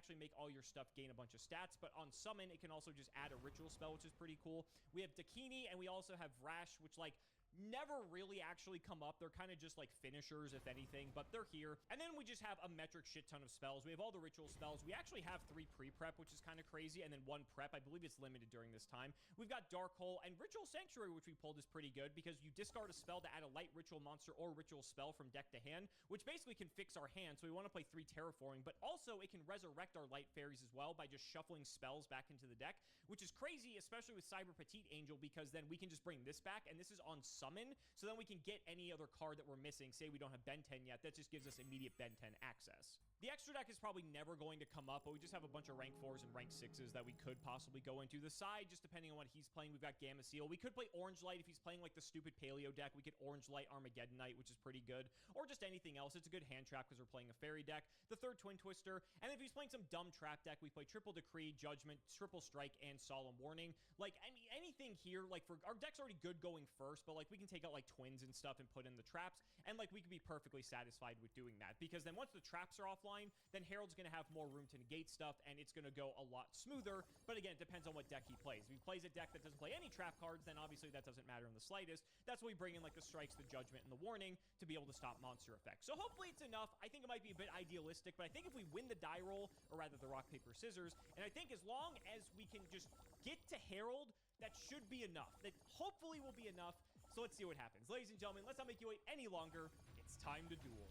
actually make all your stuff gain a bunch of stats, but on summon, it can also just add a ritual spell, which is pretty cool. We have Dakini, and we also have Rash, which, like, never really actually come up. They're kind of just like finishers, if anything, but they're here. And then we just have a metric shit ton of spells. We have all the ritual spells. We actually have 3 pre-prep, which is kind of crazy, and then 1 prep. I believe it's limited during this time. We've got Dark Hole, and Ritual Sanctuary, which we pulled, is pretty good because you discard a spell to add a light ritual monster or ritual spell from deck to hand, which basically can fix our hand. So we want to play 3 terraforming, but also it can resurrect our light fairies as well by just shuffling spells back into the deck, which is crazy, especially with Cyber Petite Angel, because then we can just bring this back, and this is on summon, so then we can get any other card that we're missing. Say we don't have Ben 10 yet, that just gives us immediate Ben 10 access. The extra deck is probably never going to come up, but we just have a bunch of rank 4s and rank 6s that we could possibly go into. The side, just depending on what he's playing, we've got Gamma Seal. We could play Orange Light if he's playing like the stupid Paleo deck. We could Orange Light Armageddon Knight, which is pretty good, or just anything else. It's a good hand trap because we're playing a fairy deck. The third Twin Twister, and if he's playing some dumb trap deck, we play Triple Decree, Judgment, Triple Strike, and Solemn Warning. Like, I mean, anything here, like, for our deck's already good going first, but like we can take out like twins and stuff and put in the traps, and like we could be perfectly satisfied with doing that, because then once the traps are offline, then Herald's going to have more room to negate stuff, and it's going to go a lot smoother. But again, it depends on what deck he plays. If he plays a deck that doesn't play any trap cards, then obviously that doesn't matter in the slightest. That's why we bring in like the strikes, the judgment, and the warning to be able to stop monster effects. So hopefully it's enough. I think it might be a bit idealistic, but I think if we win the die roll, or rather the rock, paper, scissors, and I think as long as we can just get to Herald, that should be enough. That hopefully will be enough. So let's see what happens. Ladies and gentlemen, let's not make you wait any longer. It's time to duel.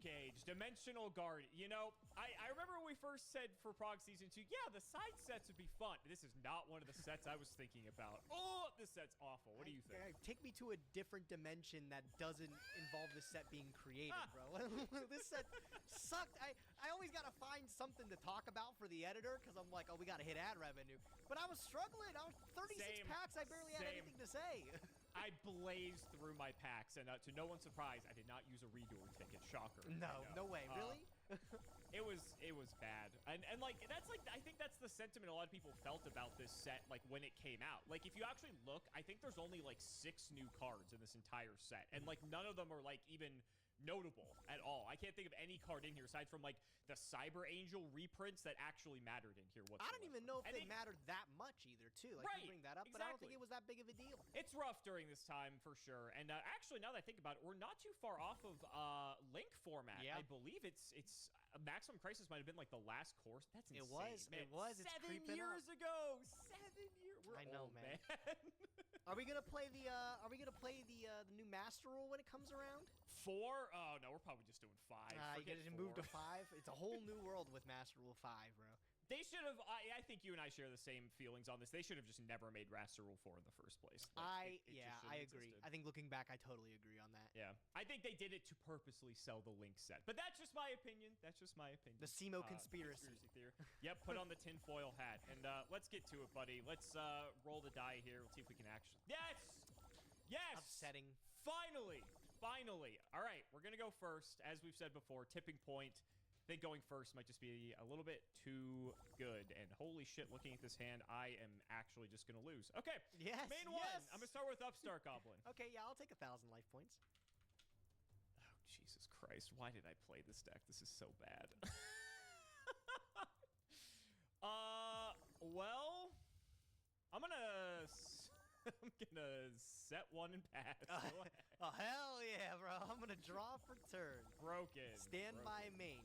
Gage. Dimensional Guard. You know, I remember when we first said for Prog Season 2, yeah, the side sets would be fun. This is not one of the sets I was thinking about. Oh, this set's awful. What do you think? Take me to a different dimension that doesn't involve the set being created, bro. This set sucked. I always got to find something to talk about for the editor because I'm like, oh, we got to hit ad revenue. But I was struggling. I was 36 packs. I barely had anything to say. I blazed through my packs, and to no one's surprise, I did not use a redoer ticket. Shocker. No way. Really? It was bad. And like, that's like, I think that's the sentiment a lot of people felt about this set, like, when it came out. Like, if you actually look, I think there's only, like, 6 new cards in this entire set. And, like, none of them are, like, even notable at all. I can't think of any card in here aside from like the Cyber Angel reprints that actually mattered in here whatsoever. I don't even know if they mattered that much either, too. Like, right, you bring that up, exactly. But I don't think it was that big of a deal. It's rough during this time for sure. And actually, now that I think about it, we're not too far off of Link format. Yeah. I believe it's Maximum Crisis might have been like the last course. That's insane. It was. It's 7 years ago. 7 years. We're I know, old, man. Are we gonna play the new Master Rule when it comes around? 4? Oh no, we're probably just doing 5. You gotta move to 5. It's a whole new world with Master Rule 5, bro. They should have. I think you and I share the same feelings on this. They should have just never made Master Rule 4 in the first place. Like, I agree. Existed. I think looking back, I totally agree on that. Yeah, I think they did it to purposely sell the Link set, but that's just my opinion. The SEMO conspiracy theory. Yep, put on the tinfoil hat, and let's get to it, buddy. Let's roll the die here. Let's see if we can actually. Yes. Upsetting. Finally. All right, we're gonna go first, as we've said before. Tipping point. I think going first might just be a little bit too good. And holy shit, looking at this hand, I am actually just going to lose. Okay. Yes. Main one. I'm going to start with Upstart Goblin. Okay, yeah, I'll take 1,000 life points. Oh, Jesus Christ. Why did I play this deck? This is so bad. Well, I'm going to set one and pass. Oh, hell yeah, bro. I'm going to draw for turn. Broken. Stand by main.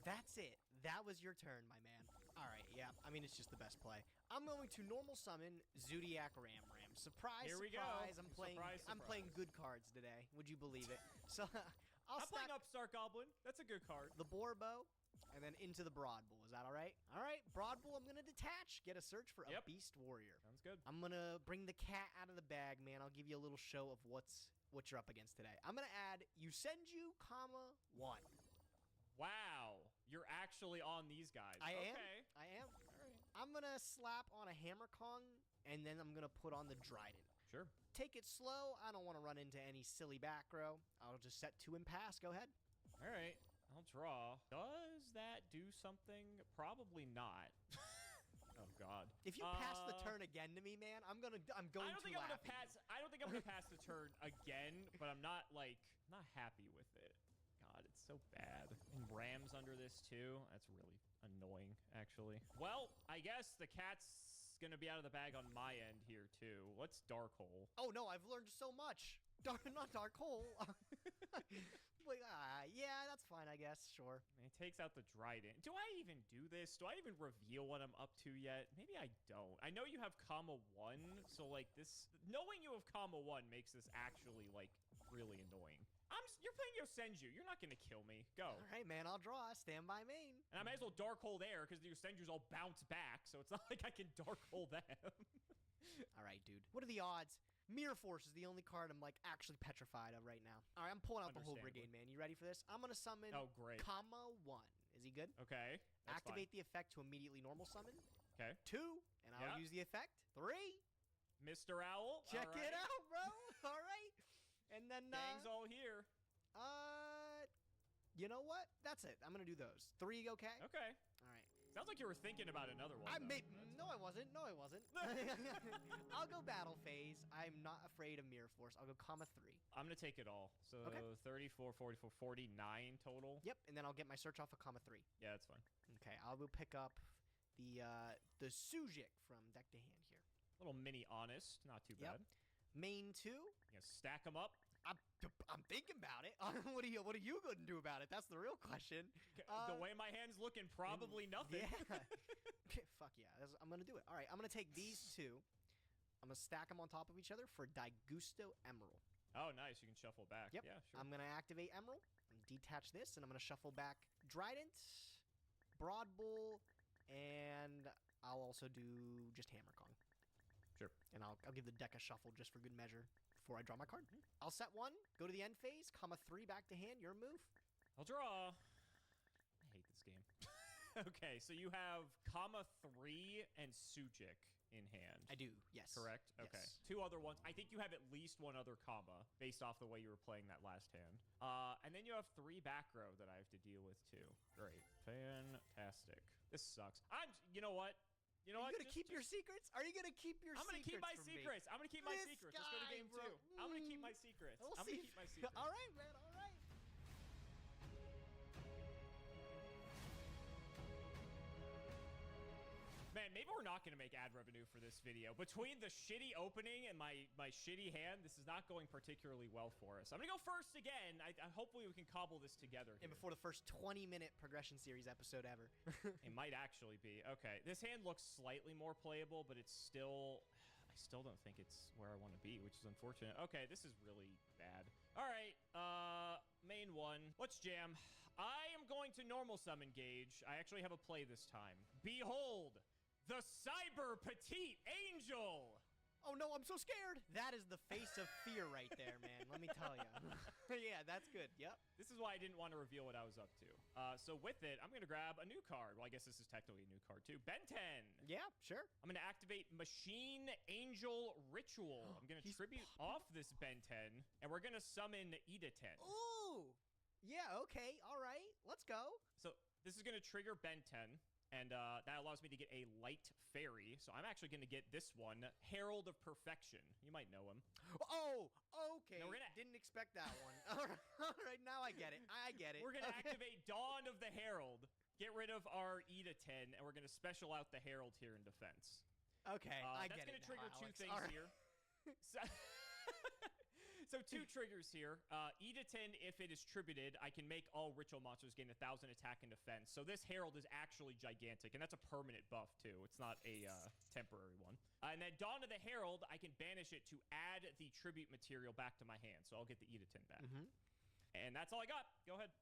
That's it. That was your turn, my man. All right, yeah. I mean, it's just the best play. I'm going to normal summon Zoodiac Ram. Surprise, here we surprise. go. I'm playing good cards today. Would you believe it? So I'm playing Upstart Goblin. That's a good card. The Borbo, and then into the Broad Bull. Is that all right? All right, Broad Bull, I'm going to detach. Get a search for a Beast Warrior. Sounds good. I'm going to bring the cat out of the bag, man. I'll give you a little show of what you're up against today. I'm going to add Yusenju, 1. Wow, you're actually on these guys. I am. All right. I'm going to slap on a Hammer Kong, and then I'm going to put on the Dryden. Sure. Take it slow. I don't want to run into any silly back row. I'll just set 2 and pass. Go ahead. All right. I'll draw. Does that do something? Probably not. Oh, Oh God. If you pass the turn again to me, man, I'm going to I don't think I'm laugh gonna pass. I don't think I'm gonna pass the turn again, but I'm not not happy with it. God, it's so bad. And Rams under this too. That's really annoying, actually. Well, I guess the cat's gonna be out of the bag on my end here too. What's Dark Hole? Oh no, I've learned so much. Not Dark Hole. Like, yeah, that's fine, I guess. Sure. It takes out the Dryden. Do I even do this? Do I even reveal what I'm up to yet? Maybe I don't. I know you have comma 1, so like this, knowing you have comma 1 makes this actually like really annoying. You're playing Yosenju. You're not gonna kill me. Go. All right, man, I'll draw. Stand by main. And I might as well Dark Hole there because the Yosenju's all bounce back, so it's not like I can Dark Hole them. All right, dude. What are the odds? Mirror Force is the only card I'm like actually petrified of right now. All right, I'm pulling out the whole brigade, man. You ready for this? I'm gonna summon great. comma 1. Is he good? Okay. Activate the effect to immediately normal summon. Okay. 2, and I'll use the effect. 3. Mr. Owl. Check it out, bro. All right. And then gang's all here. You know what? That's it. I'm gonna do those. 3, okay? Okay. All right. Sounds like you were thinking about another one. No, I wasn't. No, I wasn't. I'll go battle phase. I'm not afraid of Mirror Force. I'll go comma 3. I'm gonna take it all. So Okay. 34, 44, 49 total. Yep, and then I'll get my search off of comma 3. Yeah, that's fine. Okay, I will pick up the Sujik from deck to hand here. Little mini honest, not too bad. Main 2. You stack them up. I'm thinking about it. What are you going to do about it? That's the real question. The way my hand's looking, probably nothing. Yeah. Fuck yeah. I'm going to do it. All right, I'm going to take these 2. I'm going to stack them on top of each other for Daigusto Emerald. Oh, nice. You can shuffle back. Yep. Yeah, sure. I'm going to activate Emerald, detach this, and I'm going to shuffle back Trident, Broad Bull, and I'll also do just Hammer Kong. Sure. And I'll give the deck a shuffle just for good measure before I draw my card. I'll set 1, go to the end phase, comma 3 back to hand. Your move. I'll draw. I hate this game. Okay, so you have comma 3 and Sujik in hand. I do, yes. Correct? Okay. Yes. 2 other ones. I think you have at least 1 other comma based off the way you were playing that last hand. And then you have 3 back row that I have to deal with too. Great. Fantastic. This sucks. You know what? You know Are you what? gonna keep your secrets? Are you gonna keep your I'm secrets? Gonna keep my secrets. I'm gonna keep my This secrets. Let's go to game guy, 2. I'm gonna keep my secrets. We'll I'm see gonna keep my secrets. All right, man. All right. Man, maybe we're not going to make ad revenue for this video. Between the shitty opening and my shitty hand, this is not going particularly well for us. I'm going to go first again. Hopefully we can cobble this together here. And before the first 20-minute progression series episode ever. It might actually be. Okay, this hand looks slightly more playable, but it's still... I still don't think it's where I want to be, which is unfortunate. Okay, this is really bad. All right, main 1. Let's jam. I am going to normal summon Gage. I actually have a play this time. Behold! The Cyber Petite Angel! Oh no, I'm so scared! That is the face of fear right there, man. Let me tell you. Yeah, that's good. Yep. This is why I didn't want to reveal what I was up to. So with it, I'm going to grab a new card. Well, I guess this is technically a new card too. Ben 10! Yeah, sure. I'm going to activate Machine Angel Ritual. I'm going to tribute off this Ben 10, and we're going to summon Ida 10. Ooh! Yeah, okay. All right. Let's go. So this is going to trigger Ben 10. And that allows me to get a light fairy. So I'm actually going to get this one, Herald of Perfection. You might know him. Oh, okay. Now Didn't expect that one. All right, now I get it. I get it. We're going to activate Dawn of the Herald, get rid of our Ida 10, and we're going to special out the Herald here in defense. Okay, I get it. That's going to trigger now, 2 things here. So 2 triggers here. Ida 10, if it is tributed, I can make all ritual monsters gain 1,000 attack and defense. So this Herald is actually gigantic, and that's a permanent buff too. It's not a temporary one. And then Dawn of the Herald, I can banish it to add the tribute material back to my hand. So I'll get the Ida 10 back. And that's all I got. Go ahead.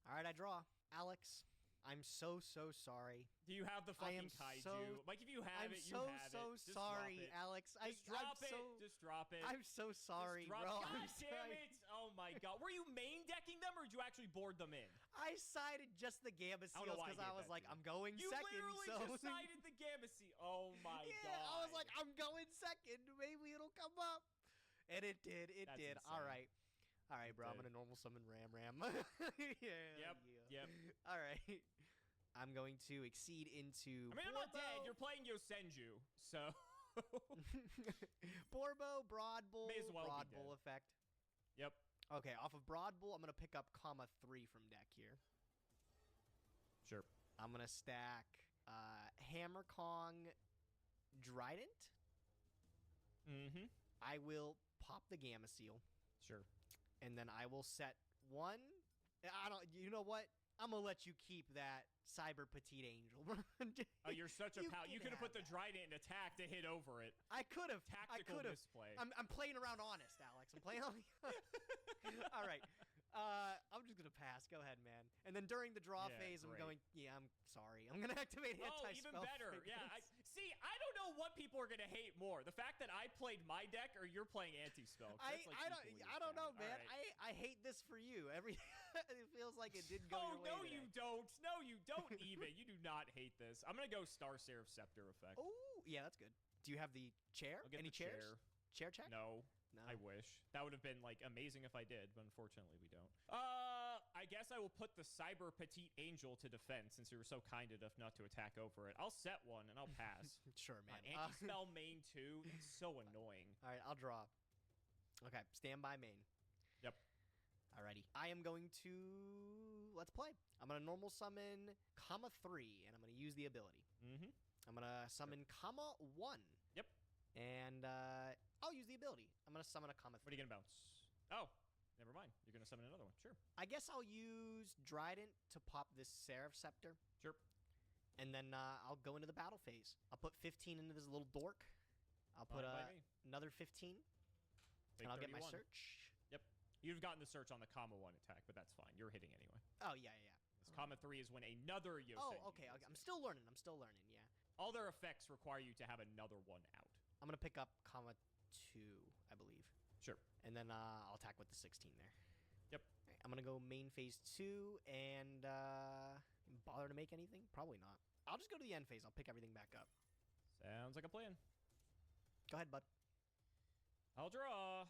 All right, I draw. Alex, I'm so sorry. Do you have the fucking kaiju? Like, if you have it, you have it. I'm so sorry, Alex. Just drop it. Just drop it. I'm so sorry, bro. God damn it. Oh, my God. Were you main decking them, or did you actually board them in? I sided just the Gamma Seals because I was like, I'm going you second. You literally decided the Gamma Seal. Oh, my God. I was like, I'm going second. Maybe it'll come up. And it did. It did. Insane. All right. All right, bro. I'm going to normal summon Ram. Yeah. Yep. All right. I'm going to exceed into. I mean, I'm not dead. You're playing Yosenju, so. Borbo, Broad Bull, May as well be Broad dead. Bull effect. Yep. Okay, off of Broad Bull, I'm gonna pick up comma 3 from deck here. Sure. I'm gonna stack Hammer Kong, Trident. Mm-hmm. I will pop the Gamma Seal, Sure. and then I will set one. I don't. You know what? I'm gonna let you keep that Cyber Petite Angel. Oh, you're such a pal. You can could have put have the Trident in attack to hit over it. I could have. I Tactical could have. misplay. I'm playing around honest, Alex. I'm playing. All right. I'm just gonna pass. Go ahead, man. And then during the draw Yeah, phase, I'm great. going. Yeah, I'm sorry. I'm gonna activate Oh, anti-spell. even better. Yeah. See, I don't know what people are gonna hate more: the fact that I played my deck, or you're playing anti-spell. 'Cause that's, like, equally I as don't know, bad. man. All right. I hate this for you. It feels like it didn't go Oh, your way no, today. you don't. No, you don't even. You do not hate this. I'm gonna go Star Seraph Scepter effect. Oh, yeah, that's good. Do you have the chair? I'll get Any the chairs? Chair check? No. No. I wish. That would have been, like, amazing if I did, but unfortunately we don't. I guess I will put the Cyber Petite Angel to defense since you were so kind enough not to attack over it. I'll set one and I'll pass. Sure, man. Anti-spell main 2, it's so annoying. All right, I'll draw. Okay, stand by main. Yep. Alrighty. I am going to... Let's play. I'm going to normal summon comma 3, and I'm going to use the ability. Mm-hmm. I'm going to summon comma 1. Yep. And I'll use the ability. I'm going to summon a comma 3. What are you going to bounce? Oh, never mind. You're going to summon another one. Sure. I guess I'll use Trident to pop this Seraph Scepter. Sure. And then I'll go into the battle phase. I'll put 15 into this little dork. I'll put Fine by me. another 15. Big and I'll get my 31. search. Yep. You've gotten the search on the comma 1 attack, but that's fine. You're hitting anyway. Oh, yeah, yeah. This comma 3 is when another Yosenju Oh, okay. uses I'm it. still learning. Yeah. All their effects require you to have another one out. I'm going to pick up comma 2, I believe. Sure. And then I'll attack with the 16 there. Yep. All right, I'm going to go main phase 2 and bother to make anything? Probably not. I'll just go to the end phase. I'll pick everything back up. Sounds like a plan. Go ahead, bud. I'll draw.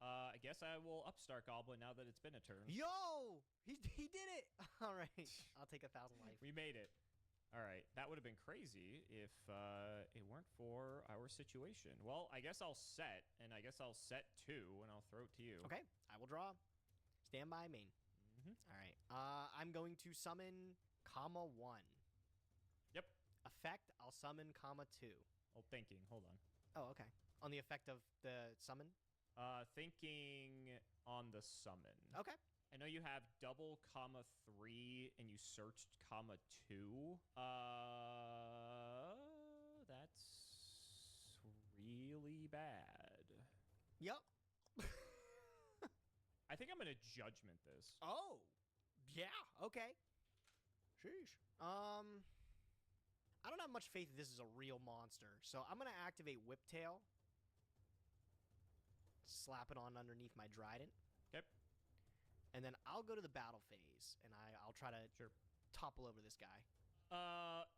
I guess I will up Star Goblin now that it's been a turn. Yo! He did it! All right. I'll take 1,000 life. We made it. All right. That would have been crazy if it weren't for our situation. Well, I guess I'll set, and I guess I'll set 2, and I'll throw it to you. Okay. I will draw. Stand by main. Mm-hmm. All right. I'm going to summon comma 1. Yep. Effect, I'll summon comma 2. Oh, thinking. Hold on. Oh, okay. On the effect of the summon? Thinking on the summon. Okay. I know you have double comma 3 and you searched comma 2. That's really bad. Yep. I think I'm gonna judgment this. Oh. Yeah. Okay. Sheesh. I don't have much faith this is a real monster, so I'm gonna activate Whiptail. Slap it on underneath my Trident. Okay. And then I'll go to the battle phase, and I'll try to Sure. topple over this guy.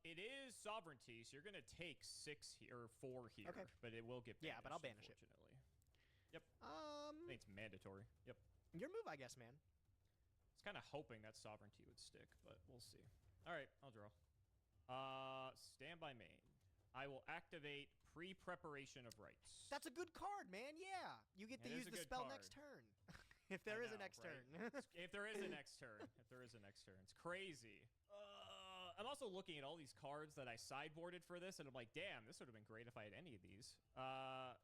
It is sovereignty, so you're gonna take 6 here or 4 here. Okay. But it will get banished, Yeah, but I'll banish it. unfortunately. I think it's mandatory. Yep. Your move, I guess, man. I was kind of hoping that sovereignty would stick, but we'll see. All right, I'll draw. Stand by main. I will activate pre-preparation of rights. That's a good card, man. Yeah, you get to It is use a the good spell card. next turn. If there I is a know, next right? turn. If there is a next turn. If there is a next turn. It's crazy. I'm also looking at all these cards that I sideboarded for this, and I'm like, damn, this would have been great if I had any of these.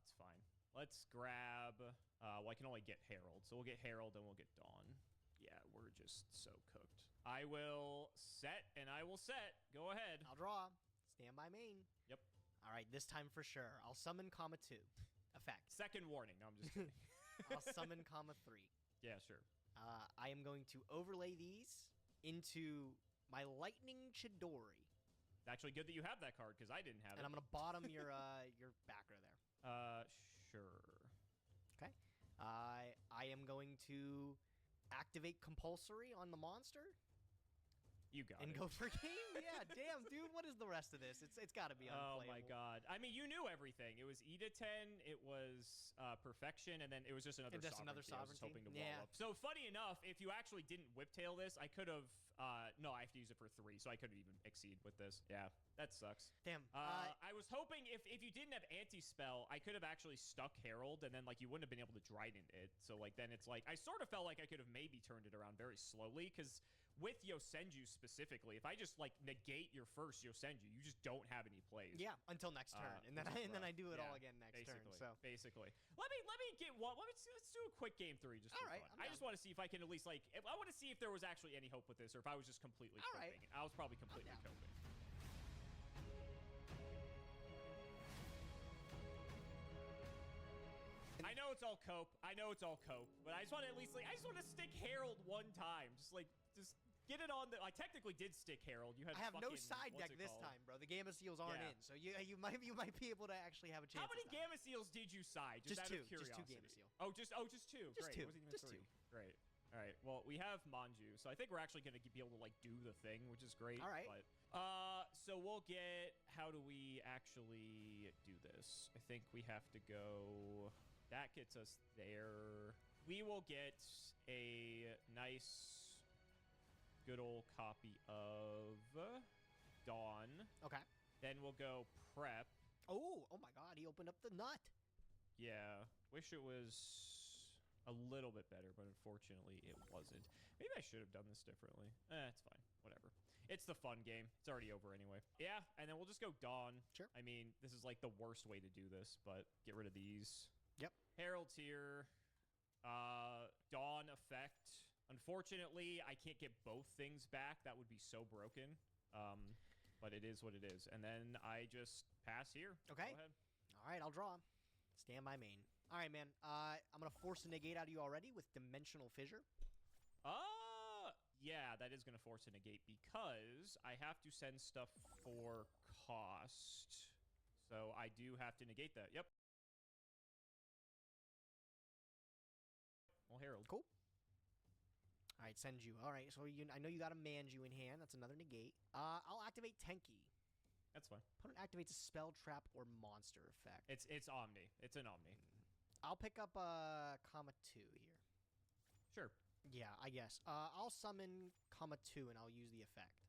It's fine. Let's grab... well, I can only get Herald, so we'll get Herald and we'll get Dawn. Yeah, we're just so cooked. I will set, and I will set. Go ahead. I'll draw. Stand by main. Yep. All right, this time for sure. I'll summon comma 2. Effect. Second warning. No, I'm just kidding. I'll summon comma 3. Yeah, sure. I am going to overlay these into my Lightning Chidori. It's actually good that you have that card, because I didn't have And it. I'm going to bottom your back row there. Sure. Okay. I am going to activate compulsory on the monster. You got and it. go for game. Yeah, damn, dude. What is the rest of this? It's got to be Oh unplayable. my god. I mean, you knew everything. It was Eda 10, it was Perfection, and then it was just another And just sovereignty. another I was just sovereignty? hoping to Yeah. wall up. So funny enough, if you actually didn't whiptail this, I could have no, I have to use it for 3, so I couldn't even exceed with this. Yeah, that sucks. Damn. I was hoping if you didn't have anti-spell, I could have actually stuck Herald, and then like you wouldn't have been able to Trident it. So like then it's like I sort of felt like I could have maybe turned it around very slowly, because with Yosenju specifically, if I just like negate your first Yosenju, you just don't have any plays. Yeah, until next turn, and then which is I rough. do it all Yeah, again next basically, turn. So basically, let me get one. Let's do a quick game 3 just for All right, fun. I'm I just want to see if I can at least like I want to see if there was actually any hope with this, or if I was just completely All coping. right. I was probably completely down. coping. I know it's all cope. I know it's all cope, but I just want to at least like I just want to stick Herald one time. Just get it on the. I technically did stick Herald. You had I have no fucking- side what's deck it this called? time, bro. The Gamma Seals aren't Yeah. in, so you might be able to actually have a chance. How many this time. Gamma Seals did you side? Just out two. of Just two curiosity. Gamma Seal. Oh, just two. Just Great. two. It wasn't even Just 3. two. Great. All right. Well, we have Manju, so I think we're actually going to be able to like do the thing, which is great. All right. But so we'll get. How do we actually do this? I think we have to go. That gets us there. We will get a nice, good old copy of Dawn. Okay. Then we'll go Prep. Oh my God! He opened up the nut. Yeah, wish it was a little bit better, but unfortunately it wasn't. Maybe I should have done this differently. It's fine. Whatever. It's the fun game. It's already over anyway. Yeah, and then we'll just go Dawn. Sure. I mean, this is like the worst way to do this, but get rid of these. Yep. Herald's here. Dawn effect. Unfortunately, I can't get both things back. That would be so broken. But it is what it is. And then I just pass here. Okay. Go ahead. All right, I'll draw. Stand by main. All right, man. I'm gonna force a negate out of you already with Dimensional Fissure. Yeah, that is going to force a negate because I have to send stuff for cost. So I do have to negate that. Yep. Well, Herald. Cool. All right, send you. All right, so I know you got a Manju in hand. That's another negate. I'll activate Tenki. That's fine. Opponent activates a spell, trap, or monster effect. It's Omni. It's an Omni. I'll pick up comma 2 here. Sure. Yeah, I guess. I'll summon comma 2 and I'll use the effect.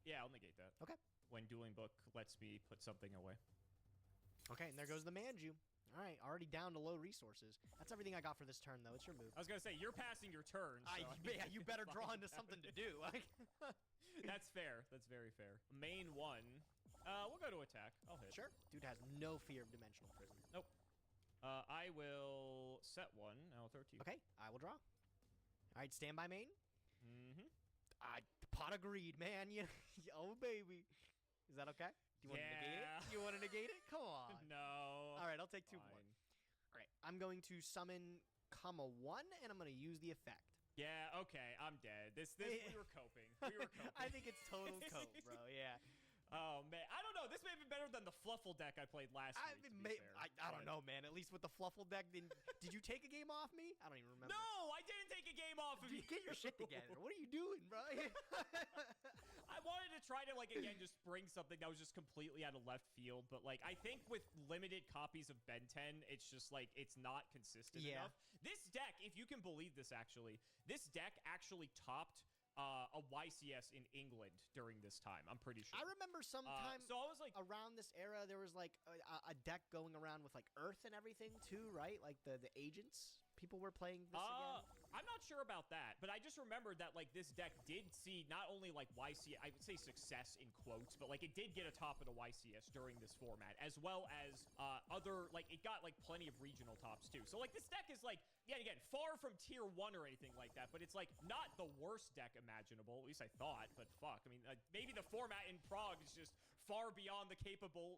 Yeah, I'll negate that. Okay. When Dueling Book lets me put something away. Okay, and there goes the Manju. All right, already down to low resources. That's everything I got for this turn, though. It's your move. I was going to say, you're passing your turn. So Yeah, you better draw into something to do. That's fair. That's very fair. Main 1. We'll go to attack. I'll hit. Sure. Dude has no fear of Dimensional Prison. Nope. I will set 1. I'll throw 2. Okay, I will draw. All right, stand by main. Mm-hmm. Pot of greed, man. Oh, baby. Is that okay? Do you want to negate it? You want to negate it? Come on. No. All right, I'll take 2 Fine. more. All right, I'm going to summon comma 1, and I'm going to use the effect. Yeah, okay, I'm dead. This we were coping. We were coping. I think it's total cope, bro. Yeah. Oh, man. I don't know. This may be better than the Fluffle deck I played last week, to be fair. I don't know, man. At least with the Fluffle deck, did you take a game off me? I don't even remember. No, I didn't take a game off of you. Dude, get your shit together. What are you doing, bro? I wanted to try to, like, again, just bring something that was just completely out of left field. But, like, I think with limited copies of Ben 10, it's just, like, it's not consistent enough. This deck, if you can believe this, actually, this deck actually topped a YCS in England during this time. I'm pretty sure. I remember sometime So I was like, around this era, there was like a deck going around with like Earth and everything too, right? Like the agents. People were playing this again. I'm not sure about that, but I just remembered that like this deck did see not only like YCS, I would say success in quotes, but like it did get a top of the YCS during this format, as well as other like it got like plenty of regional tops too. So like this deck is like, yeah, again, far from tier 1 or anything like that, but it's like not the worst deck imaginable. At least I thought, but fuck, I mean, maybe the format in Prague is just far beyond the capable,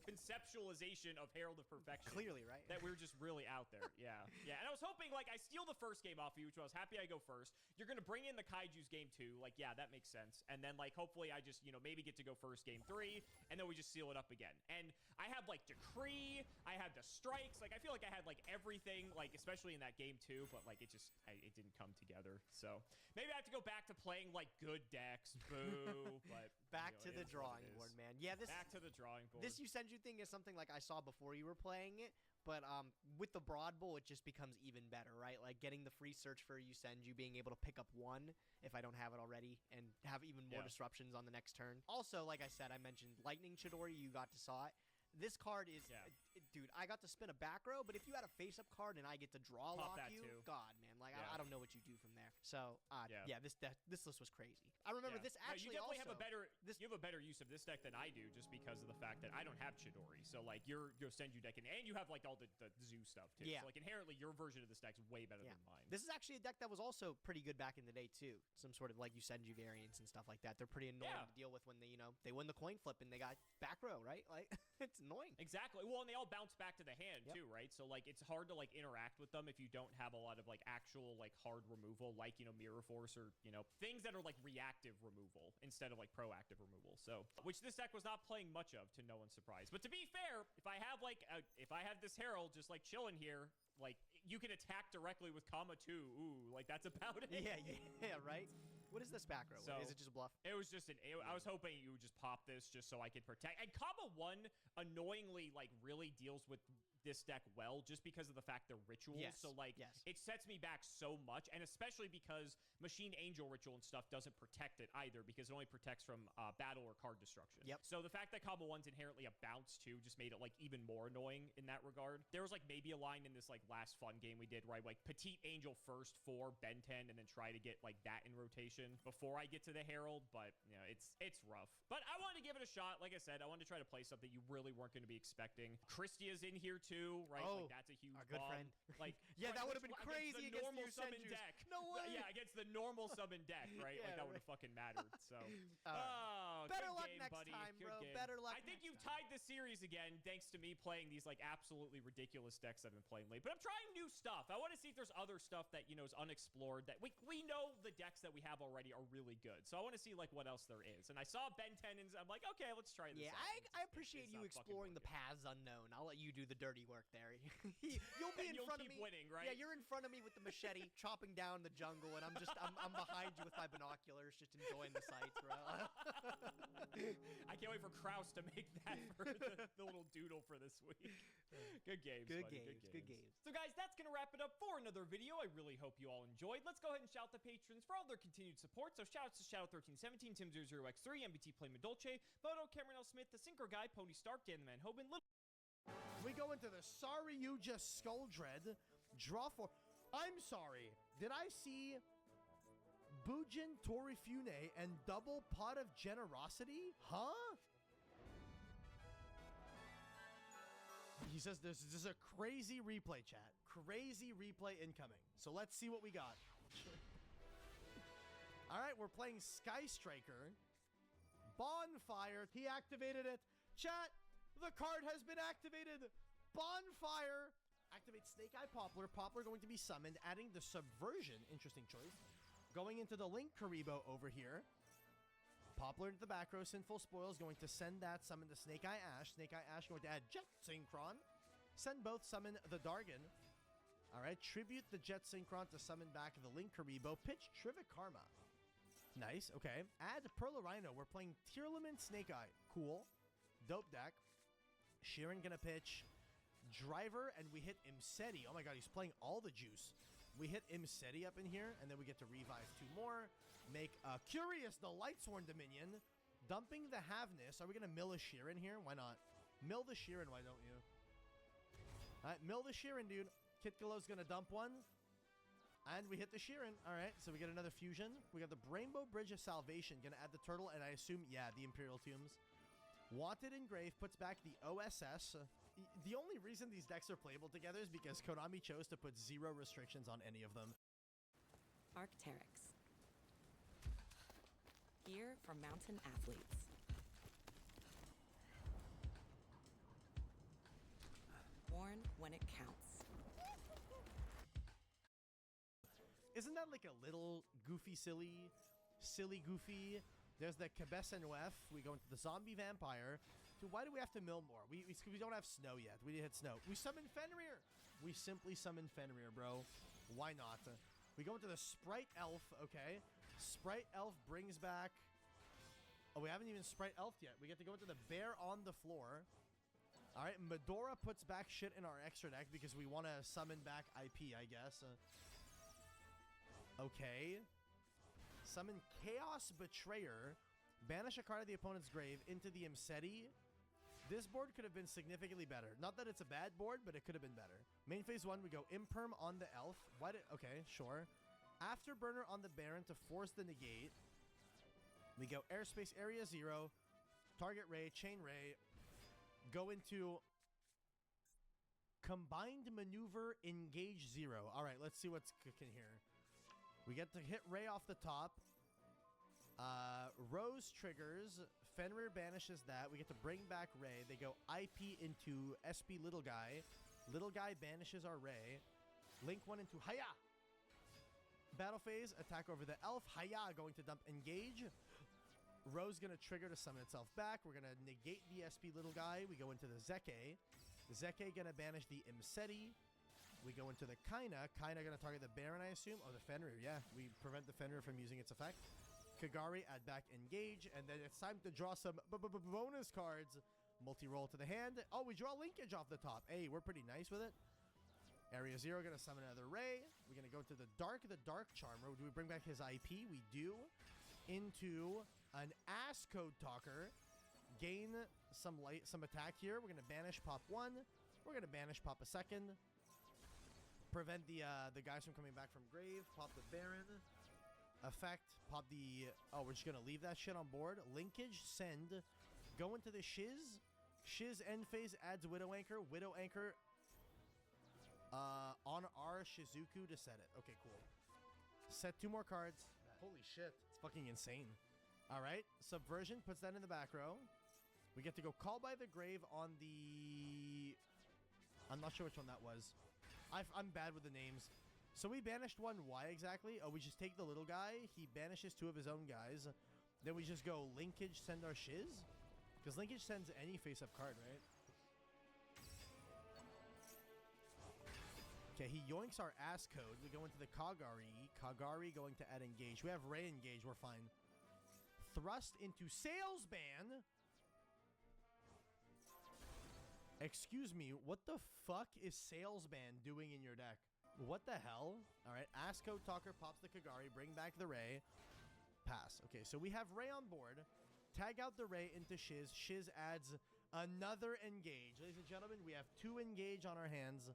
conceptualization of Herald of Perfection. Clearly, right? That we're just really out there. Yeah. Yeah. And I was was hoping, like, I steal the first game off of you, which I was happy I go first. You're going to bring in the Kaiju's game 2. Like, yeah, that makes sense. And then, like, hopefully I just, you know, maybe get to go first game 3, and then we just seal it up again. And I had, like, Decree. I had the Strikes. Like, I feel like I had, like, everything, like, especially in that game 2, but, like, it just, it didn't come together. So maybe I have to go back to playing, like, good decks. Boo. But back you know, to the drawing board, man. Yeah, back to the drawing board. This Yusenju thing is something like I saw before you were playing it, but with the Broad Bowl, it just becomes even better, right? Like getting the free search for Yusenju, being able to pick up 1 if I don't have it already, and have even more disruptions on the next turn. Also, like I said, I mentioned Lightning Chidori, you got to saw it. This card is, dude, I got to spin a back row, but if you had a face-up card and I get to draw lock you, God, man, like, I don't know what you do from there. So, this list was crazy. I remember this actually you definitely also... you have a better use of this deck than I do, just because of the fact that I don't have Chidori. So, like, your Senju deck, and you have, like, all the zoo stuff, too. Yeah. So, like, inherently, your version of this deck's way better than mine. This is actually a deck that was also pretty good back in the day, too. Some sort of, like, Yusenju variants and stuff like that. They're pretty annoying to deal with when they, you know, they win the coin flip and they got back row, right? Like, it's annoying. Exactly. Well, and they all bounce back to the hand, too, right? So, like, it's hard to, like, interact with them if you don't have a lot of, like, actual, like, hard removal, like, you know, Mirror Force or, you know, things that are, like, reactive removal instead of, like, proactive removal. So, which this deck was not playing much of, to no one's surprise. But to be fair, if I have, like, if I have this Herald just, like, chilling here, like, you can attack directly with Kama, too. Ooh, like, that's about it. Yeah, right? What is this back row? So, is it just a bluff? It was just I was hoping you would just pop this just so I could protect. And Kama 1 annoyingly, like, really deals with this deck well, just because of the fact they're rituals. So, like, it sets me back so much, and especially because Machine Angel ritual and stuff doesn't protect it either, because it only protects from battle or card destruction. So the fact that Kama 1's inherently a bounce too just made it, like, even more annoying in that regard. There was, like, maybe a line in this, like, last fun game we did where I, like, Petite Angel first for Ben 10 and then try to get, like, that in rotation before I get to the Herald, but, you know, it's rough. But I wanted to give it a shot. Like I said, I wanted to try to play something you really weren't going to be expecting. Kristia's in here too, right? Like, that's a huge our good friend. Like, yeah, that would have been crazy against the normal summon Yusenjus. deck. No way. Yeah, against the normal summon deck, right? Like, that would have fucking mattered. So, better luck game, next buddy. time, Good bro. game. Better luck. I think you've tied the series again, thanks to me playing these, like, absolutely ridiculous decks I've been playing lately. But I'm trying new stuff. I want to see if there's other stuff that, you know, is unexplored. That we know the decks that we have already are really good. So I want to see, like, what else there is. And I saw Ben 10 and I'm like, okay, let's try this. Yeah, I appreciate you exploring the paths unknown. I'll let you do the dirty work there. You'll be in front of me. Winning, right? Yeah, you're in front of me with the machete, chopping down the jungle, and I'm behind you with my binoculars, just enjoying the sights, bro. I can't wait for Kraus to make that for the little doodle for this week. Good games, Good buddy. games. Good games. So, guys, that's going to wrap it up for another video. I really hope you all enjoyed. Let's go ahead and shout the patrons for all their continued support. So, shoutouts to Shadow1317, Tim00x3, MBT Play Madolce, Bodo, Cameron L. Smith, The Sinker Guy, Pony Stark, Dan the Man Hoban, Little. We go into the Sorry You Just Skull Dread. Draw 4. I'm sorry. Did I see Bujin Torifune and Double Pot of Generosity? Huh? He says this is a crazy replay, chat. Crazy replay incoming. So let's see what we got. All right, we're playing Sky Striker. Bonfire. He activated it. Chat, the card has been activated. Bonfire. Activate Snake Eye Poplar. Poplar going to be summoned, adding the Subversion. Interesting choice. Going into the Link Karibo over here. Poplar into the back row. Sinful Spoils going to send that, summon the Snake Eye Ash. Snake Eye Ash going to add Jet Synchron. Send both, summon the Dargon. All right, tribute the Jet Synchron to summon back the Link Karibo. Pitch Trivic Karma. Nice, okay. Add Perla Rhino. We're playing Tearlament Snake Eye. Cool. Dope deck. Sheeran gonna pitch Driver, and we hit Imseti. Oh my god, he's playing all the juice. We hit Imseti up in here, and then we get to revive 2 more. Make Curious, the Lightsworn Dominion. Dumping the Havness. Are we gonna mill a Sheeran here? Why not? Mill the Sheeran, why don't you? Alright, mill the Sheeran, dude. Kitgalo's gonna dump one. And we hit the Sheeran. Alright, so we get another fusion. We got the Rainbow Bridge of Salvation. Gonna add the turtle, and I assume, yeah, the Imperial Tombs. Wanted Engrave puts back the OSS. The only reason these decks are playable together is because Konami chose to put 0 restrictions on any of them. Arc'teryx. Gear for mountain athletes. Worn when it counts. got like a little goofy, silly goofy. There's the Cabessenwef. We go into the zombie vampire. Dude, why do we have to mill more? We don't have snow yet. We need to hit snow. We summon Fenrir. We simply summon Fenrir, bro. Why not? We go into the Sprite Elf, okay. Sprite Elf brings back... Oh, we haven't even Sprite Elf'd yet. We get to go into the Bear on the Floor. All right, Medora puts back shit in our extra deck because we want to summon back IP, I guess. Okay. Summon Chaos Betrayer. Banish a card of the opponent's grave into the Imseti. This board could have been significantly better. Not that it's a bad board, but it could have been better. Main phase 1, we go Imperm on the Elf. Why did... Okay, sure. Afterburner on the Baron to force the negate. We go Airspace Area 0. Target Ray, Chain Ray. Go into Combined Maneuver, Engage 0. All right, let's see what's cooking here. We get to hit Ray off the top. Rose triggers. Fenrir banishes that. We get to bring back Ray. They go IP into SP Little Guy. Little Guy banishes our Ray. Link 1 into Haya. Battle phase. Attack over the Elf. Haya going to dump Engage. Rose going to trigger to summon itself back. We're going to negate the SP Little Guy. We go into the Zeke. Zeke going to banish the Imseti. We go into the Kaina. Kaina going to target the Baron, I assume. Oh, the Fenrir. Yeah, we prevent the Fenrir from using its effect. Kagari, add back Engage. And then it's time to draw some bonus cards. Multi-roll to the hand. Oh, we draw Linkage off the top. Hey, we're pretty nice with it. Area 0 going to summon another Ray. We're going to go to the Dark Charmer. Do we bring back his IP? We do. Into an Ass Code Talker. Gain some attack here. We're going to banish pop 1. We're going to banish pop a second. Prevent the guys from coming back from grave. Pop the Baron. Effect. Pop the... Oh, we're just going to leave that shit on board. Linkage. Send. Go into the Shiz. Shiz end phase adds Widow Anchor. Widow Anchor on our Shizuku to set it. Okay, cool. Set 2 more cards. Holy shit. It's fucking insane. All right. Subversion puts that in the back row. We get to go Call by the Grave on the... I'm not sure which one that was. I'm bad with the names. So we banished one. Why exactly? Oh, we just take the little guy. He banishes 2 of his own guys. Then we just go Linkage, send our Shiz. Because Linkage sends any face-up card, right? Okay, he yoinks our Ass Code. We go into the Kagari. Kagari going to add Engage. We have Ray Engage. We're fine. Thrust into Salesman. Excuse me, what the fuck is Salesman doing in your deck? What the hell? All right, Ass Code Talker pops the Kagari, bring back the Ray. Pass. Okay, so we have Ray on board. Tag out the Ray into Shiz. Shiz adds another Engage. Ladies and gentlemen, we have 2 Engage on our hands.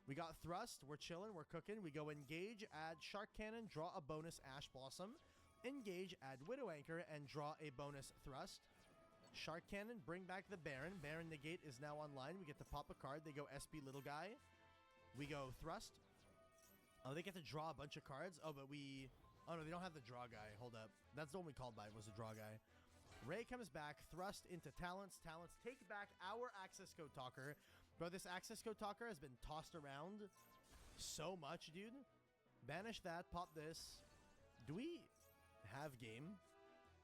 We got Thrust. We're chilling. We're cooking. We go Engage, add Shark Cannon, draw a bonus Ash Blossom. Engage, add Widow Anchor, and draw a bonus Thrust. Shark Cannon, bring back the Baron. Baron Negate is now online. We get to pop a card. They go SP Little Guy. We go Thrust. Oh, they get to draw a bunch of cards. Oh, but we... Oh, no, they don't have the draw guy. Hold up. That's the one we called by, was the draw guy. Ray comes back. Thrust into Talents. Talents take back our Access Code Talker. Bro, this Access Code Talker has been tossed around so much, dude. Banish that. Pop this. Do we have game?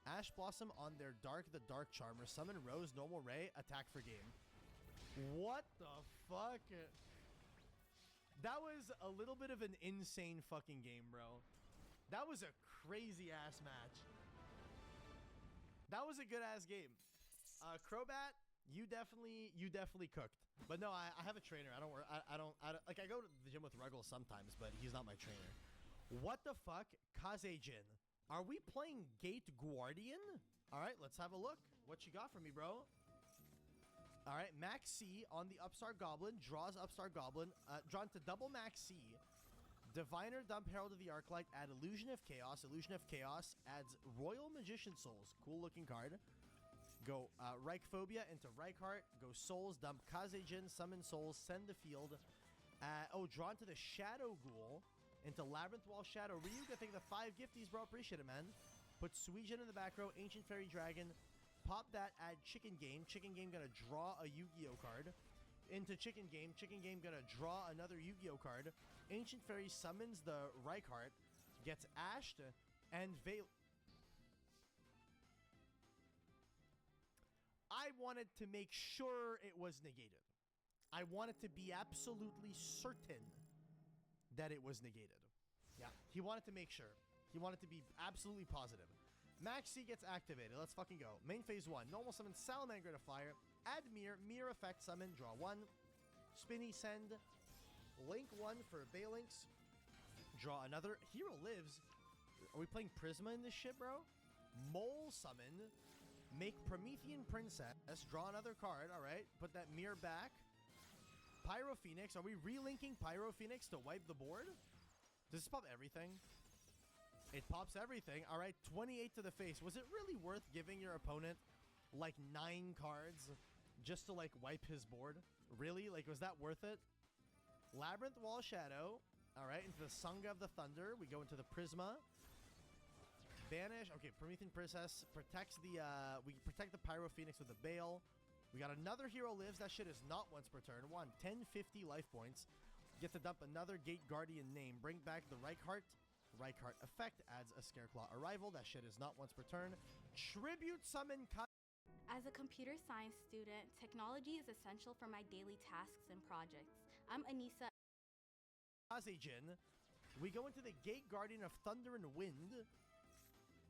Ash Blossom on their the Dark Charmer. Summon Rose, normal Ray, attack for game. What the fuck? That was a little bit of an insane fucking game, bro. That was a crazy ass match. That was a good ass game. Crobat, you definitely cooked. But no, I have a trainer. I don't like, I go to the gym with Ruggles sometimes, but he's not my trainer. What the fuck? Kazejin. Are we playing Gate Guardian? All right, let's have a look. What you got for me, bro? All right, Max C on the Upstart Goblin. Draws Upstart Goblin. Drawn to double Max C. Diviner, dump Herald of the Arclight. Add Illusion of Chaos. Illusion of Chaos adds Royal Magician Souls. Cool looking card. Go Reichphobia into Reichheart. Go Souls. Dump Kazejin. Summon Souls. Send the field. Drawn to the Shadow Ghoul. Into Labyrinth Wall Shadow. Ryuk, I think the 5 gifties, bro. Appreciate it, man. Put Suijin in the back row. Ancient Fairy Dragon. Pop that. Add Chicken Game. Chicken Game gonna draw a Yu-Gi-Oh card. Into Chicken Game. Chicken Game gonna draw another Yu-Gi-Oh card. Ancient Fairy summons the Reichheart. gets ashed, and I wanted to make sure it was negated. I wanted to be absolutely certain that it was negated. Yeah, he wanted to make sure. He wanted to be absolutely positive. Maxi gets activated. Let's fucking go. Main phase 1. Normal summon Salamander to fire. Add Mirror. Mirror effect summon. Draw 1. Spinny send. Link 1 for Balinks. Draw another. Hero lives. Are we playing Prisma in this shit, bro? Mole summon. Make Promethean Princess. Draw another card. All right. Put that mirror back. Pyro Phoenix. Are we relinking Pyro Phoenix to wipe the board? Does this pop everything? It pops everything. All right. 28 to the face. Was it really worth giving your opponent like 9 cards just to like wipe his board? Really? Like, was that worth it? Labyrinth Wall Shadow. All right. Into the Sangha of the Thunder. We go into the Prisma. Banish. Okay, Promethean Princess protects the, we protect the Pyro Phoenix with the Bale. We got another hero lives. That shit is not once per turn. 1050 life points. Get to dump another Gate Guardian name. Bring back the Reichheart. Reichheart effect adds a Scareclaw arrival. That shit is not once per turn. Tribute summon. As a computer science student, technology is essential for my daily tasks and projects. I'm Anissa. Kazejin. We go into the Gate Guardian of Thunder and Wind.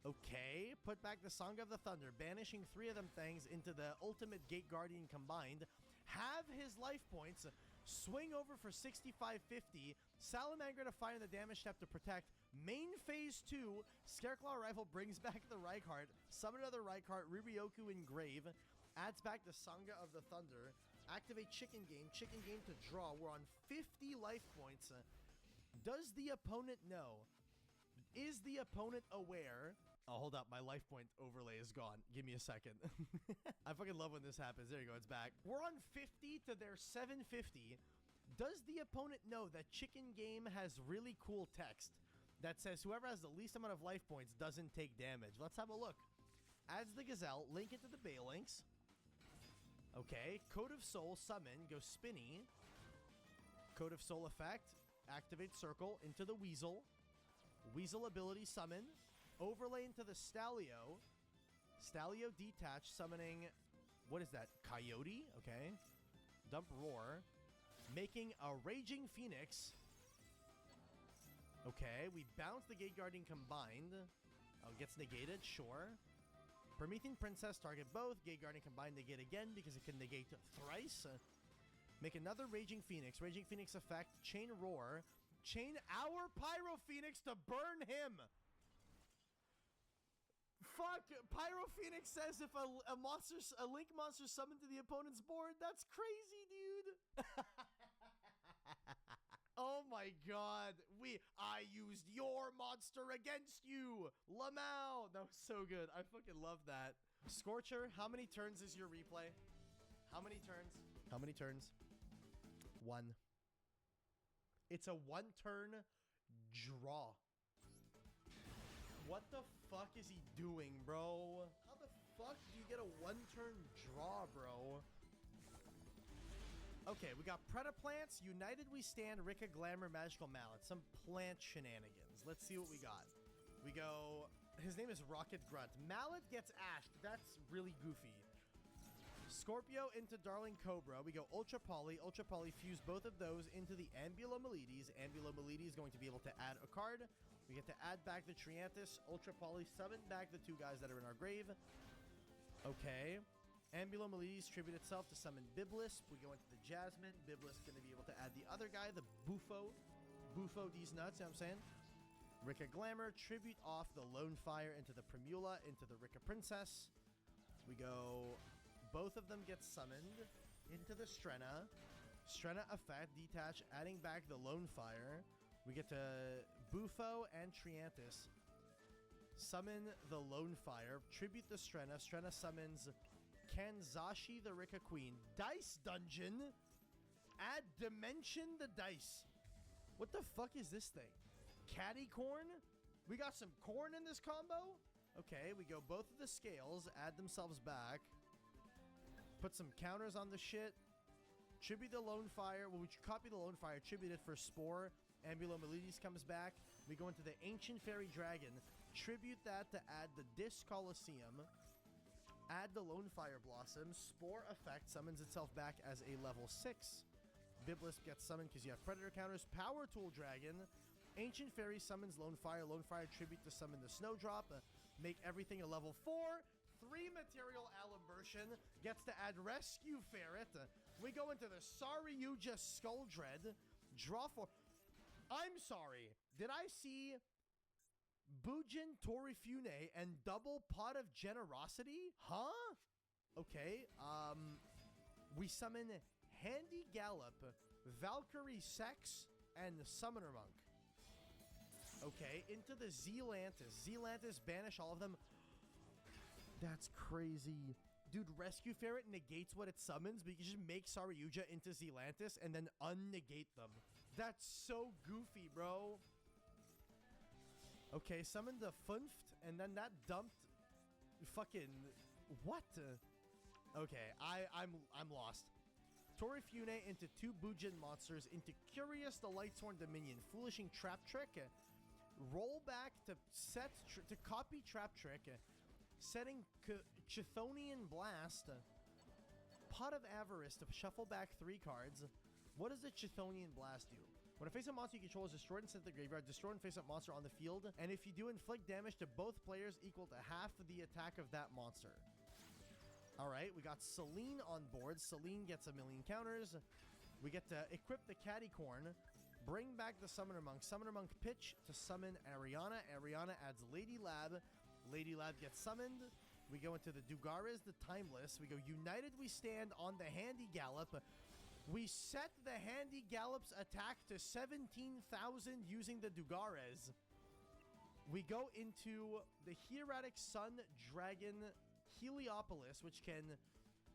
Okay, put back the Song of the Thunder, banishing 3 of them things into the Ultimate Gate Guardian combined. Have his life points, swing over for 6550, Salamander to fire the damage step to protect. Main phase 2, Scareclaw Rifle brings back the Reichheart, summon another Reichheart, Riryoku Engrave, adds back the Sangha of the Thunder, activate Chicken Game to draw. We're on 50 life points. Does the opponent know? Is the opponent aware? Oh, hold up. My life point overlay is gone. Give me a second. I fucking love when this happens. There you go. It's back. We're on 50 to their 750. Does the opponent know that Chicken Game has really cool text that says whoever has the least amount of life points doesn't take damage? Let's have a look. Adds the Gazelle. Link it to the Balinks. Okay. Code of Soul. Summon. Go Spinny. Code of Soul effect. Activate Circle into the Weasel. Weasel ability summon. Overlay into the Stalio. Stalio detach, summoning, what is that? Coyote? Okay. Dump Roar. Making a Raging Phoenix. Okay, we bounce the Gate Guardian combined. Oh, gets negated, sure. Promethean Princess, target both. Gate Guardian combined, negate again because it can negate thrice. Make another Raging Phoenix. Raging Phoenix effect, Chain Roar. Chain our Pyro Phoenix to burn him. Fuck, Pyro Phoenix says if a Link monster summoned to the opponent's board, that's crazy, dude. Oh my god. I used your monster against you. Lamau. That was so good. I fucking love that. Scorcher, how many turns is your replay? How many turns? How many turns? 1. It's a 1-turn draw. What the fuck is he doing, bro? How the fuck do you get a 1-turn draw, bro? Okay, we got Predaplants, United We Stand, Rika Glamour, Magical Mallet. Some plant shenanigans. Let's see what we got. We go... His name is Rocket Grunt. Mallet gets ashed. That's really goofy. Scorpio into Darling Cobra. We go Ultra Poly. Ultra Poly fuse both of those into the Ambulomelides. Ambulomelides is going to be able to add a card. We get to add back the Triantis. Ultra Poly summon back the 2 guys that are in our grave. Okay. Ambulomelides tribute itself to summon Biblis. We go into the Jasmine. Biblis is going to be able to add the other guy, the Bufo. Bufo these nuts, you know what I'm saying? Rika Glamour, tribute off the Lone Fire into the Primula, into the Rika Princess. We go... Both of them get summoned into the Strenna. Strenna effect, detach, adding back the Lone Fire. We get to Bufo and Triantis. Summon the Lone Fire. Tribute the Strenna. Strenna summons Kanzashi the Rika Queen. Dice Dungeon. Add Dimension the Dice. What the fuck is this thing? Caddy Corn? We got some corn in this combo? Okay, we go both of the scales. Add themselves back. Put some counters on the shit. Tribute the Lone Fire. Well, we copy the Lone Fire. Tribute it for Spore. Ambulomiludes comes back. We go into the Ancient Fairy Dragon. Tribute that to add the Disc Colosseum. Add the Lone Fire Blossom. Spore effect summons itself back as a level 6. Biblisp gets summoned because you have Predator counters. Power Tool Dragon. Ancient Fairy summons Lone Fire. Lone Fire tribute to summon the Snowdrop. Make everything a level 4. 3 material Alimbertion. Gets to add Rescue Ferret. We go into the Saryuja Skull Dread. Draw 4. I'm sorry. Did I see Bujin Torifune and double Pot of Generosity? Huh? Okay. We summon Handy Gallop, Valkyrie Sex, and Summoner Monk. Okay, into the Zealantis. Zealantis, banish all of them. That's crazy. Dude, Rescue Ferret negates what it summons, but you can just make Saryuja into Zealantis and then unnegate them. That's so goofy, bro. Okay, summon the Funft, and then that dumped fucking what? Okay, I'm lost. Torifune into 2 Bujin monsters, into Curious the Lightsworn Dominion, Foolishing Trap Trick, roll back to set to copy Trap Trick, setting Chthonian Blast, Pot of Avarice to shuffle back 3 cards. What does the Chthonian Blast do? When a face-up monster you control is destroyed and sent to the graveyard, destroy and face-up monster on the field, and if you do, inflict damage to both players equal to half of the attack of that monster. Alright, we got Selene on board. Selene gets a million counters. We get to equip the Caticorn, bring back the Summoner Monk. Summoner Monk pitch to summon Ariana. Ariana adds Lady Lab. Lady Lab gets summoned. We go into the Dugares, the Timeless. We go United We Stand on the Handy Gallop. We set the Handy Gallop's attack to 17,000 using the Dugares. We go into the Hieratic Sun Dragon Heliopolis, which can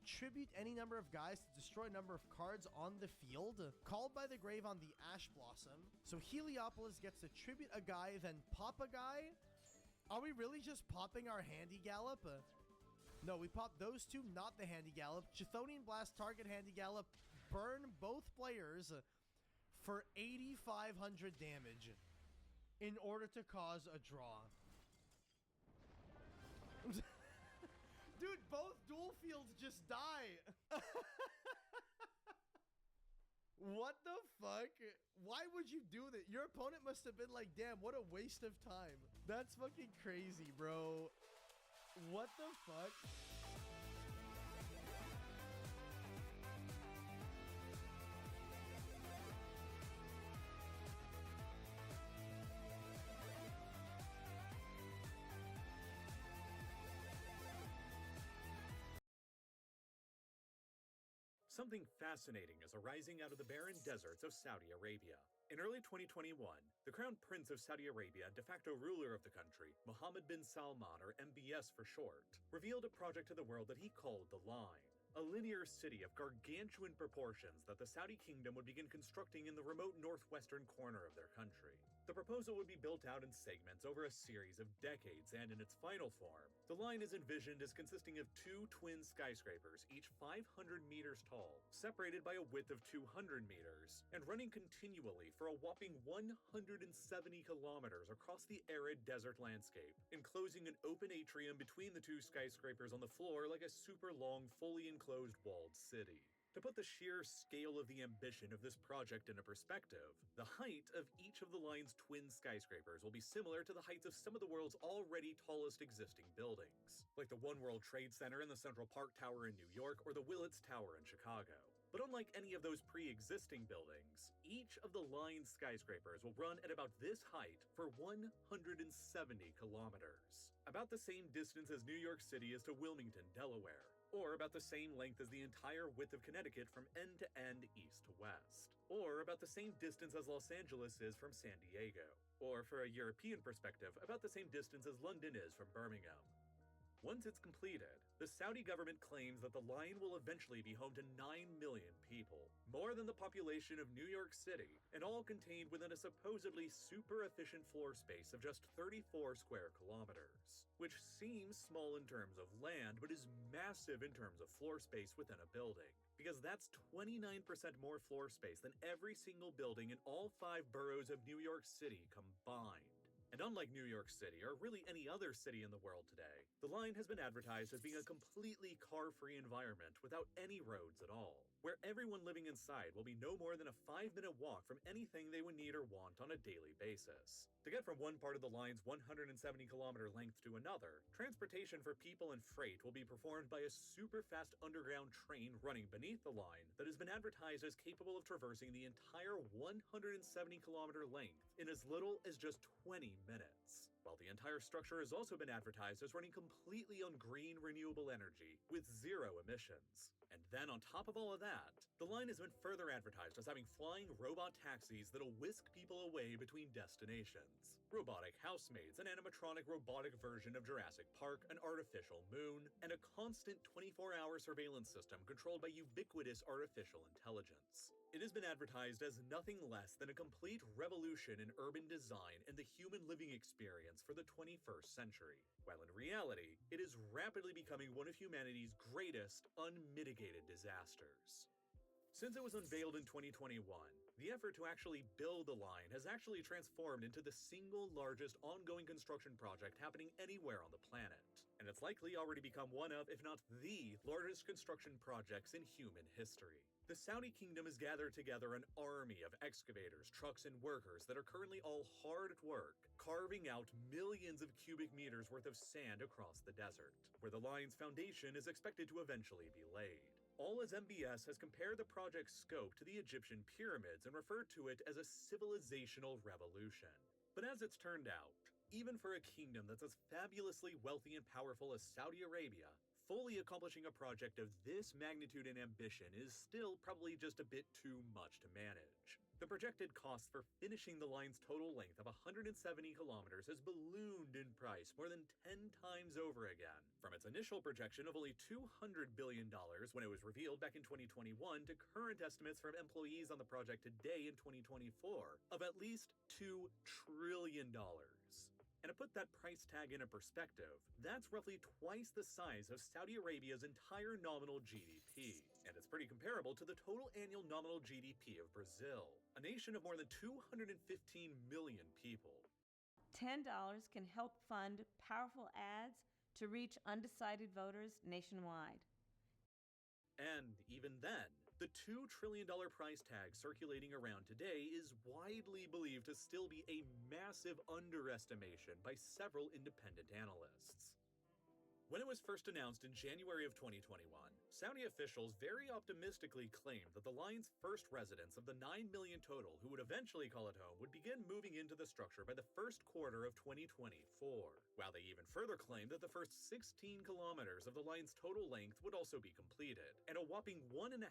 tribute any number of guys to destroy a number of cards on the field. Called by the grave on the Ash Blossom. So Heliopolis gets to tribute a guy, then pop a guy. Are we really just popping our Handy Gallop? No, we pop those 2, not the Handy Gallop. Chthonian Blast, target Handy Gallop. Burn both players for 8,500 damage in order to cause a draw. Dude, both dual fields just die. What the fuck? Why would you do that? Your opponent must have been like, damn, what a waste of time. That's fucking crazy, bro. What the fuck? Something fascinating is arising out of the barren deserts of Saudi Arabia. In early 2021, the Crown Prince of Saudi Arabia, de facto ruler of the country, Mohammed bin Salman, or MBS for short, revealed a project to the world that he called The Line, a linear city of gargantuan proportions that the Saudi kingdom would begin constructing in the remote northwestern corner of their country. The proposal would be built out in segments over a series of decades, and in its final form, the line is envisioned as consisting of 2 twin skyscrapers, each 500 meters tall, separated by a width of 200 meters, and running continually for a whopping 170 kilometers across the arid desert landscape, enclosing an open atrium between the 2 skyscrapers on the floor like a super long, fully enclosed walled city. To put the sheer scale of the ambition of this project into perspective, the height of each of the line's twin skyscrapers will be similar to the heights of some of the world's already tallest existing buildings, like the One World Trade Center and the Central Park Tower in New York or the Willits Tower in Chicago. But unlike any of those pre-existing buildings, each of the line's skyscrapers will run at about this height for 170 kilometers, about the same distance as New York City is to Wilmington, Delaware, or about the same length as the entire width of Connecticut from end to end, east to west, or about the same distance as Los Angeles is from San Diego, or for a European perspective, about the same distance as London is from Birmingham. Once it's completed, the Saudi government claims that the line will eventually be home to 9 million people, more than the population of New York City, and all contained within a supposedly super efficient floor space of just 34 square kilometers, which seems small in terms of land, but is massive in terms of floor space within a building, because that's 29% more floor space than every single building in all 5 boroughs of New York City combined. And unlike New York City, or really any other city in the world today, the line has been advertised as being a completely car-free environment without any roads at all, where everyone living inside will be no more than a 5-minute walk from anything they would need or want on a daily basis. To get from one part of the line's 170-kilometer length to another, transportation for people and freight will be performed by a super-fast underground train running beneath the line that has been advertised as capable of traversing the entire 170-kilometer length in as little as just 20 minutes. While the entire structure has also been advertised as running completely on green renewable energy with 0 emissions. And then on top of all of that, the line has been further advertised as having flying robot taxis that'll whisk people away between destinations, robotic housemaids, an animatronic robotic version of Jurassic Park, an artificial moon, and a constant 24-hour surveillance system controlled by ubiquitous artificial intelligence. It has been advertised as nothing less than a complete revolution in urban design and the human living experience for the 21st century, while in reality, it is rapidly becoming one of humanity's greatest unmitigated disasters. Since it was unveiled in 2021, the effort to actually build the line has actually transformed into the single largest ongoing construction project happening anywhere on the planet, and it's likely already become one of, if not the largest construction projects in human history. The Saudi kingdom has gathered together an army of excavators, trucks, and workers that are currently all hard at work, carving out millions of cubic meters worth of sand across the desert, where the line's foundation is expected to eventually be laid. All as MBS has compared the project's scope to the Egyptian pyramids and referred to it as a civilizational revolution. But as it's turned out, even for a kingdom that's as fabulously wealthy and powerful as Saudi Arabia, fully accomplishing a project of this magnitude and ambition is still probably just a bit too much to manage. The projected cost for finishing the line's total length of 170 kilometers has ballooned in price more than 10 times over again, from its initial projection of only $200 billion when it was revealed back in 2021 to current estimates from employees on the project today in 2024 of at least $2 trillion. And to put that price tag into perspective, that's roughly twice the size of Saudi Arabia's entire nominal GDP. And it's pretty comparable to the total annual nominal GDP of Brazil, a nation of more than 215 million people. $10 can help fund powerful ads to reach undecided voters nationwide. And even then, the $2 trillion price tag circulating around today is widely believed to still be a massive underestimation by several independent analysts. When it was first announced in January of 2021, Saudi officials very optimistically claimed that the line's first residents of the 9 million total who would eventually call it home would begin moving into the structure by the first quarter of 2024, while they even further claimed that the first 16 kilometers of the line's total length would also be completed, and a whopping 1.5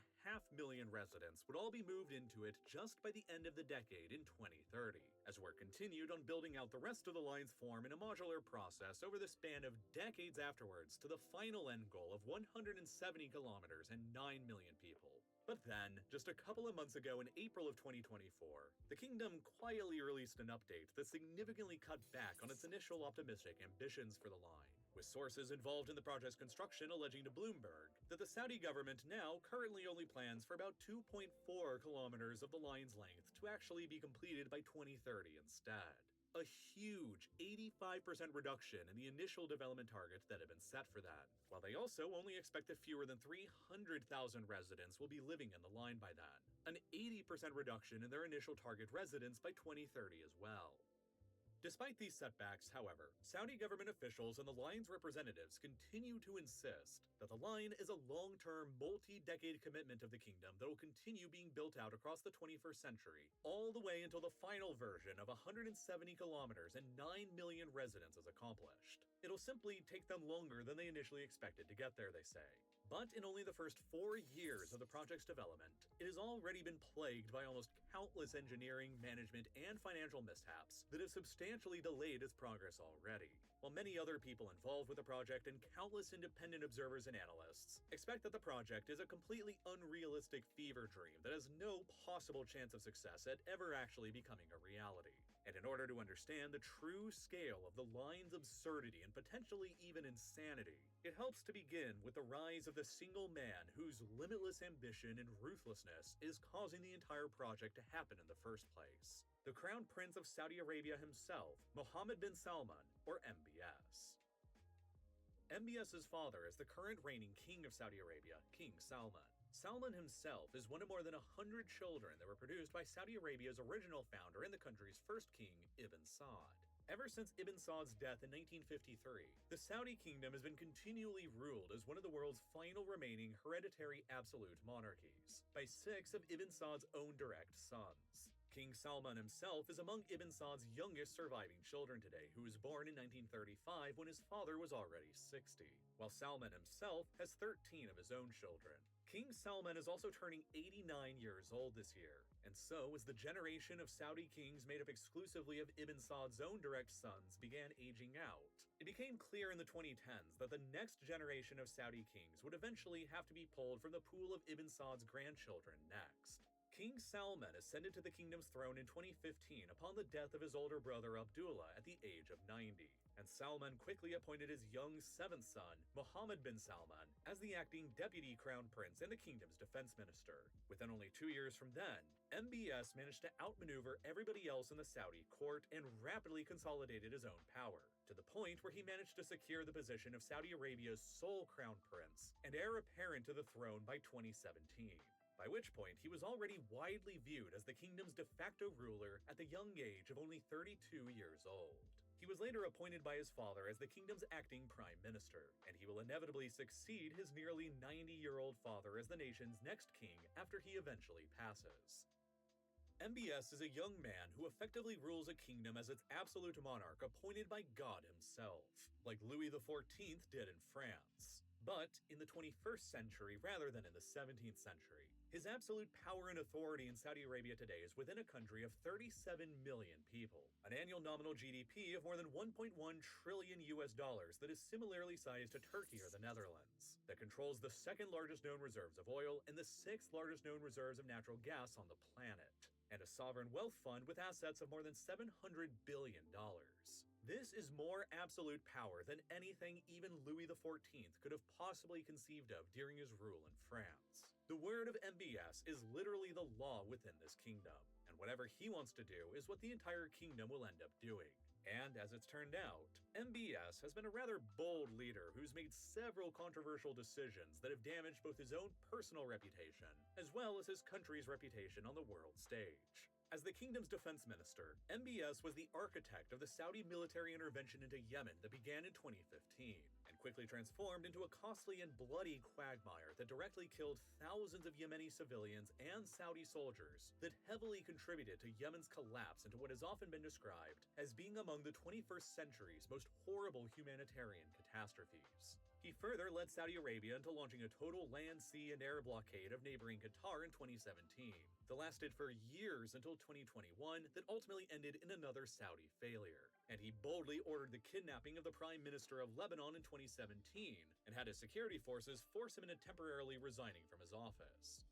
million residents would all be moved into it just by the end of the decade in 2030, as work continued on building out the rest of the line's form in a modular process over the span of decades afterwards to the final end goal of 170 kilometers and 9 million people. But then, just a couple of months ago in April of 2024, the kingdom quietly released an update that significantly cut back on its initial optimistic ambitions for the line, with sources involved in the project's construction alleging to Bloomberg that the Saudi government now currently only plans for about 2.4 kilometers of the line's length to actually be completed by 2030 instead. A huge 85% reduction in the initial development target that had been set for that, while they also only expect that fewer than 300,000 residents will be living in the line by then, an 80% reduction in their initial target residents by 2030 as well. Despite these setbacks, however, Saudi government officials and the line's representatives continue to insist that the line is a long-term, multi-decade commitment of the kingdom that will continue being built out across the 21st century, all the way until the final version of 170 kilometers and 9 million residents is accomplished. It'll simply take them longer than they initially expected to get there, they say. But in only the first 4 years of the project's development, it has already been plagued by almost countless engineering, management, and financial mishaps that have substantially delayed its progress already. While many other people involved with the project and countless independent observers and analysts expect that the project is a completely unrealistic fever dream that has no possible chance of success at ever actually becoming a reality. And in order to understand the true scale of the line's absurdity and potentially even insanity, it helps to begin with the rise of the single man whose limitless ambition and ruthlessness is causing the entire project to happen in the first place. The Crown Prince of Saudi Arabia himself, Mohammed bin Salman, or MBS. MBS's father is the current reigning king of Saudi Arabia, King Salman. Salman himself is one of more than 100 children that were produced by Saudi Arabia's original founder and the country's first king, Ibn Saud. Ever since Ibn Saud's death in 1953, the Saudi kingdom has been continually ruled as one of the world's final remaining hereditary absolute monarchies by 6 of Ibn Saud's own direct sons. King Salman himself is among Ibn Saud's youngest surviving children today, who was born in 1935 when his father was already 60, while Salman himself has 13 of his own children. King Salman is also turning 89 years old this year, and so as the generation of Saudi kings made up exclusively of Ibn Saud's own direct sons began aging out, it became clear in the 2010s that the next generation of Saudi kings would eventually have to be pulled from the pool of Ibn Saud's grandchildren next. King Salman ascended to the kingdom's throne in 2015 upon the death of his older brother Abdullah at the age of 90, and Salman quickly appointed his young 7th son, Mohammed bin Salman, as the acting deputy crown prince and the kingdom's defense minister. Within only 2 years from then, MBS managed to outmaneuver everybody else in the Saudi court and rapidly consolidated his own power, to the point where he managed to secure the position of Saudi Arabia's sole crown prince and heir apparent to the throne by 2017. By which point he was already widely viewed as the kingdom's de facto ruler at the young age of only 32 years old. He was later appointed by his father as the kingdom's acting prime minister, and he will inevitably succeed his nearly 90-year-old father as the nation's next king after he eventually passes. MBS is a young man who effectively rules a kingdom as its absolute monarch appointed by God himself, like Louis XIV did in France, but in the 21st century rather than in the 17th century. His absolute power and authority in Saudi Arabia today is within a country of 37 million people, an annual nominal GDP of more than 1.1 trillion US dollars that is similarly sized to Turkey or the Netherlands, that controls the 2nd largest known reserves of oil and the 6th largest known reserves of natural gas on the planet, and a sovereign wealth fund with assets of more than $700 billion. This is more absolute power than anything even Louis XIV could have possibly conceived of during his rule in France. The word of MBS is literally the law within this kingdom, and whatever he wants to do is what the entire kingdom will end up doing. And as it's turned out, MBS has been a rather bold leader who's made several controversial decisions that have damaged both his own personal reputation as well as his country's reputation on the world stage. As the kingdom's defense minister, MBS was the architect of the Saudi military intervention into Yemen that began in 2015 and quickly transformed into a costly and bloody quagmire that directly killed thousands of Yemeni civilians and Saudi soldiers that heavily contributed to Yemen's collapse into what has often been described as being among the 21st century's most horrible humanitarian catastrophes. He further led Saudi Arabia into launching a total land, sea, and air blockade of neighboring Qatar in 2017 that lasted for years until 2021 that ultimately ended in another Saudi failure. And he boldly ordered the kidnapping of the Prime Minister of Lebanon in 2017 and had his security forces force him into temporarily resigning from his office.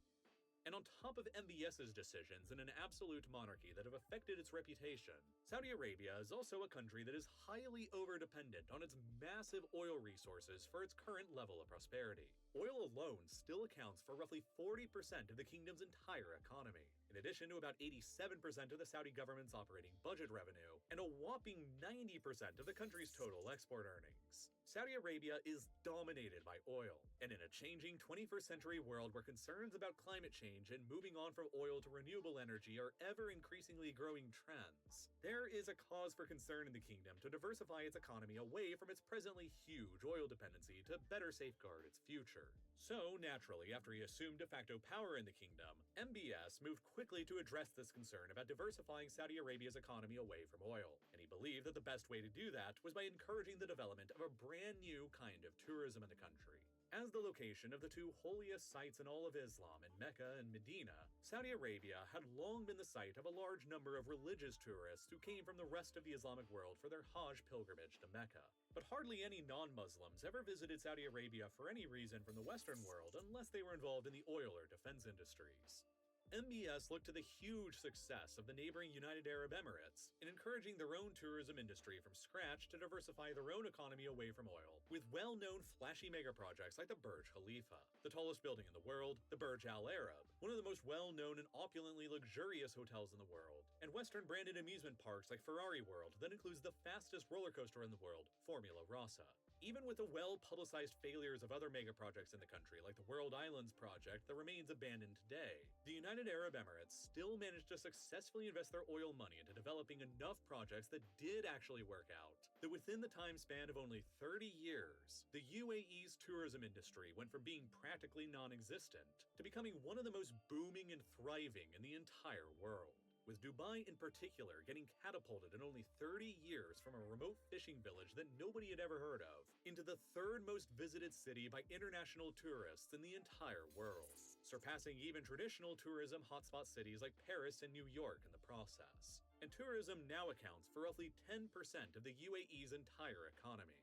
And on top of MBS's decisions in an absolute monarchy that have affected its reputation, Saudi Arabia is also a country that is highly overdependent on its massive oil resources for its current level of prosperity. Oil alone still accounts for roughly 40% of the kingdom's entire economy, in addition to about 87% of the Saudi government's operating budget revenue, and a whopping 90% of the country's total export earnings. Saudi Arabia is dominated by oil, and in a changing 21st century world where concerns about climate change and moving on from oil to renewable energy are ever increasingly growing trends, there is a cause for concern in the kingdom to diversify its economy away from its presently huge oil dependency to better safeguard its future. So, naturally, after he assumed de facto power in the kingdom, MBS moved quickly to address this concern about diversifying Saudi Arabia's economy away from oil, and he believed that the best way to do that was by encouraging the development of a brand new kind of tourism in the country. As the location of the two holiest sites in all of Islam in Mecca and Medina, Saudi Arabia had long been the site of a large number of religious tourists who came from the rest of the Islamic world for their Hajj pilgrimage to Mecca. But hardly any non-Muslims ever visited Saudi Arabia for any reason from the Western world unless they were involved in the oil or defense industries. MBS looked to the huge success of the neighboring United Arab Emirates in encouraging their own tourism industry from scratch to diversify their own economy away from oil, with well-known flashy megaprojects like the Burj Khalifa, the tallest building in the world, the Burj Al Arab, one of the most well-known and opulently luxurious hotels in the world, and Western-branded amusement parks like Ferrari World that includes the fastest roller coaster in the world, Formula Rossa. Even with the well-publicized failures of other megaprojects in the country, like the World Islands project that remains abandoned today, the United Arab Emirates still managed to successfully invest their oil money into developing enough projects that did actually work out, that within the time span of only 30 years, the UAE's tourism industry went from being practically non-existent to becoming one of the most booming and thriving in the entire world, with Dubai in particular getting catapulted in only 30 years from a remote fishing village that nobody had ever heard of into the third most visited city by international tourists in the entire world, surpassing even traditional tourism hotspot cities like Paris and New York in the process. And tourism now accounts for roughly 10% of the UAE's entire economy.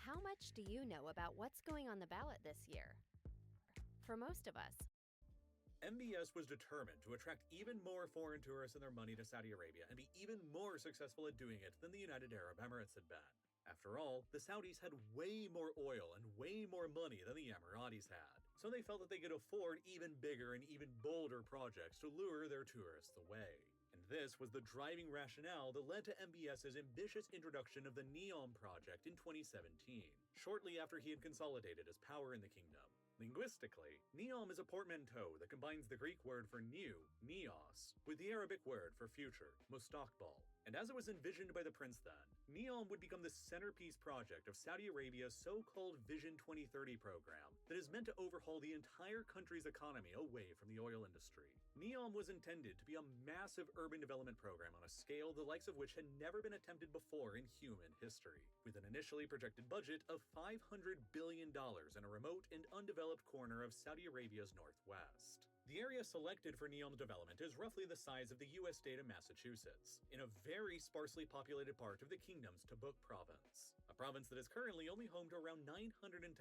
How much do you know about what's going on the ballot this year? For most of us, MBS was determined to attract even more foreign tourists and their money to Saudi Arabia and be even more successful at doing it than the United Arab Emirates had been. After all, the Saudis had way more oil and way more money than the Emiratis had, so they felt that they could afford even bigger and even bolder projects to lure their tourists away. And this was the driving rationale that led to MBS's ambitious introduction of the NEOM project in 2017, shortly after he had consolidated his power in the kingdom. Linguistically, NEOM is a portmanteau that combines the Greek word for new, neos, with the Arabic word for future, mustaqbal. And as it was envisioned by the prince then, NEOM would become the centerpiece project of Saudi Arabia's so-called Vision 2030 program that is meant to overhaul the entire country's economy away from the oil industry. NEOM was intended to be a massive urban development program on a scale the likes of which had never been attempted before in human history, with an initially projected budget of $500 billion in a remote and undeveloped corner of Saudi Arabia's northwest. The area selected for NEOM's development is roughly the size of the US state of Massachusetts, in a very sparsely populated part of the kingdom's Tabuk province, a province that is currently only home to around 910,000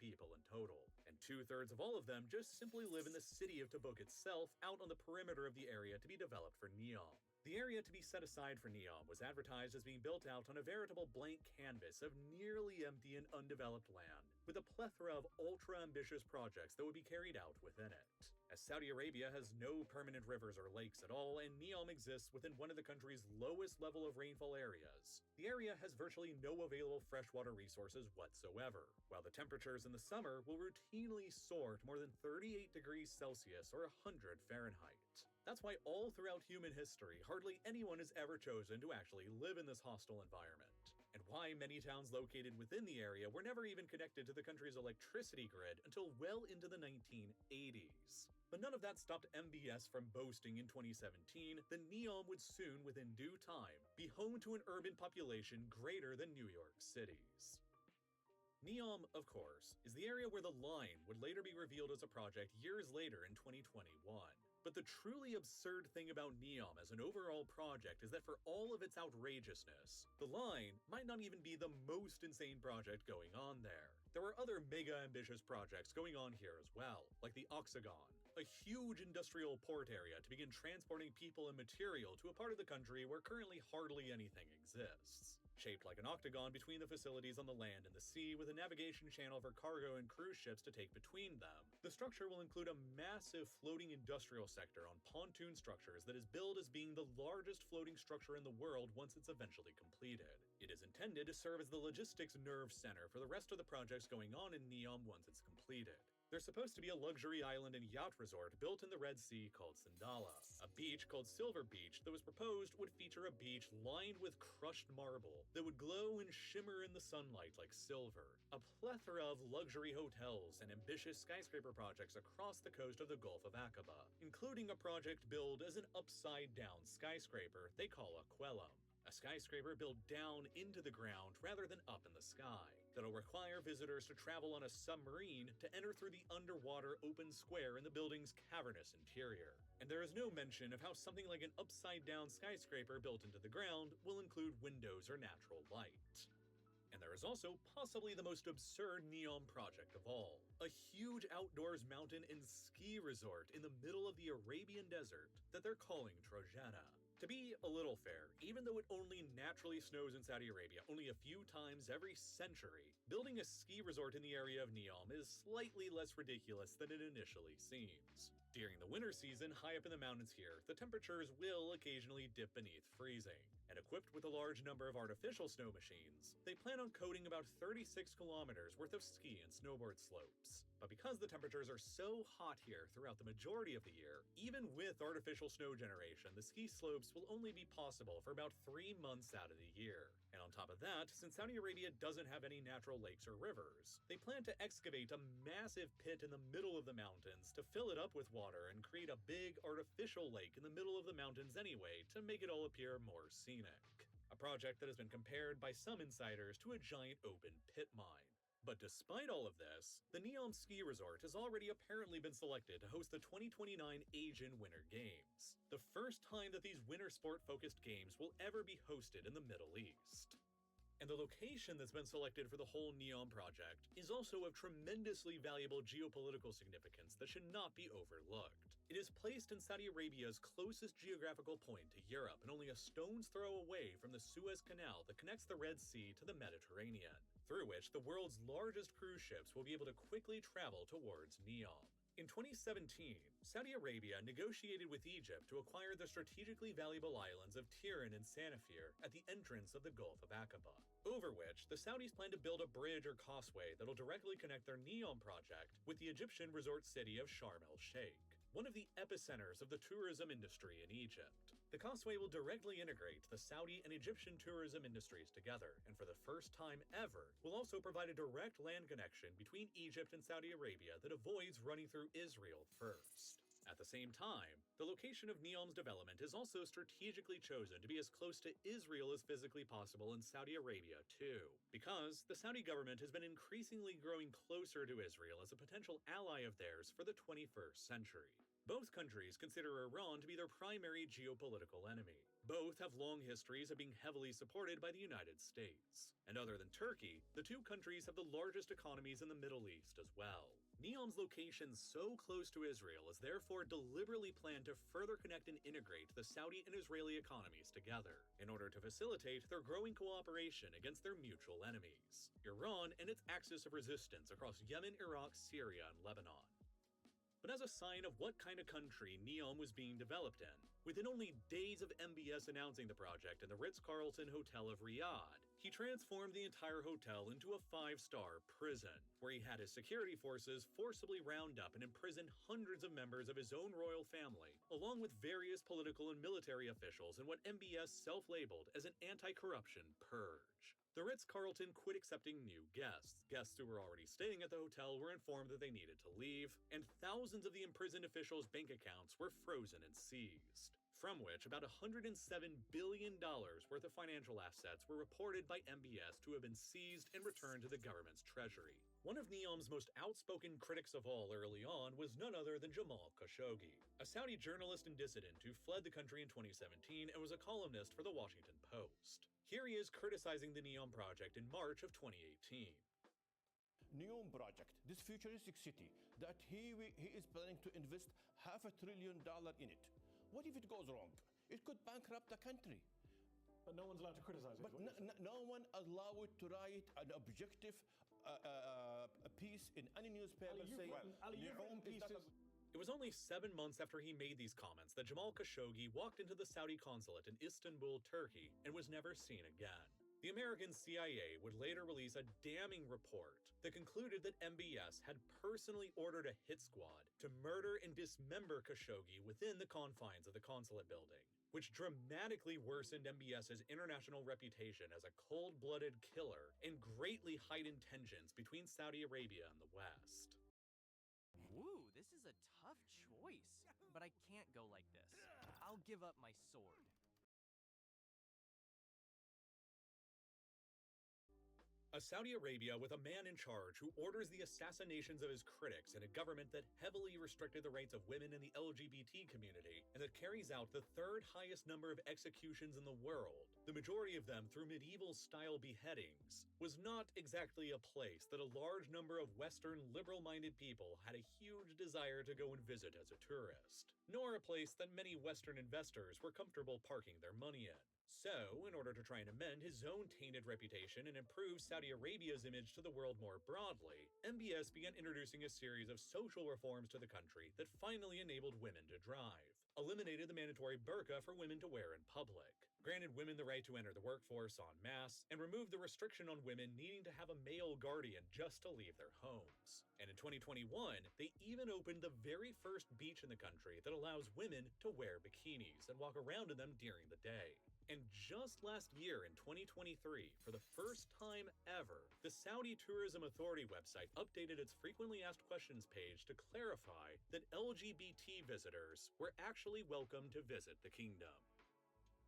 people in total, and 2/3 of all of them just simply live in the city of Tabuk itself, out on the perimeter of the area to be developed for NEOM. The area to be set aside for NEOM was advertised as being built out on a veritable blank canvas of nearly empty and undeveloped land, with a plethora of ultra-ambitious projects that would be carried out within it. As Saudi Arabia has no permanent rivers or lakes at all, and NEOM exists within one of the country's lowest level of rainfall areas, the area has virtually no available freshwater resources whatsoever, while the temperatures in the summer will routinely soar to more than 38 degrees Celsius or 100 Fahrenheit. That's why all throughout human history, hardly anyone has ever chosen to actually live in this hostile environment, and why many towns located within the area were never even connected to the country's electricity grid until well into the 1980s. But none of that stopped MBS from boasting in 2017 that NEOM would soon, within due time, be home to an urban population greater than New York City's. NEOM, of course, is the area where the line would later be revealed as a project years later in 2021. But the truly absurd thing about NEOM as an overall project is that for all of its outrageousness, the line might not even be the most insane project going on there. There are other mega-ambitious projects going on here as well, like the Oxagon, a huge industrial port area to begin transporting people and material to a part of the country where currently hardly anything exists. Shaped like an octagon between the facilities on the land and the sea, with a navigation channel for cargo and cruise ships to take between them, the structure will include a massive floating industrial sector on pontoon structures that is billed as being the largest floating structure in the world once it's eventually completed. It is intended to serve as the logistics nerve center for the rest of the projects going on in NEOM once it's completed. There's supposed to be a luxury island and yacht resort built in the Red Sea called Sandala. A beach called Silver Beach that was proposed would feature a beach lined with crushed marble that would glow and shimmer in the sunlight like silver. A plethora of luxury hotels and ambitious skyscraper projects across the coast of the Gulf of Aqaba, including a project billed as an upside-down skyscraper they call Aquellum. a skyscraper built down into the ground rather than up in the sky, that'll require visitors to travel on a submarine to enter through the underwater open square in the building's cavernous interior. And there is no mention of how something like an upside-down skyscraper built into the ground will include windows or natural light. And there is also possibly the most absurd NEOM project of all, a huge outdoors mountain and ski resort in the middle of the Arabian desert that they're calling Trojana. To be a little fair, even though it only naturally snows in Saudi Arabia only a few times every century, building a ski resort in the area of NEOM is slightly less ridiculous than it initially seems. During the winter season, high up in the mountains here, the temperatures will occasionally dip beneath freezing. And equipped with a large number of artificial snow machines, they plan on coating about 36 kilometers worth of ski and snowboard slopes. But because the temperatures are so hot here throughout the majority of the year, even with artificial snow generation, the ski slopes will only be possible for about 3 months out of the year. And on top of that, since Saudi Arabia doesn't have any natural lakes or rivers, they plan to excavate a massive pit in the middle of the mountains to fill it up with water and create a big artificial lake in the middle of the mountains anyway to make it all appear more scenic. A project that has been compared by some insiders to a giant open pit mine. But despite all of this, the NEOM Ski Resort has already apparently been selected to host the 2029 Asian Winter Games, the first time that these winter sport-focused games will ever be hosted in the Middle East. And the location that's been selected for the whole NEOM project is also of tremendously valuable geopolitical significance that should not be overlooked. It is placed in Saudi Arabia's closest geographical point to Europe and only a stone's throw away from the Suez Canal that connects the Red Sea to the Mediterranean, through which the world's largest cruise ships will be able to quickly travel towards NEOM. In 2017, Saudi Arabia negotiated with Egypt to acquire the strategically valuable islands of Tiran and Sanafir at the entrance of the Gulf of Aqaba, over which the Saudis plan to build a bridge or causeway that'll directly connect their NEOM project with the Egyptian resort city of Sharm el-Sheikh, one of the epicenters of the tourism industry in Egypt. The causeway will directly integrate the Saudi and Egyptian tourism industries together, and for the first time ever, will also provide a direct land connection between Egypt and Saudi Arabia that avoids running through Israel first. At the same time, the location of NEOM's development is also strategically chosen to be as close to Israel as physically possible in Saudi Arabia too, because the Saudi government has been increasingly growing closer to Israel as a potential ally of theirs for the 21st century. Both countries consider Iran to be their primary geopolitical enemy. Both have long histories of being heavily supported by the United States. And other than Turkey, the two countries have the largest economies in the Middle East as well. NEOM's location so close to Israel is therefore deliberately planned to further connect and integrate the Saudi and Israeli economies together, in order to facilitate their growing cooperation against their mutual enemies, Iran and its axis of resistance across Yemen, Iraq, Syria, and Lebanon. But as a sign of what kind of country NEOM was being developed in, within only days of MBS announcing the project in the Ritz-Carlton Hotel of Riyadh, he transformed the entire hotel into a 5-star prison, where he had his security forces forcibly round up and imprison hundreds of members of his own royal family, along with various political and military officials in what MBS self-labeled as an anti-corruption purge. The Ritz-Carlton quit accepting new guests. Guests who were already staying at the hotel were informed that they needed to leave, and thousands of the imprisoned officials' bank accounts were frozen and seized, from which about $107 billion worth of financial assets were reported by MBS to have been seized and returned to the government's treasury. One of NEOM's most outspoken critics of all early on was none other than Jamal Khashoggi, a Saudi journalist and dissident who fled the country in 2017 and was a columnist for the Washington Post. Here he is criticizing the NEOM project in March of 2018. NEOM project, this futuristic city that he is planning to invest $500 billion in it. What if it goes wrong? It could bankrupt the country. But no one's allowed to criticize it. No one allowed to write an objective piece in any newspaper saying NEOM pieces. It was only 7 months after he made these comments that Jamal Khashoggi walked into the Saudi consulate in Istanbul, Turkey, and was never seen again. The American CIA would later release a damning report that concluded that MBS had personally ordered a hit squad to murder and dismember Khashoggi within the confines of the consulate building, which dramatically worsened MBS's international reputation as a cold-blooded killer and greatly heightened tensions between Saudi Arabia and the West. Ooh, this is a tough choice, but I can't go like this. I'll give up my sword. A Saudi Arabia with a man in charge who orders the assassinations of his critics in a government that heavily restricted the rights of women in the LGBT community and that carries out the third highest number of executions in the world, the majority of them through medieval-style beheadings, was not exactly a place that a large number of Western liberal-minded people had a huge desire to go and visit as a tourist, nor a place that many Western investors were comfortable parking their money in. So, in order to try and amend his own tainted reputation and improve Saudi Arabia's image to the world more broadly, MBS began introducing a series of social reforms to the country that finally enabled women to drive, eliminated the mandatory burqa for women to wear in public, granted women the right to enter the workforce en masse, and removed the restriction on women needing to have a male guardian just to leave their homes. And in 2021, they even opened the very first beach in the country that allows women to wear bikinis and walk around in them during the day. And just last year in 2023, for the first time ever, the Saudi Tourism Authority website updated its frequently asked questions page to clarify that LGBT visitors were actually welcome to visit the kingdom.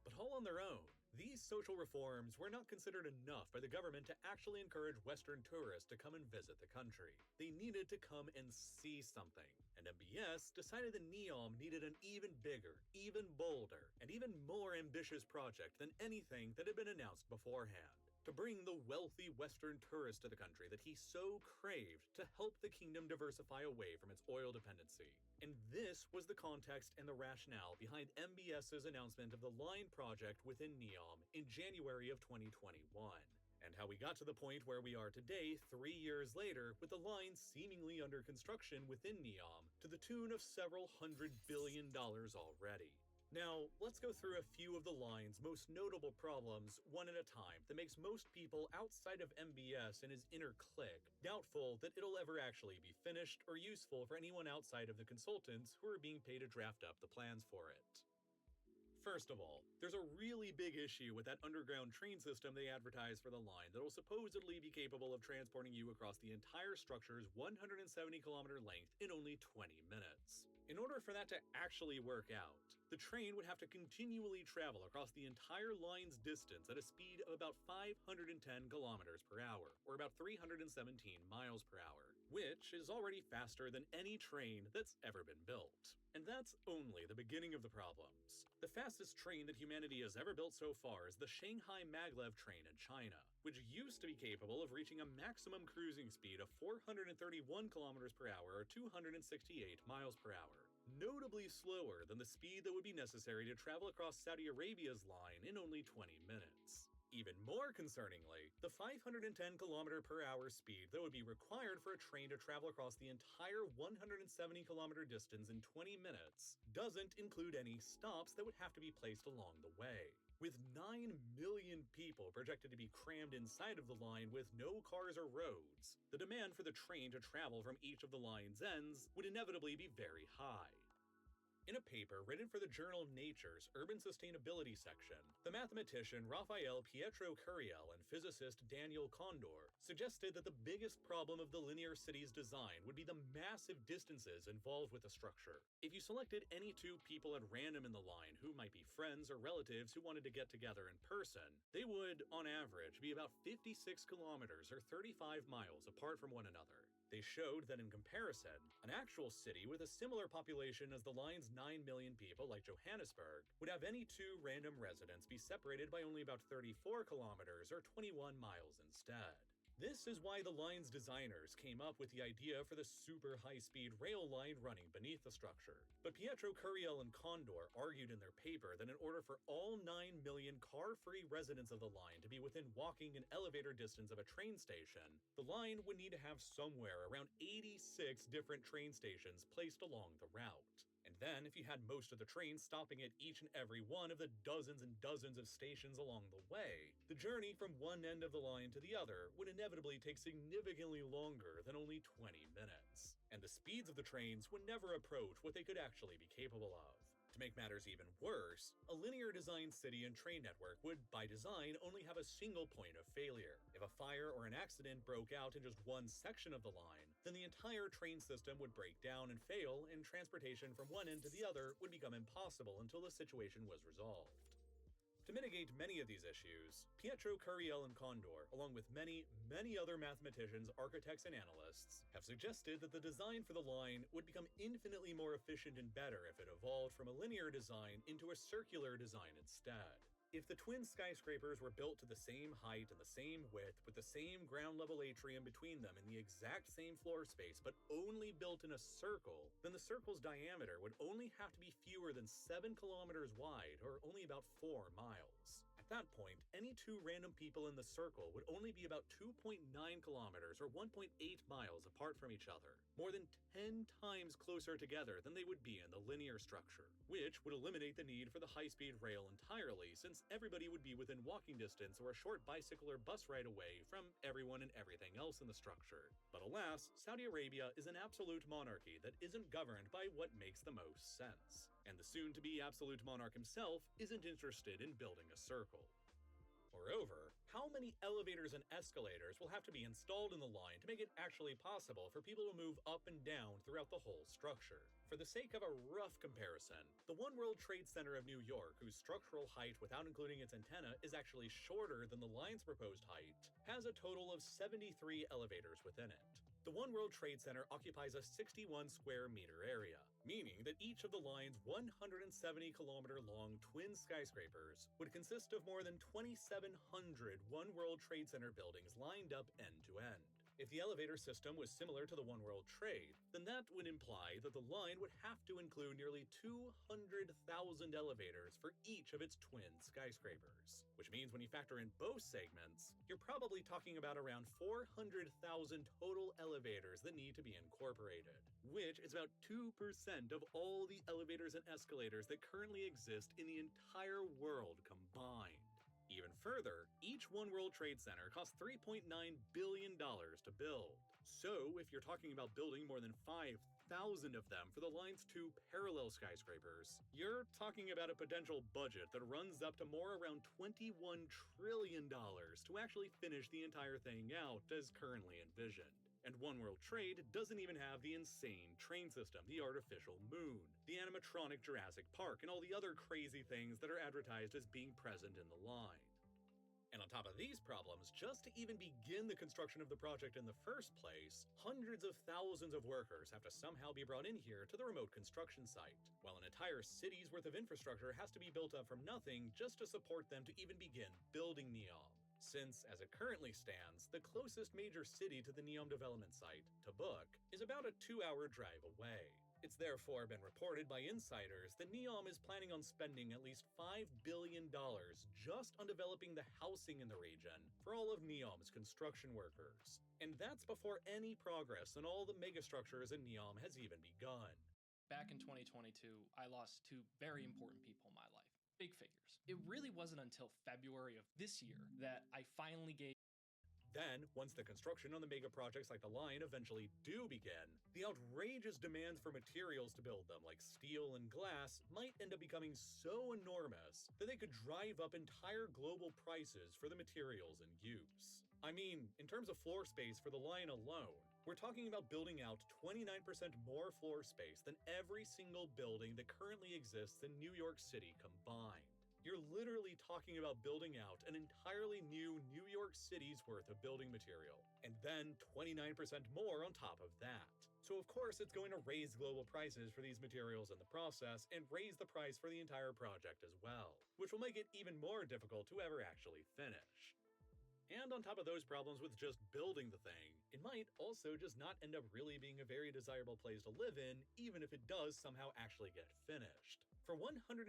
But all on their own, these social reforms were not considered enough by the government to actually encourage Western tourists to come and visit the country. They needed to come and see something, and MBS decided that NEOM needed an even bigger, even bolder, and even more ambitious project than anything that had been announced beforehand, to bring the wealthy Western tourist to the country that he so craved to help the kingdom diversify away from its oil dependency. And this was the context and the rationale behind MBS's announcement of the Line project within NEOM in January of 2021. And how we got to the point where we are today, 3 years later, with the line seemingly under construction within NEOM to the tune of several $100 billion already. Now, let's go through a few of the line's most notable problems one at a time that makes most people outside of MBS and his inner clique doubtful that it'll ever actually be finished or useful for anyone outside of the consultants who are being paid to draft up the plans for it. First of all, there's a really big issue with that underground train system they advertise for the line that'll supposedly be capable of transporting you across the entire structure's 170-kilometer length in only 20 minutes. In order for that to actually work out, the train would have to continually travel across the entire line's distance at a speed of about 510 kilometers per hour, or about 317 miles per hour, which is already faster than any train that's ever been built. And that's only the beginning of the problems. The fastest train that humanity has ever built so far is the Shanghai Maglev train in China, which used to be capable of reaching a maximum cruising speed of 431 kilometers per hour or 268 miles per hour, notably slower than the speed that would be necessary to travel across Saudi Arabia's line in only 20 minutes. Even more concerningly, the 510 km per hour speed that would be required for a train to travel across the entire 170 kilometer distance in 20 minutes doesn't include any stops that would have to be placed along the way. With 9 million people projected to be crammed inside of the line with no cars or roads, the demand for the train to travel from each of the line's ends would inevitably be very high. In a paper written for the journal Nature's Urban Sustainability section, the mathematician Rafael Pietro Curiel and physicist Daniel Condor suggested that the biggest problem of the linear city's design would be the massive distances involved with the structure. If you selected any two people at random in the line who might be friends or relatives who wanted to get together in person, they would, on average, be about 56 kilometers or 35 miles apart from one another. They showed that in comparison, an actual city with a similar population as the line's 9 million people, like Johannesburg, would have any two random residents be separated by only about 34 kilometers or 21 miles instead. This is why the line's designers came up with the idea for the super high-speed rail line running beneath the structure. But Pietro Curiel and Condor argued in their paper that in order for all 9 million car-free residents of the line to be within walking and elevator distance of a train station, the line would need to have somewhere around 86 different train stations placed along the route. And then, if you had most of the trains stopping at each and every one of the dozens and dozens of stations along the way, the journey from one end of the line to the other would inevitably take significantly longer than only 20 minutes. And the speeds of the trains would never approach what they could actually be capable of. To make matters even worse, a linear design city and train network would, by design, only have a single point of failure. If a fire or an accident broke out in just one section of the line, then the entire train system would break down and fail, and transportation from one end to the other would become impossible until the situation was resolved. To mitigate many of these issues, Pietro Curiel and Condor, along with many, many other mathematicians, architects, and analysts, have suggested that the design for the line would become infinitely more efficient and better if it evolved from a linear design into a circular design instead. If the twin skyscrapers were built to the same height and the same width, with the same ground-level atrium between them in the exact same floor space, but only built in a circle, then the circle's diameter would only have to be fewer than 7 kilometers wide, or only about 4 miles. At that point, any two random people in the circle would only be about 2.9 kilometers, or 1.8 miles apart from each other, more than 10 times closer together than they would be in the linear structure, which would eliminate the need for the high-speed rail entirely, since everybody would be within walking distance or a short bicycle or bus ride away from everyone and everything else in the structure. But alas, Saudi Arabia is an absolute monarchy that isn't governed by what makes the most sense, and the soon-to-be absolute monarch himself isn't interested in building a circle. Moreover, how many elevators and escalators will have to be installed in the line to make it actually possible for people to move up and down throughout the whole structure? For the sake of a rough comparison, the One World Trade Center of New York, whose structural height without including its antenna is actually shorter than the line's proposed height, has a total of 73 elevators within it. The One World Trade Center occupies a 61 square meter area, meaning that each of the line's 170-kilometer-long twin skyscrapers would consist of more than 2,700 One World Trade Center buildings lined up end to end. If the elevator system was similar to the One World Trade, then that would imply that the line would have to include nearly 200,000 elevators for each of its twin skyscrapers. Which means when you factor in both segments, you're probably talking about around 400,000 total elevators that need to be incorporated, which is about 2% of all the elevators and escalators that currently exist in the entire world combined. Even further, each One World Trade Center costs $3.9 billion to build. So, if you're talking about building more than 5,000 of them for the line's 2 parallel skyscrapers, you're talking about a potential budget that runs up to more around $21 trillion to actually finish the entire thing out as currently envisioned. And One World Trade doesn't even have the insane train system, the artificial moon, the animatronic Jurassic Park, and all the other crazy things that are advertised as being present in the line. And on top of these problems, just to even begin the construction of the project in the first place, hundreds of thousands of workers have to somehow be brought in here to the remote construction site, while an entire city's worth of infrastructure has to be built up from nothing just to support them to even begin building NEOM. Since, as it currently stands, the closest major city to the NEOM development site, Tabuk, is about a 2-hour drive away. It's therefore been reported by insiders that NEOM is planning on spending at least $5 billion just on developing the housing in the region for all of NEOM's construction workers. And that's before any progress on all the megastructures in NEOM has even begun. Back in 2022, I lost 2 very important people in my life. Big figures. It really wasn't until February of this year that I finally gave. Then, once the construction on the mega projects like the line eventually do begin, the outrageous demands for materials to build them, like steel and glass, might end up becoming so enormous that they could drive up entire global prices for the materials in use. I mean, in terms of floor space for the line alone, we're talking about building out 29% more floor space than every single building that currently exists in New York City combined. You're literally talking about building out an entirely new New York City's worth of building material, and then 29% more on top of that. So of course it's going to raise global prices for these materials in the process and raise the price for the entire project as well, which will make it even more difficult to ever actually finish. And on top of those problems with just building the thing, it might also just not end up really being a very desirable place to live in, even if it does somehow actually get finished. For 170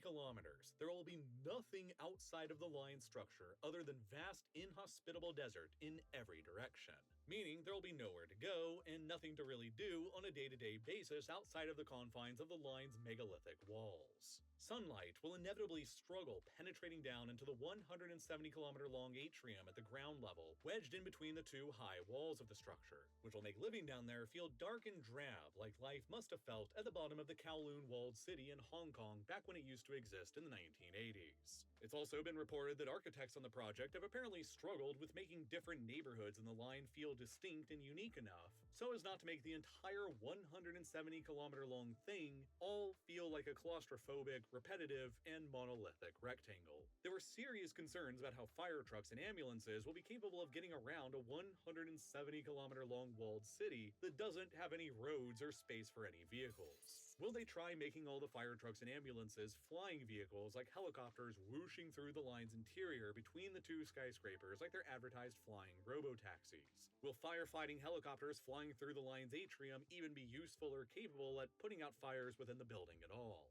kilometers, there will be nothing outside of the line structure other than vast, inhospitable desert in every direction, meaning there will be nowhere to go and nothing to really do on a day-to-day basis outside of the confines of the line's megalithic walls. Sunlight will inevitably struggle penetrating down into the 170-kilometer-long atrium at the ground level, wedged in between the 2 high walls of the structure, which will make living down there feel dark and drab like life must have felt at the bottom of the Kowloon walled city in Hong Kong back when it used to exist in the 1980s. It's also been reported that architects on the project have apparently struggled with making different neighborhoods in the line feel distinct and unique enough so as not to make the entire 170-kilometer-long thing all feel like a claustrophobic, repetitive, and monolithic rectangle. There were serious concerns about how fire trucks and ambulances will be capable of getting around a 170-kilometer-long walled city that doesn't have any roads or space for any vehicles. Will they try making all the fire trucks and ambulances flying vehicles like helicopters whooshing through the line's interior between the two skyscrapers like they're advertised flying robo-taxis? Will firefighting helicopters flying through the line's atrium even be useful or capable at putting out fires within the building at all?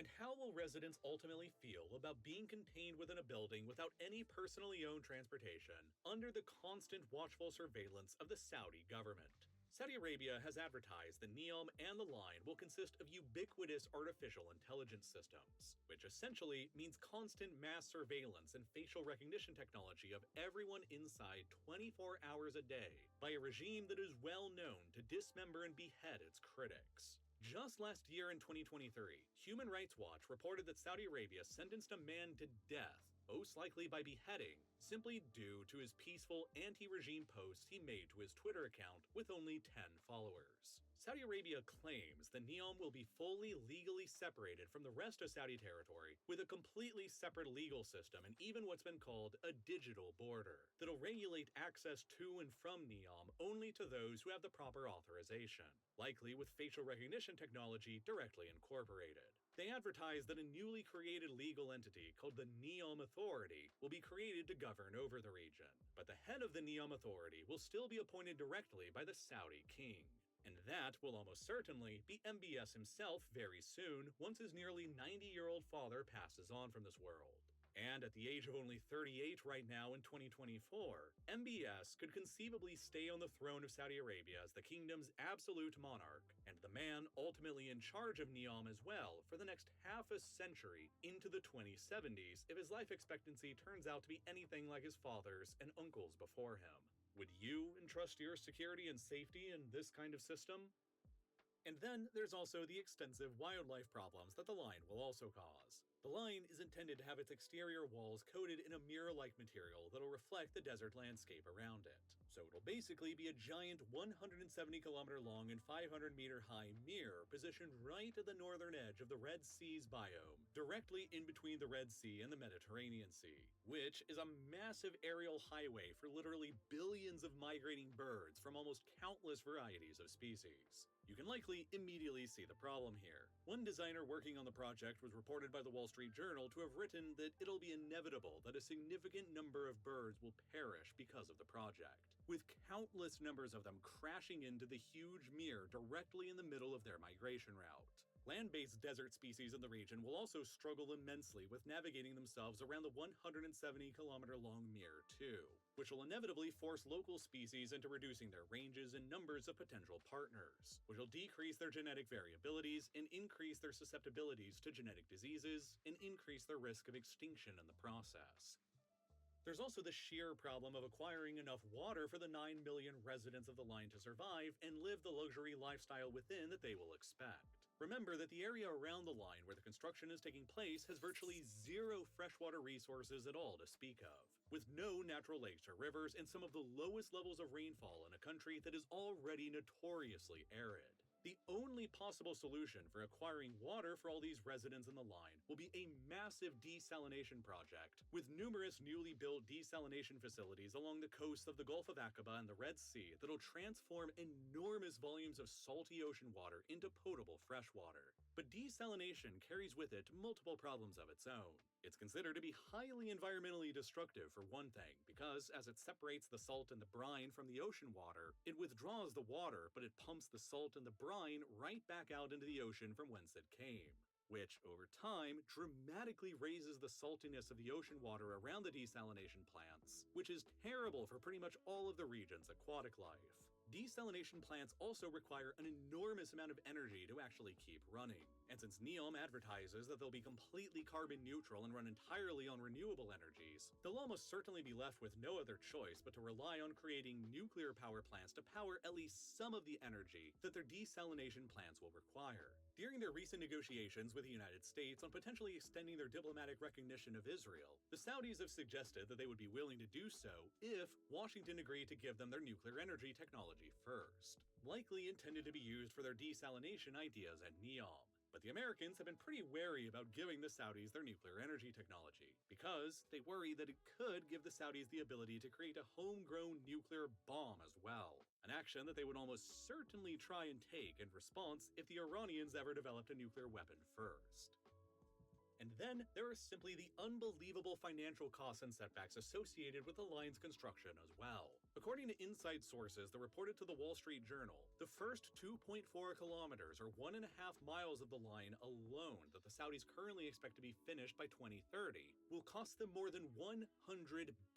And how will residents ultimately feel about being contained within a building without any personally owned transportation under the constant watchful surveillance of the Saudi government? Saudi Arabia has advertised the NEOM and the Line will consist of ubiquitous artificial intelligence systems, which essentially means constant mass surveillance and facial recognition technology of everyone inside 24 hours a day by a regime that is well known to dismember and behead its critics. Just last year in 2023, Human Rights Watch reported that Saudi Arabia sentenced a man to death, most likely by beheading, simply due to his peaceful anti-regime posts he made to his Twitter account with only 10 followers. Saudi Arabia claims the NEOM will be fully legally separated from the rest of Saudi territory with a completely separate legal system and even what's been called a digital border that'll regulate access to and from NEOM only to those who have the proper authorization, likely with facial recognition technology directly incorporated. They advertise that a newly created legal entity called the NEOM Authority will be created to govern over the region, but the head of the NEOM Authority will still be appointed directly by the Saudi king. And that will almost certainly be MBS himself very soon once his nearly 90-year-old father passes on from this world. And at the age of only 38 right now in 2024, MBS could conceivably stay on the throne of Saudi Arabia as the kingdom's absolute monarch, and the man ultimately in charge of NEOM as well for the next half a century into the 2070s if his life expectancy turns out to be anything like his father's and uncle's before him. Would you entrust your security and safety in this kind of system? And then there's also the extensive wildlife problems that the Line will also cause. The Line is intended to have its exterior walls coated in a mirror-like material that'll reflect the desert landscape around it. So it'll basically be a giant 170-kilometer-long and 500-meter-high mirror positioned right at the northern edge of the Red Sea's biome, directly in between the Red Sea and the Mediterranean Sea, which is a massive aerial highway for literally billions of migrating birds from almost countless varieties of species. You can likely immediately see the problem here. One designer working on the project was reported by the Wall Street Journal to have written that it'll be inevitable that a significant number of birds will perish because of the project, with countless numbers of them crashing into the huge mirror directly in the middle of their migration route. Land-based desert species in the region will also struggle immensely with navigating themselves around the 170-kilometer-long mirror too, which will inevitably force local species into reducing their ranges and numbers of potential partners, which will decrease their genetic variabilities and increase their susceptibilities to genetic diseases and increase their risk of extinction in the process. There's also the sheer problem of acquiring enough water for the 9 million residents of the Line to survive and live the luxury lifestyle within that they will expect. Remember that the area around the Line where the construction is taking place has virtually zero freshwater resources at all to speak of, with no natural lakes or rivers and some of the lowest levels of rainfall in a country that is already notoriously arid. The only possible solution for acquiring water for all these residents in the Line will be a massive desalination project, with numerous newly built desalination facilities along the coasts of the Gulf of Aqaba and the Red Sea that'll transform enormous volumes of salty ocean water into potable fresh water. But desalination carries with it multiple problems of its own. It's considered to be highly environmentally destructive for one thing, because as it separates the salt and the brine from the ocean water, it withdraws the water, but it pumps the salt and the brine right back out into the ocean from whence it came, which, over time, dramatically raises the saltiness of the ocean water around the desalination plants, which is terrible for pretty much all of the region's aquatic life. Desalination plants also require an enormous amount of energy to actually keep running, And since NEOM advertises that they'll be completely carbon neutral and run entirely on renewable energies, they'll almost certainly be left with no other choice but to rely on creating nuclear power plants to power at least some of the energy that their desalination plants will require. During their recent negotiations with the United States on potentially extending their diplomatic recognition of Israel, the Saudis have suggested that they would be willing to do so if Washington agreed to give them their nuclear energy technology first, likely intended to be used for their desalination ideas at NEOM. But the Americans have been pretty wary about giving the Saudis their nuclear energy technology, because they worry that it could give the Saudis the ability to create a homegrown nuclear bomb as well, an action that they would almost certainly try and take in response if the Iranians ever developed a nuclear weapon first. And then there are simply the unbelievable financial costs and setbacks associated with the line's construction as well. According to inside sources that reported to the Wall Street Journal, the first 2.4 kilometers or 1.5 miles of the line alone that the Saudis currently expect to be finished by 2030 will cost them more than $100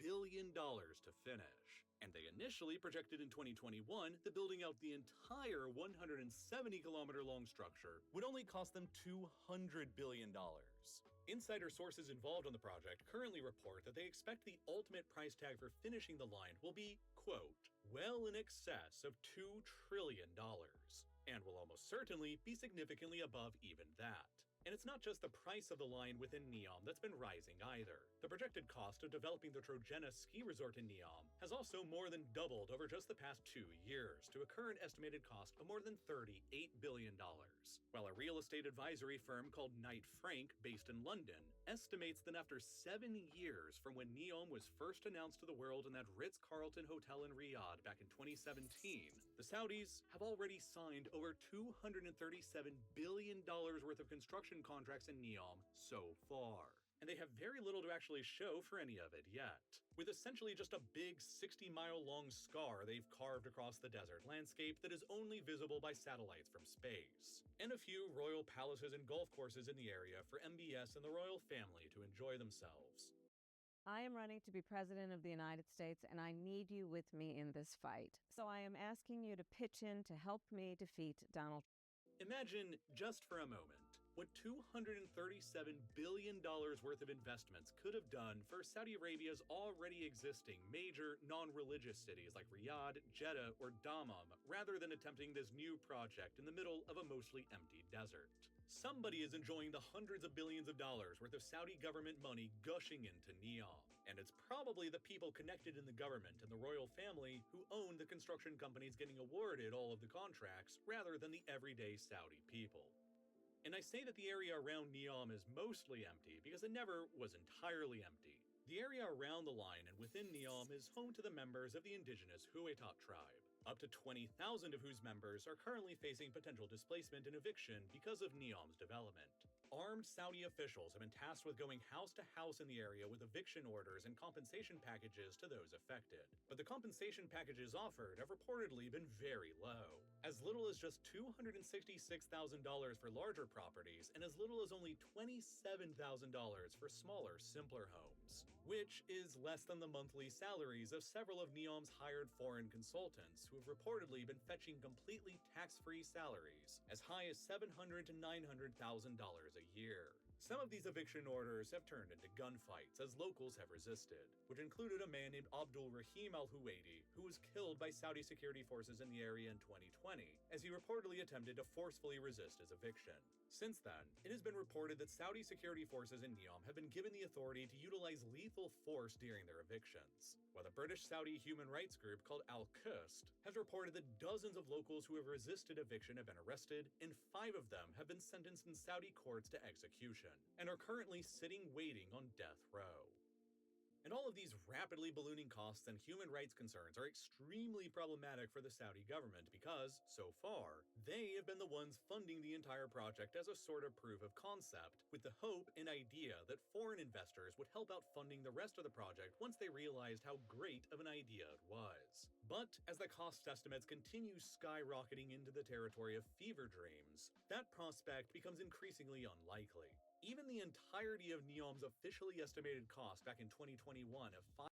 billion to finish. And they initially projected in 2021 that building out the entire 170-kilometer long structure would only cost them $200 billion. Insider sources involved on the project currently report that they expect the ultimate price tag for finishing the line will be, quote, well in excess of $2 trillion, and will almost certainly be significantly above even that. And it's not just the price of the line within NEOM that's been rising either. The projected cost of developing the Trojena ski resort in NEOM has also more than doubled over just the past 2 years to a current estimated cost of more than $38 billion. While a real estate advisory firm called Knight Frank, based in London, estimates that after 7 years from when NEOM was first announced to the world in that Ritz-Carlton hotel in Riyadh back in 2017, the Saudis have already signed over $237 billion worth of construction contracts in NEOM so far. And they have very little to actually show for any of it yet, with essentially just a big 60-mile-long scar they've carved across the desert landscape that is only visible by satellites from space, and a few royal palaces and golf courses in the area for MBS and the royal family to enjoy themselves. I am running to be President of the United States, and I need you with me in this fight. So I am asking you to pitch in to help me defeat Donald Trump. Imagine, just for a moment, what $237 billion worth of investments could have done for Saudi Arabia's already existing major non-religious cities like Riyadh, Jeddah, or Dammam, rather than attempting this new project in the middle of a mostly empty desert. Somebody is enjoying the hundreds of billions of dollars worth of Saudi government money gushing into NEOM, and it's probably the people connected in the government and the royal family who own the construction companies getting awarded all of the contracts rather than the everyday Saudi people. And I say that the area around NEOM is mostly empty because it never was entirely empty. The area around the line and within NEOM is home to the members of the indigenous Huaytat tribe, up to 20,000 of whose members are currently facing potential displacement and eviction because of NEOM's development. Armed Saudi officials have been tasked with going house to house in the area with eviction orders and compensation packages to those affected. But the compensation packages offered have reportedly been very low, as little as just $266,000 for larger properties and as little as only $27,000 for smaller, simpler homes, which is less than the monthly salaries of several of NEOM's hired foreign consultants who have reportedly been fetching completely tax-free salaries as high as $700,000 to $900,000 a year. Some of these eviction orders have turned into gunfights as locals have resisted, which included a man named Abdul Rahim al-Huwaidi, who was killed by Saudi security forces in the area in 2020, as he reportedly attempted to forcefully resist his eviction. Since then, it has been reported that Saudi security forces in NEOM have been given the authority to utilize lethal force during their evictions, while the British-Saudi human rights group called Al-Qust has reported that dozens of locals who have resisted eviction have been arrested, and 5 of them have been sentenced in Saudi courts to execution, and are currently sitting waiting on death row. And all of these rapidly ballooning costs and human rights concerns are extremely problematic for the Saudi government because, so far, they have been the ones funding the entire project as a sort of proof of concept, with the hope and idea that foreign investors would help out funding the rest of the project once they realized how great of an idea it was. But as the cost estimates continue skyrocketing into the territory of fever dreams, that prospect becomes increasingly unlikely. Even the entirety of NEOM's officially estimated cost back in 2021 of $5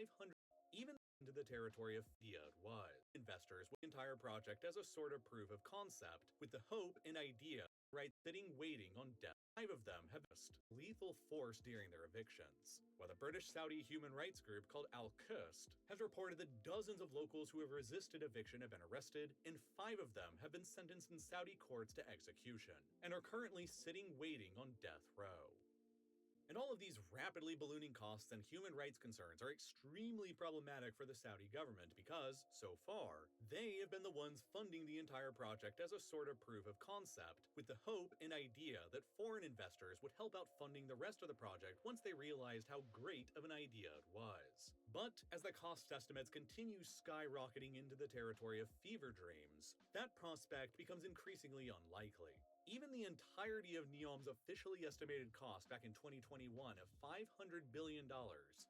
500 even into the territory of Fiat was. Investors with the entire project as a sort of proof of concept with the hope and idea right sitting waiting on death. 5 of them have used lethal force during their evictions, while the British Saudi human rights group called Al-Qist has reported that dozens of locals who have resisted eviction have been arrested, and 5 of them have been sentenced in Saudi courts to execution, and are currently sitting waiting on death row. And all of these rapidly ballooning costs and human rights concerns are extremely problematic for the Saudi government because, so far, they have been the ones funding the entire project as a sort of proof of concept, with the hope and idea that foreign investors would help out funding the rest of the project once they realized how great of an idea it was. But as the cost estimates continue skyrocketing into the territory of fever dreams, that prospect becomes increasingly unlikely. Even the entirety of NEOM's officially estimated cost back in 2021 of $500 billion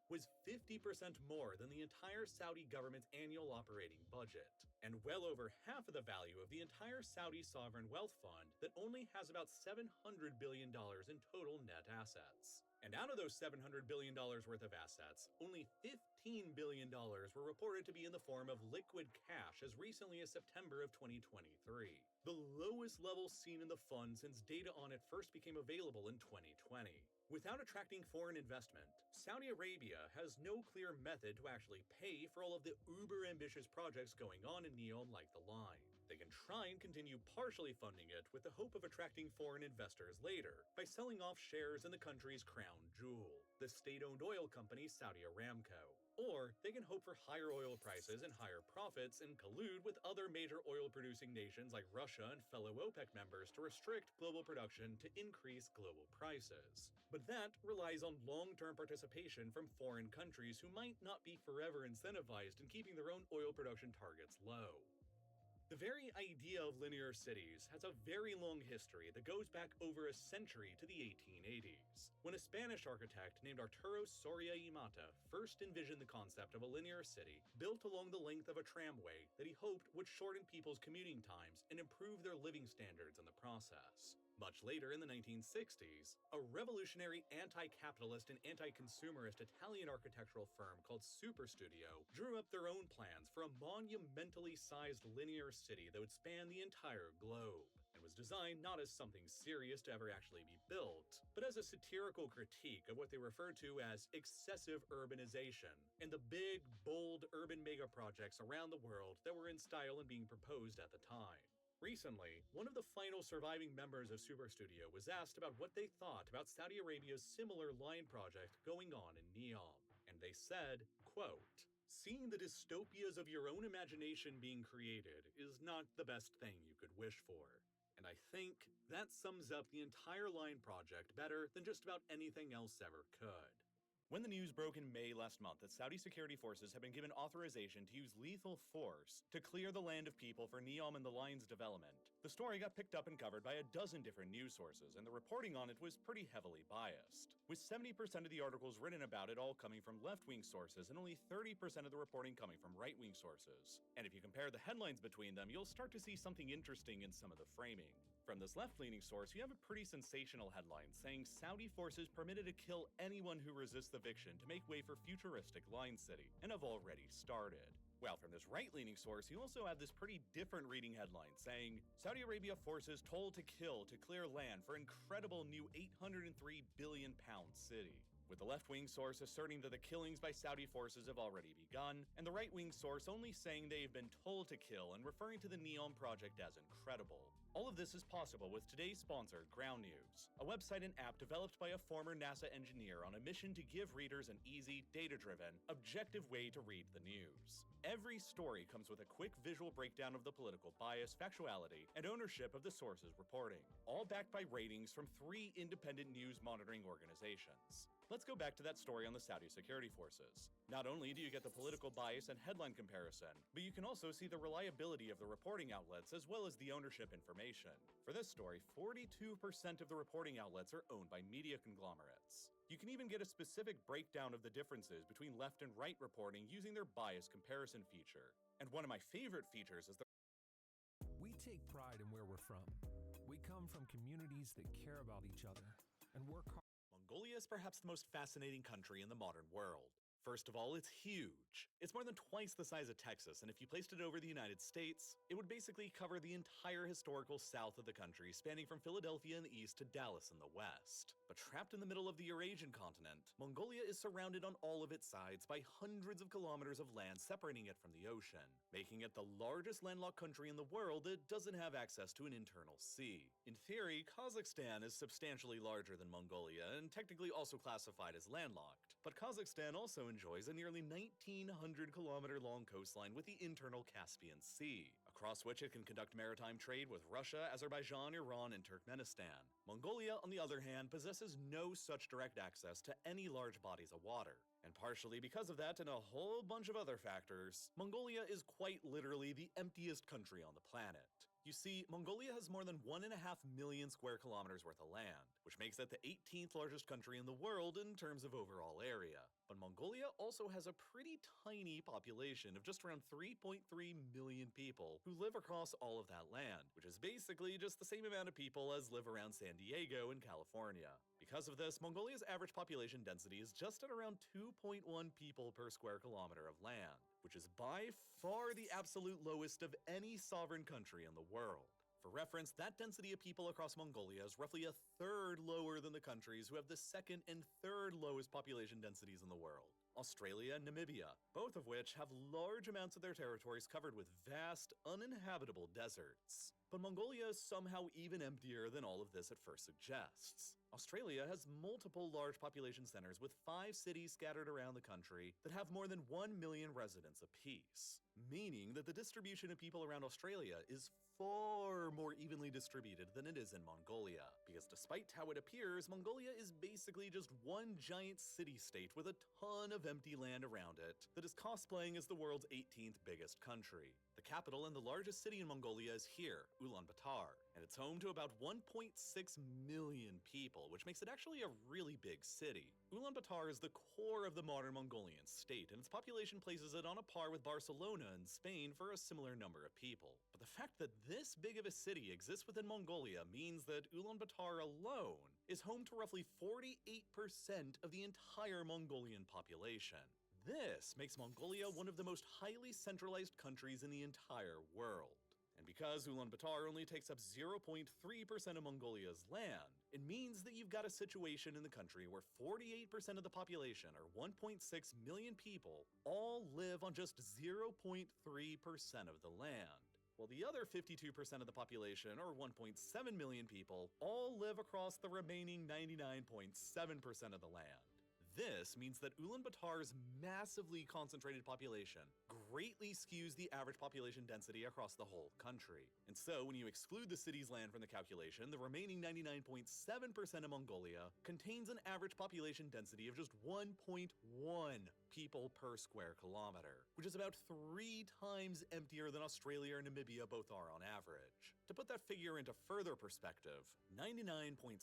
was 50% more than the entire Saudi government's annual operating budget, and well over half of the value of the entire Saudi sovereign wealth fund that only has about $700 billion in total net assets. And out of those $700 billion worth of assets, only $15 billion were reported to be in the form of liquid cash as recently as September of 2023, the lowest level seen in the fund since data on it first became available in 2020. Without attracting foreign investment, Saudi Arabia has no clear method to actually pay for all of the uber-ambitious projects going on in NEOM like the Line. They can try and continue partially funding it with the hope of attracting foreign investors later by selling off shares in the country's crown jewel, the state-owned oil company Saudi Aramco. Or they can hope for higher oil prices and higher profits and collude with other major oil-producing nations like Russia and fellow OPEC members to restrict global production to increase global prices. But that relies on long-term participation from foreign countries who might not be forever incentivized in keeping their own oil production targets low. The very idea of linear cities has a very long history that goes back over a century to the 1880s, when a Spanish architect named Arturo Soria y Mata first envisioned the concept of a linear city built along the length of a tramway that he hoped would shorten people's commuting times and improve their living standards in the process. Much later in the 1960s, a revolutionary anti-capitalist and anti-consumerist Italian architectural firm called Superstudio drew up their own plans for a monumentally sized linear city that would span the entire globe, and was designed not as something serious to ever actually be built, but as a satirical critique of what they referred to as excessive urbanization, and the big, bold urban mega-projects around the world that were in style and being proposed at the time. Recently, one of the final surviving members of Superstudio was asked about what they thought about Saudi Arabia's similar Line project going on in NEOM, and they said, quote, "Seeing the dystopias of your own imagination being created is not the best thing you could wish for." And I think that sums up the entire Line project better than just about anything else ever could. When the news broke in May last month that Saudi security forces had been given authorization to use lethal force to clear the land of people for NEOM and the Line's development, the story got picked up and covered by a dozen different news sources, and the reporting on it was pretty heavily biased, with 70% of the articles written about it all coming from left-wing sources and only 30% of the reporting coming from right-wing sources. And if you compare the headlines between them, you'll start to see something interesting in some of the framing. From this left-leaning source, you have a pretty sensational headline saying Saudi forces permitted to kill anyone who resists eviction to make way for futuristic Line City, and have already started. While from this right-leaning source, you also have this pretty different reading headline saying, Saudi Arabia forces told to kill to clear land for incredible new £803 billion city. With the left-wing source asserting that the killings by Saudi forces have already begun, and the right-wing source only saying they've been told to kill and referring to the NEOM project as incredible. All of this is possible with today's sponsor, Ground News, a website and app developed by a former NASA engineer on a mission to give readers an easy, data-driven, objective way to read the news. Every story comes with a quick visual breakdown of the political bias, factuality, and ownership of the sources reporting, all backed by ratings from 3 independent news monitoring organizations. Let's go back to that story on the Saudi security forces. Not only do you get the political bias and headline comparison, but you can also see the reliability of the reporting outlets as well as the ownership information. For this story, 42% of the reporting outlets are owned by media conglomerates. You can even get a specific breakdown of the differences between left and right reporting using their bias comparison feature. And one of my favorite features is the We take pride in where we're from. We come from communities that care about each other and work hard. Mongolia is perhaps the most fascinating country in the modern world. First of all, it's huge. It's more than twice the size of Texas, and if you placed it over the United States, it would basically cover the entire historical south of the country, spanning from Philadelphia in the east to Dallas in the west. But trapped in the middle of the Eurasian continent, Mongolia is surrounded on all of its sides by hundreds of kilometers of land separating it from the ocean, making it the largest landlocked country in the world that doesn't have access to an internal sea. In theory, Kazakhstan is substantially larger than Mongolia and technically also classified as landlocked, but Kazakhstan also enjoys a nearly 1,900-kilometer long coastline with the internal Caspian Sea, across which it can conduct maritime trade with Russia, Azerbaijan, Iran, and Turkmenistan. Mongolia, on the other hand, possesses no such direct access to any large bodies of water. And partially because of that and a whole bunch of other factors, Mongolia is quite literally the emptiest country on the planet. You see, Mongolia has more than 1.5 million square kilometers worth of land, which makes it the 18th largest country in the world in terms of overall area. But Mongolia also has a pretty tiny population of just around 3.3 million people who live across all of that land, which is basically just the same amount of people as live around San Diego in California. Because of this, Mongolia's average population density is just at around 2.1 people per square kilometer of land, which is by far the absolute lowest of any sovereign country in the world. For reference, that density of people across Mongolia is roughly a third lower than the countries who have the second and third lowest population densities in the world, Australia and Namibia, both of which have large amounts of their territories covered with vast, uninhabitable deserts. But Mongolia is somehow even emptier than all of this at first suggests. Australia has multiple large population centers with 5 cities scattered around the country that have more than 1 million residents apiece, meaning that the distribution of people around Australia is far more evenly distributed than it is in Mongolia, because despite how it appears, Mongolia is basically just one giant city-state with a ton of empty land around it that is cosplaying as the world's 18th biggest country. The capital and the largest city in Mongolia is here, Ulaanbaatar, and it's home to about 1.6 million people, which makes it actually a really big city. Ulaanbaatar is the core of the modern Mongolian state, and its population places it on a par with Barcelona in Spain for a similar number of people. But the fact that this big of a city exists within Mongolia means that Ulaanbaatar alone is home to roughly 48% of the entire Mongolian population. This makes Mongolia one of the most highly centralized countries in the entire world. And because Ulaanbaatar only takes up 0.3% of Mongolia's land, it means that you've got a situation in the country where 48% of the population, or 1.6 million people, all live on just 0.3% of the land, while the other 52% of the population, or 1.7 million people, all live across the remaining 99.7% of the land. This means that Ulaanbaatar's massively concentrated population greatly skews the average population density across the whole country. And so, when you exclude the city's land from the calculation, the remaining 99.7% of Mongolia contains an average population density of just 1.1 people per square kilometer, which is about 3 times emptier than Australia or Namibia both are on average. To put that figure into further perspective, 99.7%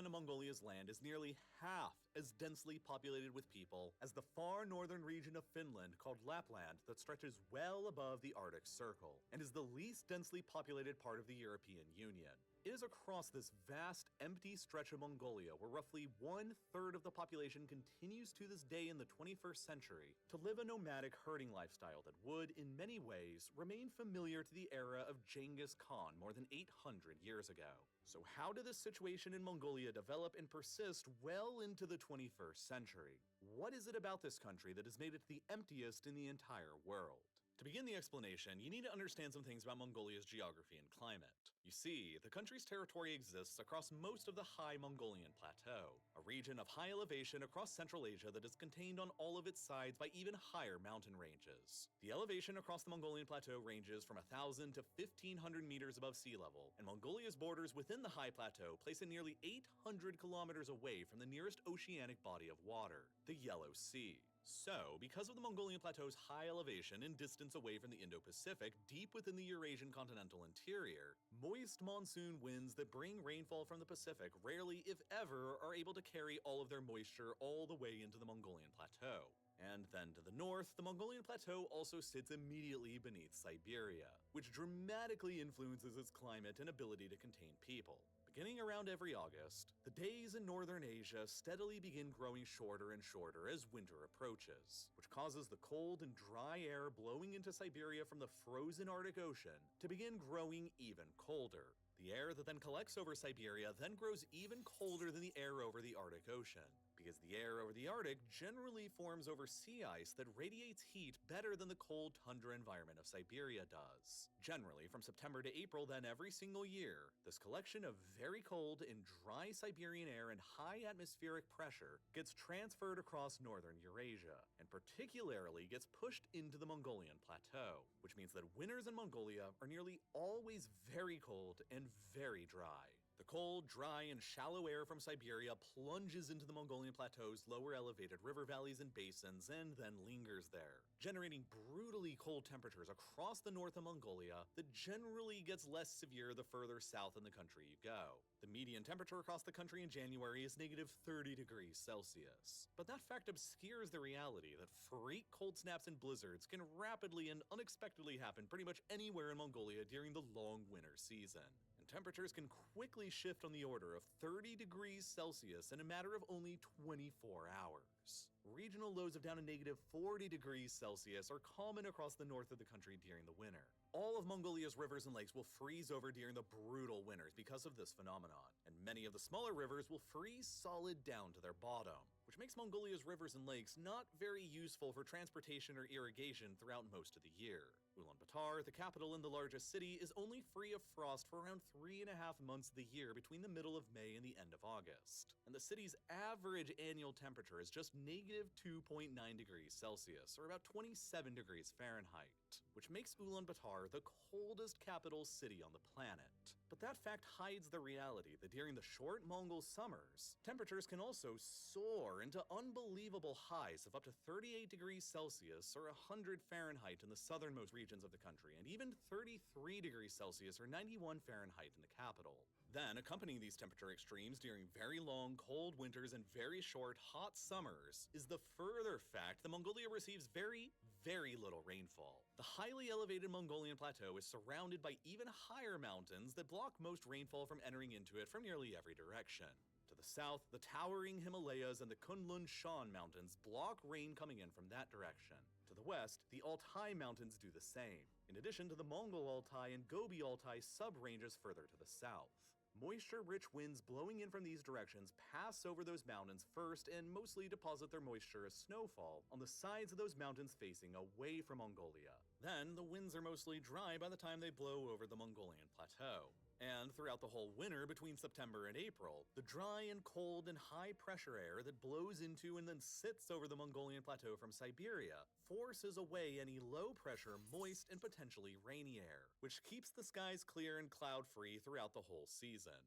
of Mongolia's land is nearly half as densely populated with people as the far northern region of Finland called Lapland that stretches well above the Arctic Circle, and is the least densely populated part of the European Union. It is across this vast, empty stretch of Mongolia where roughly 1/3 of the population continues to this day in the 21st century to live a nomadic herding lifestyle that would, in many ways, remain familiar to the era of Genghis Khan more than 800 years ago. So how did this situation in Mongolia develop and persist well into the 21st century? What is it about this country that has made it the emptiest in the entire world? To begin the explanation, you need to understand some things about Mongolia's geography and climate. You see, the country's territory exists across most of the High Mongolian Plateau, a region of high elevation across Central Asia that is contained on all of its sides by even higher mountain ranges. The elevation across the Mongolian Plateau ranges from 1,000 to 1,500 meters above sea level, and Mongolia's borders within the high plateau place it nearly 800 kilometers away from the nearest oceanic body of water, the Yellow Sea. So, because of the Mongolian Plateau's high elevation and distance away from the Indo-Pacific, deep within the Eurasian continental interior, moist monsoon winds that bring rainfall from the Pacific rarely, if ever, are able to carry all of their moisture all the way into the Mongolian Plateau. And then to the north, the Mongolian Plateau also sits immediately beneath Siberia, which dramatically influences its climate and ability to contain people. Beginning around every August, the days in northern Asia steadily begin growing shorter and shorter as winter approaches, which causes the cold and dry air blowing into Siberia from the frozen Arctic Ocean to begin growing even colder. The air that then collects over Siberia then grows even colder than the air over the Arctic Ocean, because the air over the Arctic generally forms over sea ice that radiates heat better than the cold tundra environment of Siberia does. Generally, from September to April then every single year, this collection of very cold and dry Siberian air and high atmospheric pressure gets transferred across northern Eurasia, and particularly gets pushed into the Mongolian Plateau, which means that winters in Mongolia are nearly always very cold and very dry. The cold, dry, and shallow air from Siberia plunges into the Mongolian Plateau's lower elevated river valleys and basins and then lingers there, generating brutally cold temperatures across the north of Mongolia that generally gets less severe the further south in the country you go. The median temperature across the country in January is negative 30 degrees Celsius. But that fact obscures the reality that freak cold snaps and blizzards can rapidly and unexpectedly happen pretty much anywhere in Mongolia during the long winter season. Temperatures can quickly shift on the order of 30 degrees Celsius in a matter of only 24 hours. Regional lows of down to negative 40 degrees Celsius are common across the north of the country during the winter. All of Mongolia's rivers and lakes will freeze over during the brutal winters because of this phenomenon, and many of the smaller rivers will freeze solid down to their bottom, which makes Mongolia's rivers and lakes not very useful for transportation or irrigation throughout most of the year. Ulaanbaatar, the capital and the largest city, is only free of frost for around 3.5 months of the year between the middle of May and the end of August. And the city's average annual temperature is just negative 2.9 degrees Celsius, or about 27 degrees Fahrenheit, which makes Ulaanbaatar the coldest capital city on the planet. But that fact hides the reality that during the short Mongol summers, temperatures can also soar into unbelievable highs of up to 38 degrees Celsius or 100 Fahrenheit in the southernmost regions of the country, and even 33 degrees Celsius or 91 Fahrenheit in the capital. Then, accompanying these temperature extremes during very long, cold winters and very short, hot summers is the further fact that Mongolia receives very, very little rainfall. The highly elevated Mongolian Plateau is surrounded by even higher mountains that block most rainfall from entering into it from nearly every direction. To the south, the towering Himalayas and the Kunlun Shan Mountains block rain coming in from that direction. To the west, the Altai Mountains do the same, in addition to the Mongol Altai and Gobi Altai sub-ranges further to the south. Moisture-rich winds blowing in from these directions pass over those mountains first and mostly deposit their moisture as snowfall on the sides of those mountains facing away from Mongolia. Then, the winds are mostly dry by the time they blow over the Mongolian Plateau. And throughout the whole winter between September and April, the dry and cold and high-pressure air that blows into and then sits over the Mongolian Plateau from Siberia forces away any low-pressure, moist, and potentially rainy air, which keeps the skies clear and cloud-free throughout the whole season.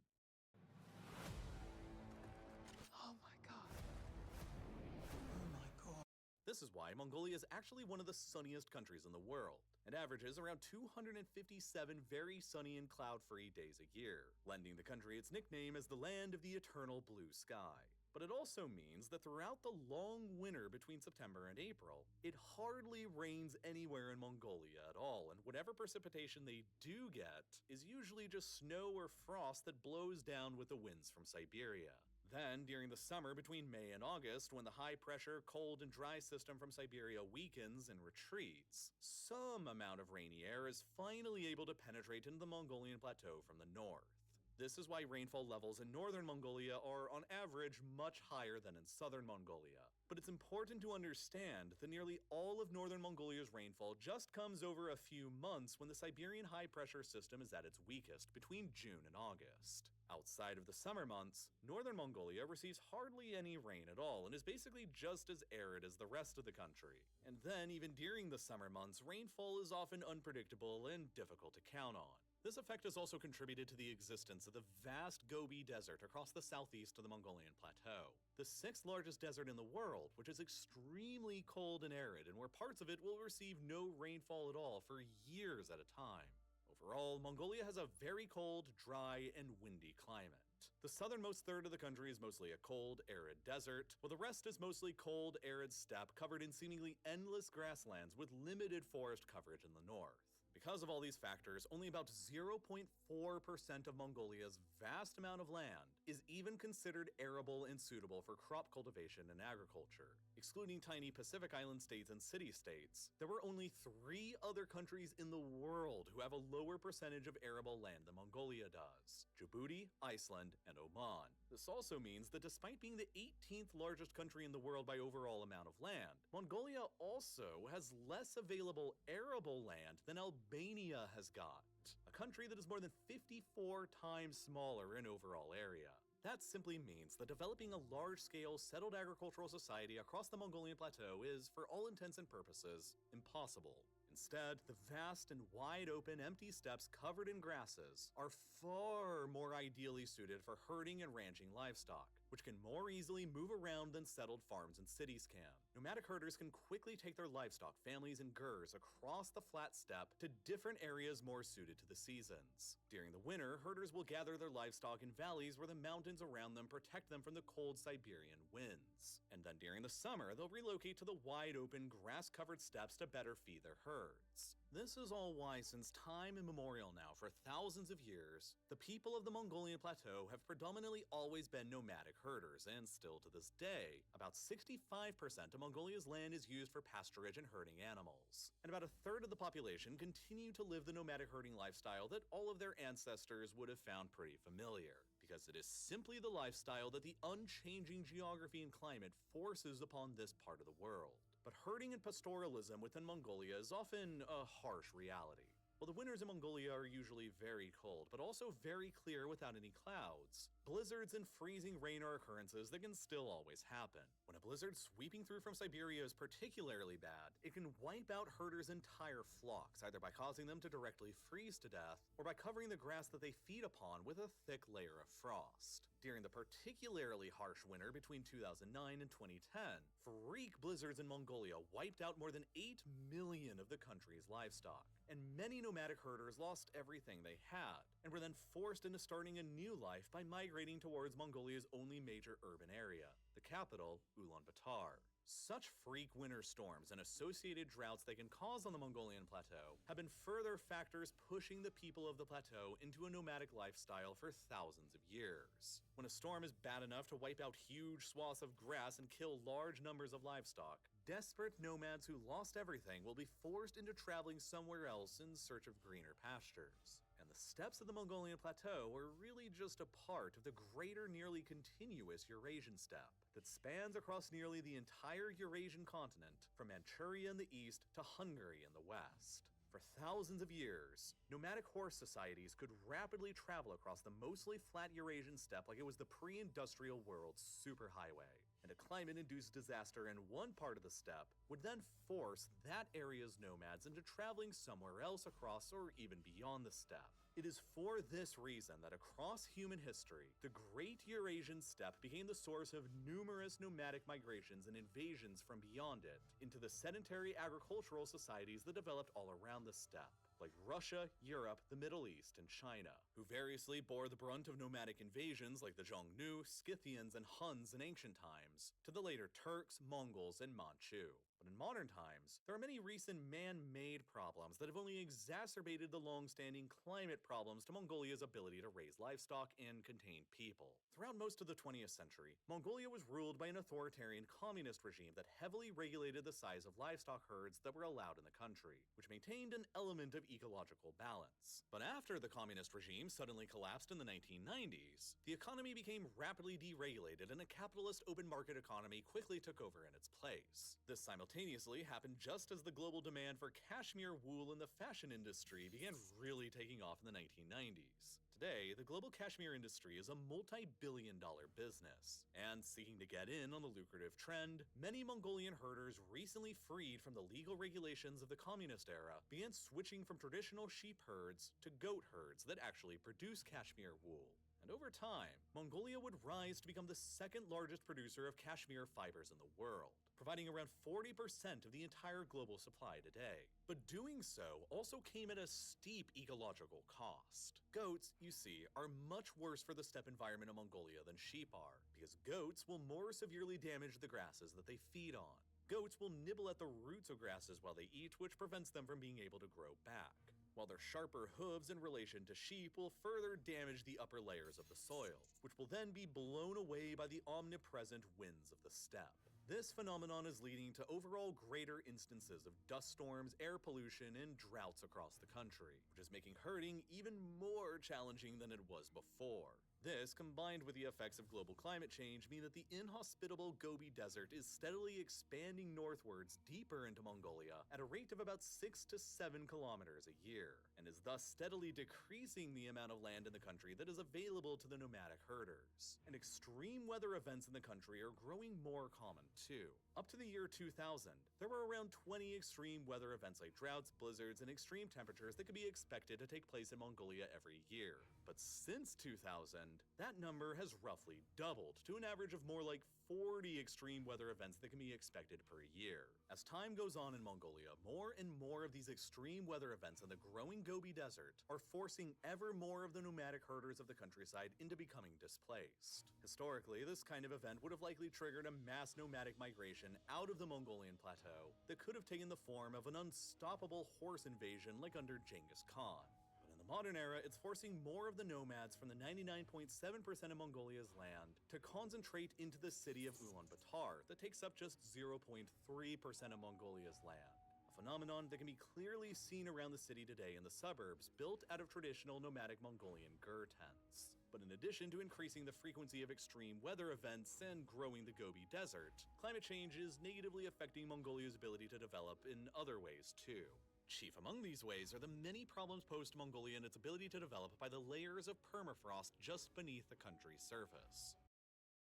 Oh my god. Oh my god. This is why Mongolia is actually one of the sunniest countries in the world, and averages around 257 very sunny and cloud-free days a year, lending the country its nickname as the land of the eternal blue sky. But it also means that throughout the long winter between September and April, it hardly rains anywhere in Mongolia at all, and whatever precipitation they do get is usually just snow or frost that blows down with the winds from Siberia. Then, during the summer between May and August, when the high-pressure, cold and dry system from Siberia weakens and retreats, some amount of rainy air is finally able to penetrate into the Mongolian Plateau from the north. This is why rainfall levels in northern Mongolia are, on average, much higher than in southern Mongolia. But it's important to understand that nearly all of northern Mongolia's rainfall just comes over a few months when the Siberian high-pressure system is at its weakest, between June and August. Outside of the summer months, northern Mongolia receives hardly any rain at all and is basically just as arid as the rest of the country. And then, even during the summer months, rainfall is often unpredictable and difficult to count on. This effect has also contributed to the existence of the vast Gobi Desert across the southeast of the Mongolian Plateau, the 6th largest desert in the world, which is extremely cold and arid, and where parts of it will receive no rainfall at all for years at a time. Overall, Mongolia has a very cold, dry, and windy climate. The southernmost third of the country is mostly a cold, arid desert, while the rest is mostly cold, arid steppe covered in seemingly endless grasslands with limited forest coverage in the north. Because of all these factors, only about 0.4% of Mongolia's vast amount of land is even considered arable and suitable for crop cultivation and agriculture. Excluding tiny Pacific Island states and city-states, there were only 3 other countries in the world who have a lower percentage of arable land than Mongolia does: Djibouti, Iceland, and Oman. This also means that despite being the 18th largest country in the world by overall amount of land, Mongolia also has less available arable land than Albania has got, a country that is more than 54 times smaller in overall area. That simply means that developing a large-scale settled agricultural society across the Mongolian plateau is, for all intents and purposes, impossible. Instead, the vast and wide-open empty steppes covered in grasses are far more ideally suited for herding and ranching livestock, which can more easily move around than settled farms and cities can. Nomadic herders can quickly take their livestock, families, and gurs across the flat steppe to different areas more suited to the seasons. During the winter, herders will gather their livestock in valleys where the mountains around them protect them from the cold Siberian winds. And then during the summer, they'll relocate to the wide-open, grass-covered steppes to better feed their herds. This is all why, since time immemorial now, for thousands of years, the people of the Mongolian plateau have predominantly always been nomadic herders, and still to this day, about 65% of Mongolia's land is used for pasturage and herding animals. And about a third of the population continue to live the nomadic herding lifestyle that all of their ancestors would have found pretty familiar, because it is simply the lifestyle that the unchanging geography and climate forces upon this part of the world. But herding and pastoralism within Mongolia is often a harsh reality. While the winters in Mongolia are usually very cold, but also very clear without any clouds, blizzards and freezing rain are occurrences that can still always happen. When a blizzard sweeping through from Siberia is particularly bad, it can wipe out herders' entire flocks, either by causing them to directly freeze to death, or by covering the grass that they feed upon with a thick layer of frost. During the particularly harsh winter between 2009 and 2010, freak blizzards in Mongolia wiped out more than 8 million of the country's livestock, and many nomadic herders lost everything they had, and were then forced into starting a new life by migrating towards Mongolia's only major urban area, the capital, Ulaanbaatar. Such freak winter storms and associated droughts they can cause on the Mongolian plateau have been further factors pushing the people of the plateau into a nomadic lifestyle for thousands of years. When a storm is bad enough to wipe out huge swaths of grass and kill large numbers of livestock, desperate nomads who lost everything will be forced into traveling somewhere else in search of greener pastures. And the steppes of the Mongolian plateau are really just a part of the greater, nearly continuous Eurasian steppe that spans across nearly the entire Eurasian continent, from Manchuria in the east to Hungary in the west. For thousands of years, nomadic horse societies could rapidly travel across the mostly flat Eurasian steppe like it was the pre-industrial world's superhighway. And a climate-induced disaster in one part of the steppe would then force that area's nomads into traveling somewhere else across or even beyond the steppe. It is for this reason that across human history, the Great Eurasian Steppe became the source of numerous nomadic migrations and invasions from beyond it into the sedentary agricultural societies that developed all around the steppe, like Russia, Europe, the Middle East, and China, who variously bore the brunt of nomadic invasions like the Xiongnu, Scythians, and Huns in ancient times, to the later Turks, Mongols, and Manchu. But in modern times, there are many recent man-made problems that have only exacerbated the long-standing climate problems to Mongolia's ability to raise livestock and contain people. Throughout most of the 20th century, Mongolia was ruled by an authoritarian communist regime that heavily regulated the size of livestock herds that were allowed in the country, which maintained an element of ecological balance. But after the communist regime suddenly collapsed in the 1990s, the economy became rapidly deregulated and a capitalist open market economy quickly took over in its place. This simultaneously happened just as the global demand for cashmere wool in the fashion industry began really taking off in the 1990s. Today, the global cashmere industry is a multi-billion-dollar business, and seeking to get in on the lucrative trend, many Mongolian herders recently freed from the legal regulations of the communist era began switching from traditional sheep herds to goat herds that actually produce cashmere wool. And over time, Mongolia would rise to become the second largest producer of cashmere fibers in the world, providing around 40% of the entire global supply today. But doing so also came at a steep ecological cost. Goats, you see, are much worse for the steppe environment of Mongolia than sheep are, because goats will more severely damage the grasses that they feed on. Goats will nibble at the roots of grasses while they eat, which prevents them from being able to grow back, while their sharper hooves in relation to sheep will further damage the upper layers of the soil, which will then be blown away by the omnipresent winds of the steppe. This phenomenon is leading to overall greater instances of dust storms, air pollution, and droughts across the country, which is making herding even more challenging than it was before. This, combined with the effects of global climate change, mean that the inhospitable Gobi Desert is steadily expanding northwards deeper into Mongolia at a rate of about 6 to 7 kilometers a year, and is thus steadily decreasing the amount of land in the country that is available to the nomadic herders. And extreme weather events in the country are growing more common too. Up to the year 2000, there were around 20 extreme weather events like droughts, blizzards, and extreme temperatures that could be expected to take place in Mongolia every year. But since 2000, that number has roughly doubled to an average of more like 40 extreme weather events that can be expected per year. As time goes on in Mongolia, more and more of these extreme weather events in the growing Gobi Desert are forcing ever more of the nomadic herders of the countryside into becoming displaced. Historically, this kind of event would have likely triggered a mass nomadic migration out of the Mongolian plateau that could have taken the form of an unstoppable horse invasion like under Genghis Khan. Modern era, it's forcing more of the nomads from the 99.7% of Mongolia's land to concentrate into the city of Ulaanbaatar that takes up just 0.3% of Mongolia's land. A phenomenon that can be clearly seen around the city today in the suburbs built out of traditional nomadic Mongolian ger tents. But in addition to increasing the frequency of extreme weather events and growing the Gobi Desert, climate change is negatively affecting Mongolia's ability to develop in other ways too. Chief among these ways are the many problems posed to Mongolia and its ability to develop by the layers of permafrost just beneath the country's surface.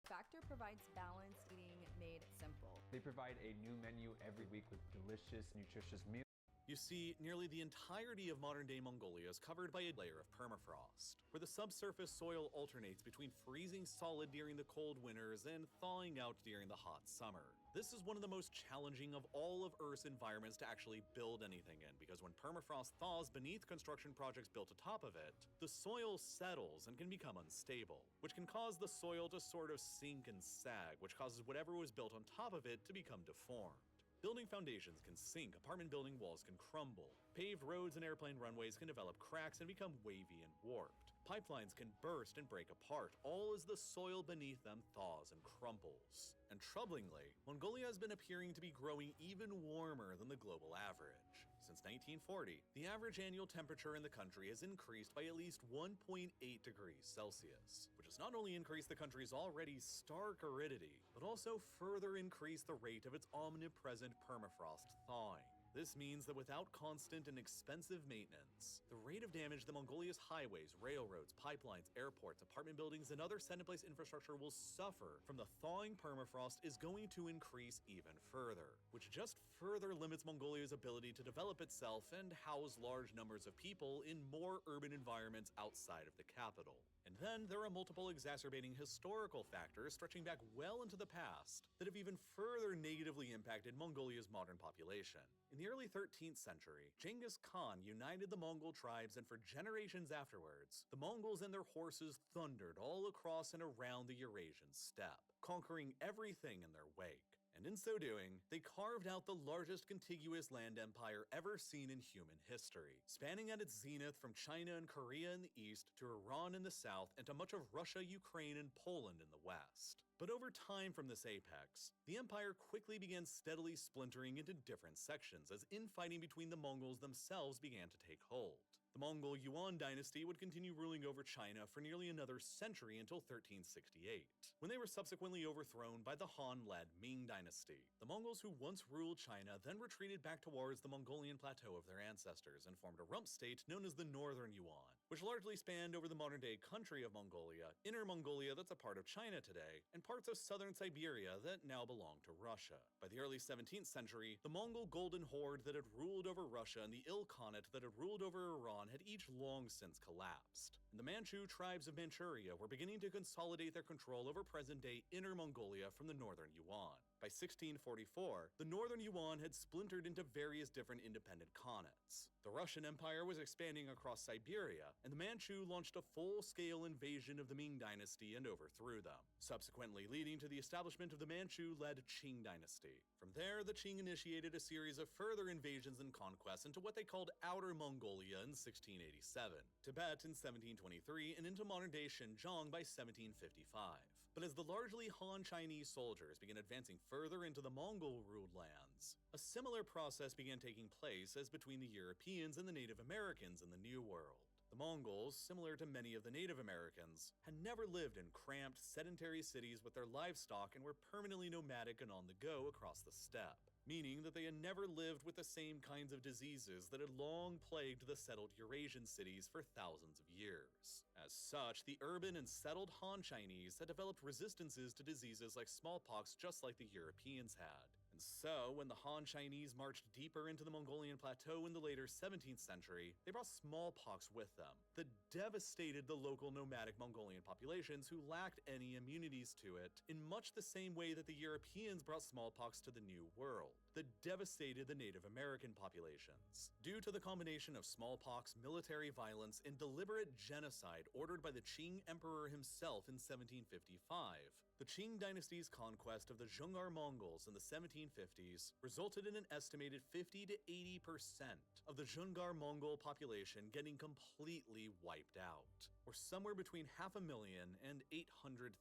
Factor provides balanced eating made simple. They provide a new menu every week with delicious, nutritious meals. You see, nearly the entirety of modern-day Mongolia is covered by a layer of permafrost, where the subsurface soil alternates between freezing solid during the cold winters and thawing out during the hot summer. This is one of the most challenging of all of Earth's environments to actually build anything in, because when permafrost thaws beneath construction projects built atop of it, the soil settles and can become unstable, which can cause the soil to sort of sink and sag, which causes whatever was built on top of it to become deformed. Building foundations can sink, apartment building walls can crumble, paved roads and airplane runways can develop cracks and become wavy and warped. Pipelines can burst and break apart, all as the soil beneath them thaws and crumples. And troublingly, Mongolia has been appearing to be growing even warmer than the global average. Since 1940, the average annual temperature in the country has increased by at least 1.8 degrees Celsius, which has not only increased the country's already stark aridity, but also further increased the rate of its omnipresent permafrost thawing. This means that without constant and expensive maintenance, the rate of damage that Mongolia's highways, railroads, pipelines, airports, apartment buildings, and other set-in-place infrastructure will suffer from the thawing permafrost is going to increase even further, which just further limits Mongolia's ability to develop itself and house large numbers of people in more urban environments outside of the capital. And then there are multiple exacerbating historical factors stretching back well into the past that have even further negatively impacted Mongolia's modern population. In the early 13th century, Genghis Khan united the Mongol tribes, and for generations afterwards, the Mongols and their horses thundered all across and around the Eurasian steppe, conquering everything in their wake. And in so doing, they carved out the largest contiguous land empire ever seen in human history, spanning at its zenith from China and Korea in the east to Iran in the south and to much of Russia, Ukraine, and Poland in the west. But over time from this apex, the empire quickly began steadily splintering into different sections as infighting between the Mongols themselves began to take hold. The Mongol Yuan dynasty would continue ruling over China for nearly another century until 1368, when they were subsequently overthrown by the Han-led Ming dynasty. The Mongols who once ruled China then retreated back towards the Mongolian plateau of their ancestors and formed a rump state known as the Northern Yuan, which largely spanned over the modern-day country of Mongolia, Inner Mongolia that's a part of China today, and parts of southern Siberia that now belong to Russia. By the early 17th century, the Mongol Golden Horde that had ruled over Russia and the Ilkhanate that had ruled over Iran Yuan had each long since collapsed, and the Manchu tribes of Manchuria were beginning to consolidate their control over present-day Inner Mongolia from the Northern Yuan. By 1644, the Northern Yuan had splintered into various different independent khanates. The Russian Empire was expanding across Siberia, and the Manchu launched a full-scale invasion of the Ming Dynasty and overthrew them, subsequently leading to the establishment of the Manchu-led Qing Dynasty. From there, the Qing initiated a series of further invasions and conquests into what they called Outer Mongolia in 1687, Tibet in 1723, and into modern-day Xinjiang by 1755. But as the largely Han Chinese soldiers began advancing further into the Mongol-ruled lands, a similar process began taking place as between the Europeans and the Native Americans in the New World. The Mongols, similar to many of the Native Americans, had never lived in cramped, sedentary cities with their livestock and were permanently nomadic and on the go across the steppe, meaning that they had never lived with the same kinds of diseases that had long plagued the settled Eurasian cities for thousands of years. As such, the urban and settled Han Chinese had developed resistances to diseases like smallpox just like the Europeans had. And so, when the Han Chinese marched deeper into the Mongolian plateau in the later 17th century, they brought smallpox with them that devastated the local nomadic Mongolian populations who lacked any immunities to it, in much the same way that the Europeans brought smallpox to the New World, that devastated the Native American populations. Due to the combination of smallpox, military violence, and deliberate genocide ordered by the Qing Emperor himself in 1755, the Qing dynasty's conquest of the Zhongar Mongols in the 1750s resulted in an estimated 50 to 80% of the Zhongar Mongol population getting completely wiped out, or somewhere between 500,000 and 800,000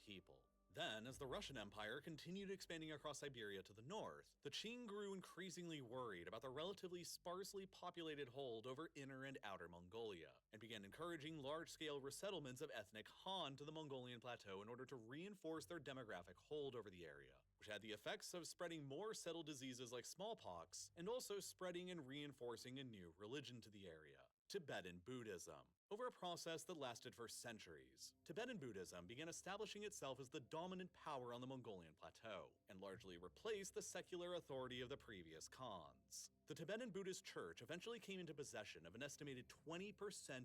people. Then, as the Russian Empire continued expanding across Siberia to the north, the Qing grew increasingly worried about the relatively sparsely populated hold over Inner and Outer Mongolia, and began encouraging large-scale resettlements of ethnic Han to the Mongolian plateau in order to reinforce their demographic hold over the area, which had the effects of spreading more settled diseases like smallpox, and also spreading and reinforcing a new religion to the area: Tibetan Buddhism. Over a process that lasted for centuries, Tibetan Buddhism began establishing itself as the dominant power on the Mongolian plateau, and largely replaced the secular authority of the previous Khans. The Tibetan Buddhist Church eventually came into possession of an estimated 20%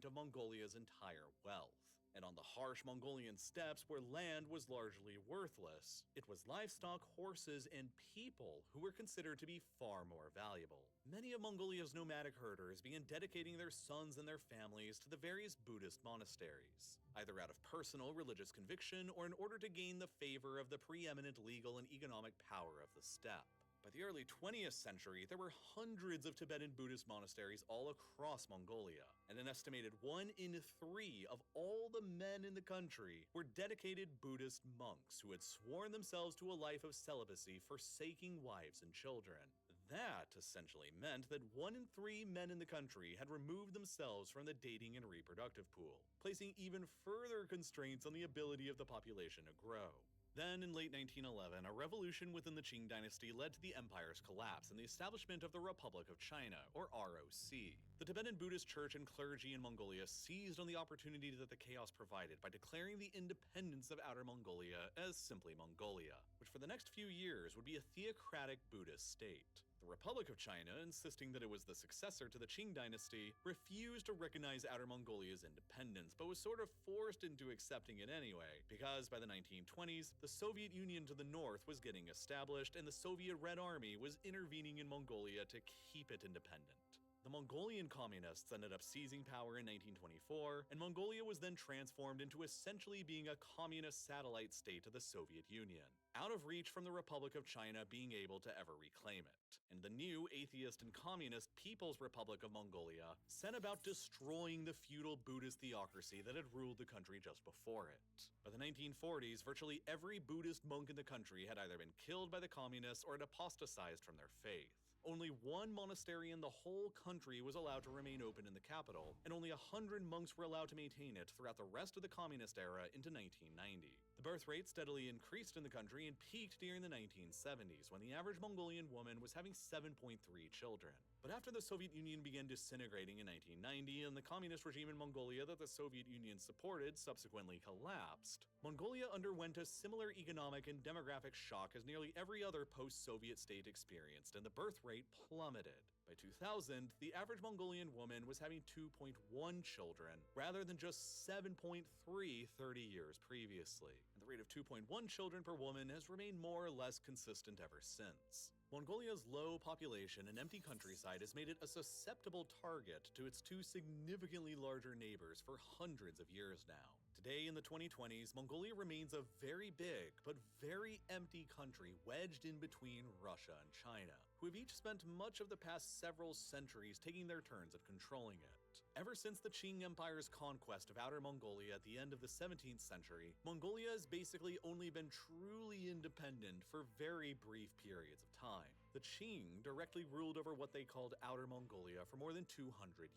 of Mongolia's entire wealth. And on the harsh Mongolian steppes where land was largely worthless, it was livestock, horses, and people who were considered to be far more valuable. Many of Mongolia's nomadic herders began dedicating their sons and their families to the various Buddhist monasteries, either out of personal religious conviction or in order to gain the favor of the preeminent legal and economic power of the steppe. By the early 20th century, there were hundreds of Tibetan Buddhist monasteries all across Mongolia, and an estimated 1 in 3 of all the men in the country were dedicated Buddhist monks who had sworn themselves to a life of celibacy, forsaking wives and children. That essentially meant that 1 in 3 men in the country had removed themselves from the dating and reproductive pool, placing even further constraints on the ability of the population to grow. Then, in late 1911, a revolution within the Qing dynasty led to the empire's collapse and the establishment of the Republic of China, or ROC. The Tibetan Buddhist church and clergy in Mongolia seized on the opportunity that the chaos provided by declaring the independence of Outer Mongolia as simply Mongolia, which for the next few years would be a theocratic Buddhist state. The Republic of China, insisting that it was the successor to the Qing dynasty, refused to recognize Outer Mongolia's independence, but was sort of forced into accepting it anyway, because by the 1920s, the Soviet Union to the north was getting established, and the Soviet Red Army was intervening in Mongolia to keep it independent. The Mongolian communists ended up seizing power in 1924, and Mongolia was then transformed into essentially being a communist satellite state of the Soviet Union, out of reach from the Republic of China being able to ever reclaim it. And the new atheist and communist People's Republic of Mongolia set about destroying the feudal Buddhist theocracy that had ruled the country just before it. By the 1940s, virtually every Buddhist monk in the country had either been killed by the communists or had apostatized from their faith. Only one monastery in the whole country was allowed to remain open in the capital, and only 100 monks were allowed to maintain it throughout the rest of the communist era into 1990. The birth rate steadily increased in the country and peaked during the 1970s, when the average Mongolian woman was having 7.3 children. But after the Soviet Union began disintegrating in 1990 and the communist regime in Mongolia that the Soviet Union supported subsequently collapsed, Mongolia underwent a similar economic and demographic shock as nearly every other post-Soviet state experienced, and the birth rate plummeted. By 2000, the average Mongolian woman was having 2.1 children, rather than just 7.3 30 years previously. And the rate of 2.1 children per woman has remained more or less consistent ever since. Mongolia's low population and empty countryside has made it a susceptible target to its two significantly larger neighbors for hundreds of years now. Today, in the 2020s, Mongolia remains a very big but very empty country wedged in between Russia and China, who have each spent much of the past several centuries taking their turns at controlling it. Ever since the Qing Empire's conquest of Outer Mongolia at the end of the 17th century, Mongolia has basically only been truly independent for very brief periods of time. The Qing directly ruled over what they called Outer Mongolia for more than 200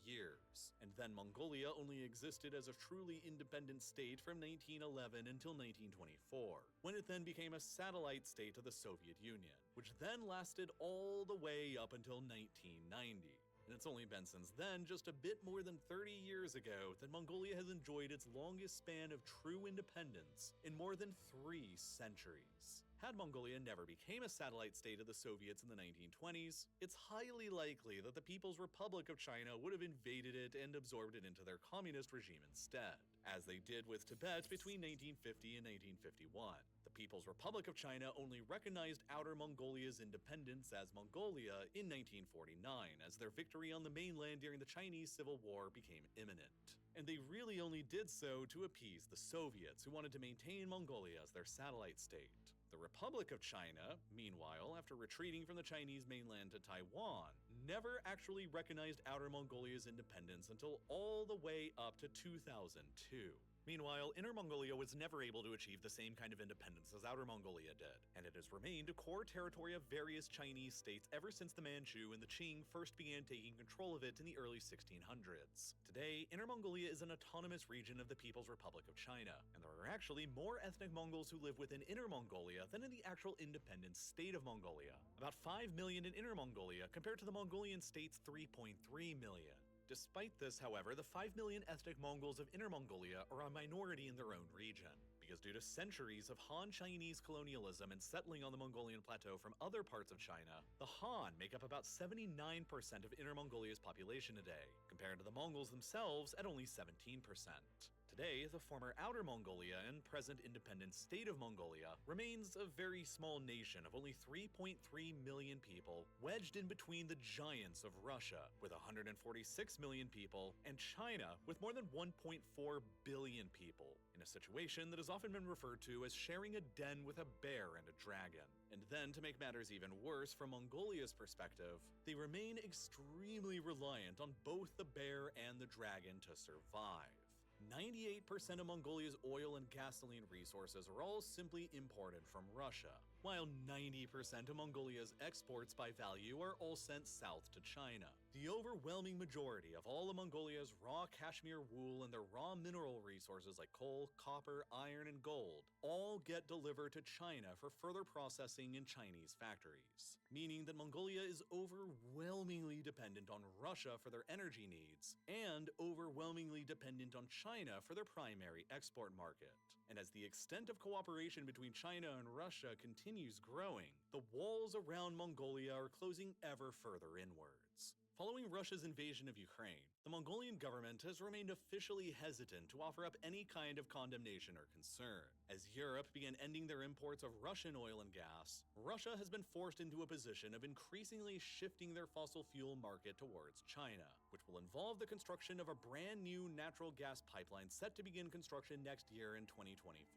years, and then Mongolia only existed as a truly independent state from 1911 until 1924, when it then became a satellite state of the Soviet Union, which then lasted all the way up until 1990. And it's only been since then, just a bit more than 30 years ago, that Mongolia has enjoyed its longest span of true independence in more than 3 centuries. Had Mongolia never became a satellite state of the Soviets in the 1920s, it's highly likely that the People's Republic of China would have invaded it and absorbed it into their communist regime instead, as they did with Tibet between 1950 and 1951. The People's Republic of China only recognized Outer Mongolia's independence as Mongolia in 1949, as their victory on the mainland during the Chinese Civil War became imminent. And they really only did so to appease the Soviets, who wanted to maintain Mongolia as their satellite state. The Republic of China, meanwhile, after retreating from the Chinese mainland to Taiwan, never actually recognized Outer Mongolia's independence until all the way up to 2002. Meanwhile, Inner Mongolia was never able to achieve the same kind of independence as Outer Mongolia did, and it has remained a core territory of various Chinese states ever since the Manchu and the Qing first began taking control of it in the early 1600s. Today, Inner Mongolia is an autonomous region of the People's Republic of China, and there are actually more ethnic Mongols who live within Inner Mongolia than in the actual independent state of Mongolia. About 5 million in Inner Mongolia compared to the Mongolian state's 3.3 million. Despite this, however, the 5 million ethnic Mongols of Inner Mongolia are a minority in their own region, because due to centuries of Han Chinese colonialism and settling on the Mongolian plateau from other parts of China, the Han make up about 79% of Inner Mongolia's population today, compared to the Mongols themselves at only 17%. Today, the former Outer Mongolia and present independent state of Mongolia remains a very small nation of only 3.3 million people, wedged in between the giants of Russia, with 146 million people, and China, with more than 1.4 billion people, in a situation that has often been referred to as sharing a den with a bear and a dragon. And then, to make matters even worse from Mongolia's perspective, they remain extremely reliant on both the bear and the dragon to survive. 98% of Mongolia's oil and gasoline resources are all simply imported from Russia, while 90% of Mongolia's exports by value are all sent south to China. The overwhelming majority of all of Mongolia's raw cashmere wool and their raw mineral resources like coal, copper, iron, and gold all get delivered to China for further processing in Chinese factories, meaning that Mongolia is overwhelmingly dependent on Russia for their energy needs and overwhelmingly dependent on China for their primary export market. And as the extent of cooperation between China and Russia continues growing, the walls around Mongolia are closing ever further inwards. Following Russia's invasion of Ukraine, the Mongolian government has remained officially hesitant to offer up any kind of condemnation or concern. As Europe began ending their imports of Russian oil and gas, Russia has been forced into a position of increasingly shifting their fossil fuel market towards China, which will involve the construction of a brand new natural gas pipeline set to begin construction next year in 2024.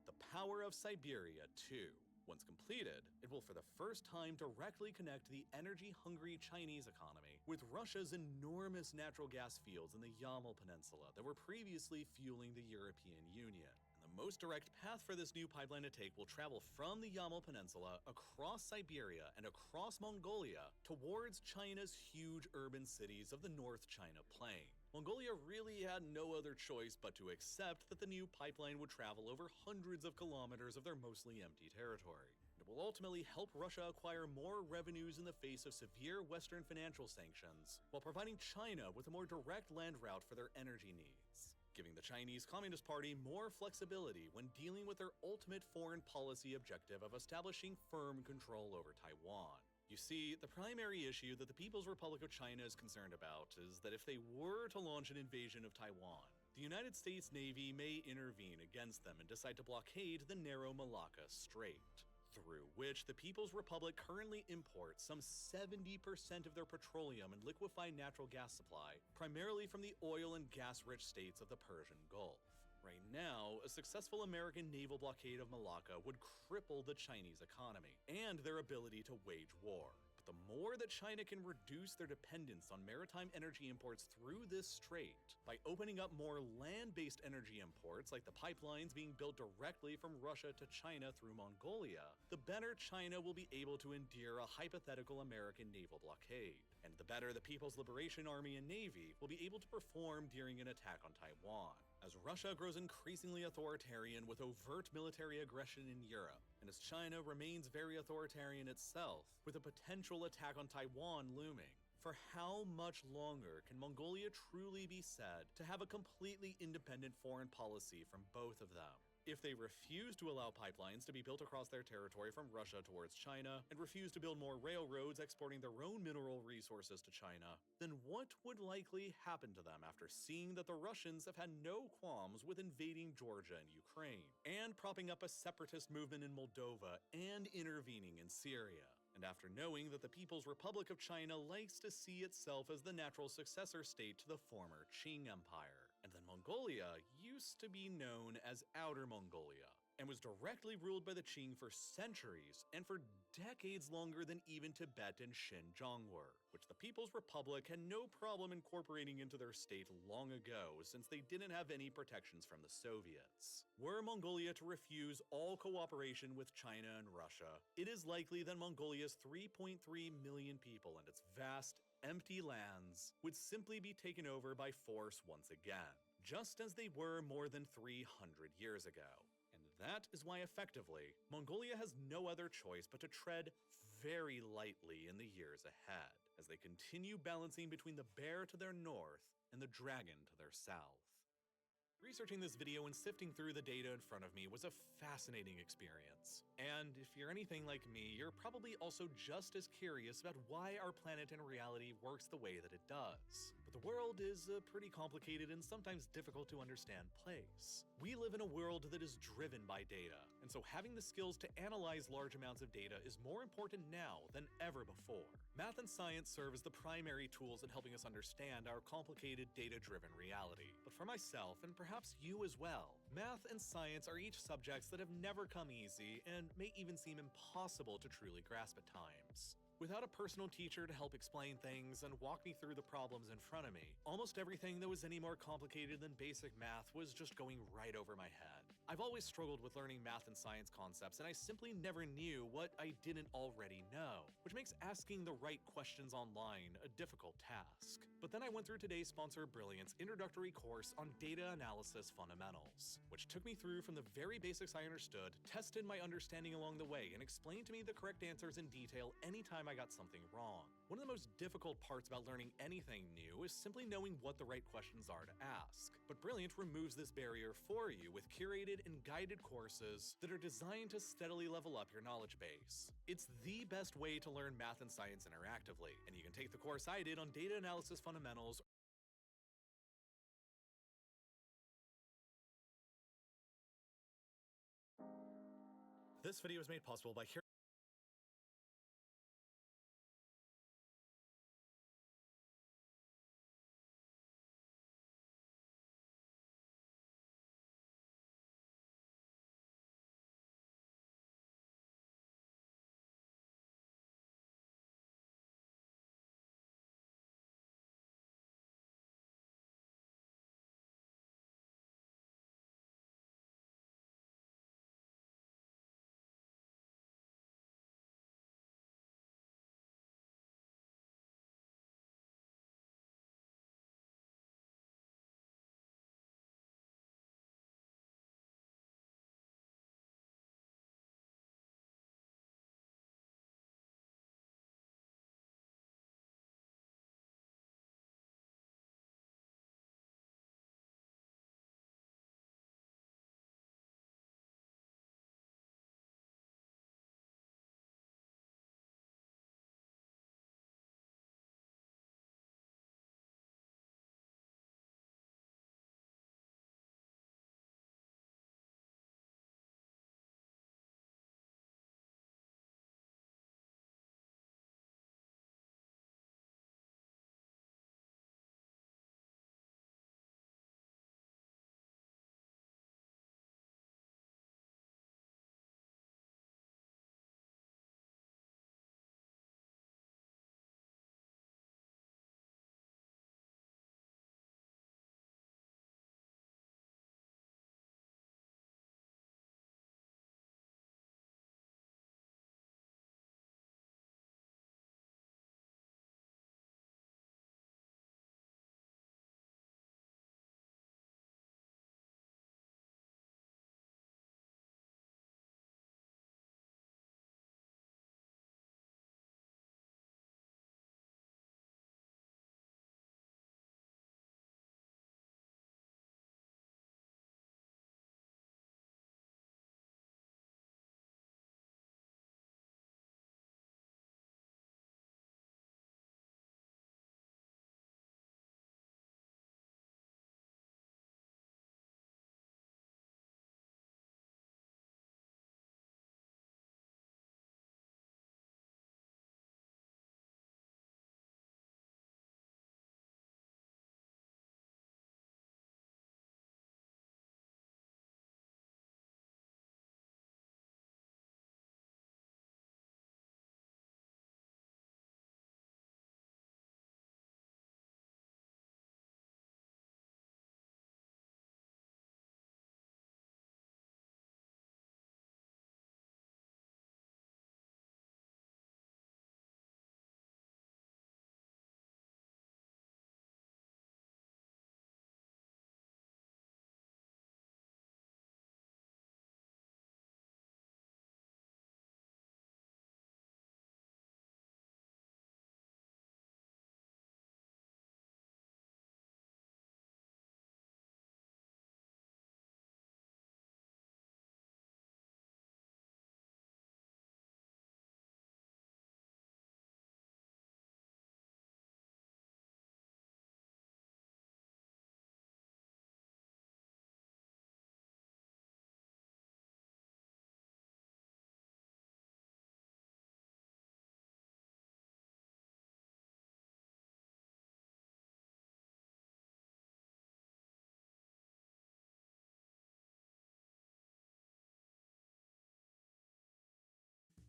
The Power of Siberia 2. Once completed, it will for the first time directly connect the energy-hungry Chinese economy with Russia's enormous natural gas fields in the Yamal Peninsula that were previously fueling the European Union. And the most direct path for this new pipeline to take will travel from the Yamal Peninsula across Siberia and across Mongolia towards China's huge urban cities of the North China Plain. Mongolia really had no other choice but to accept that the new pipeline would travel over hundreds of kilometers of their mostly empty territory. It will ultimately help Russia acquire more revenues in the face of severe Western financial sanctions, while providing China with a more direct land route for their energy needs, giving the Chinese Communist Party more flexibility when dealing with their ultimate foreign policy objective of establishing firm control over Taiwan. You see, the primary issue that the People's Republic of China is concerned about is that if they were to launch an invasion of Taiwan, the United States Navy may intervene against them and decide to blockade the narrow Malacca Strait, through which the People's Republic currently imports some 70% of their petroleum and liquefied natural gas supply, primarily from the oil and gas-rich states of the Persian Gulf. Right now, a successful American naval blockade of Malacca would cripple the Chinese economy and their ability to wage war. But the more that China can reduce their dependence on maritime energy imports through this strait, by opening up more land-based energy imports like the pipelines being built directly from Russia to China through Mongolia, the better China will be able to endure a hypothetical American naval blockade, and the better the People's Liberation Army and Navy will be able to perform during an attack on Taiwan. As Russia grows increasingly authoritarian with overt military aggression in Europe, and as China remains very authoritarian itself, with a potential attack on Taiwan looming, for how much longer can Mongolia truly be said to have a completely independent foreign policy from both of them? If they refuse to allow pipelines to be built across their territory from Russia towards China, and refuse to build more railroads exporting their own mineral resources to China, then what would likely happen to them after seeing that the Russians have had no qualms with invading Georgia and Ukraine, and propping up a separatist movement in Moldova, and intervening in Syria? And after knowing that the People's Republic of China likes to see itself as the natural successor state to the former Qing Empire, and then Mongolia used to be known as Outer Mongolia, and was directly ruled by the Qing for centuries, and for decades longer than even Tibet and Xinjiang were, which the People's Republic had no problem incorporating into their state long ago, since they didn't have any protections from the Soviets. Were Mongolia to refuse all cooperation with China and Russia, it is likely that Mongolia's 3.3 million people and its vast, empty lands would simply be taken over by force once again, just as they were more than 300 years ago. That is why, effectively, Mongolia has no other choice but to tread very lightly in the years ahead, as they continue balancing between the bear to their north and the dragon to their south. Researching this video and sifting through the data in front of me was a fascinating experience. And if you're anything like me, you're probably also just as curious about why our planet in reality works the way that it does. But the world is a pretty complicated and sometimes difficult to understand place. We live in a world that is driven by data, and so having the skills to analyze large amounts of data is more important now than ever before. Math and science serve as the primary tools in helping us understand our complicated data-driven reality. But for myself, and perhaps you as well, math and science are each subjects that have never come easy and may even seem impossible to truly grasp at times. Without a personal teacher to help explain things and walk me through the problems in front of me, almost everything that was any more complicated than basic math was just going right over my head. I've always struggled with learning math and science concepts, and I simply never knew what I didn't already know, which makes asking the right questions online a difficult task. But then I went through today's sponsor Brilliant's introductory course on data analysis fundamentals, which took me through from the very basics I understood, tested my understanding along the way, and explained to me the correct answers in detail anytime I got something wrong. One of the most difficult parts about learning anything new is simply knowing what the right questions are to ask. But Brilliant removes this barrier for you with curated and guided courses that are designed to steadily level up your knowledge base. It's the best way to learn math and science interactively, and you can take the course I did on data analysis fundamentals. This video was made possible by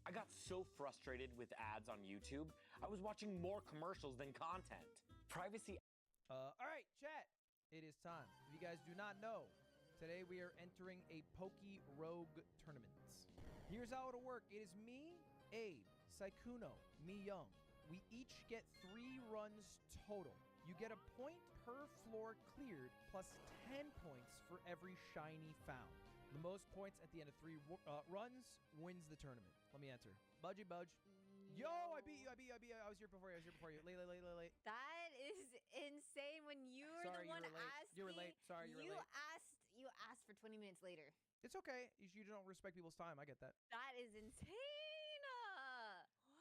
I got so frustrated with ads on YouTube, I was watching more commercials than content. Privacy. All right, chat. It is time. If you guys do not know, today we are entering a Poke Rogue tournament. Here's how it'll work. It is me, Abe, Saikuno, me Young. We each get 3 runs total. You get a point per floor cleared plus 10 points for every shiny found. The most points at the end of 3 runs wins the tournament. Let me enter. Budgie Budge. Yo, I beat you. I was here before you. Late. That is insane when you were Sorry, the one you were late. asking. You were late. Sorry, you were late. You asked for 20 minutes later. It's okay. You don't respect people's time. I get that. That is insane.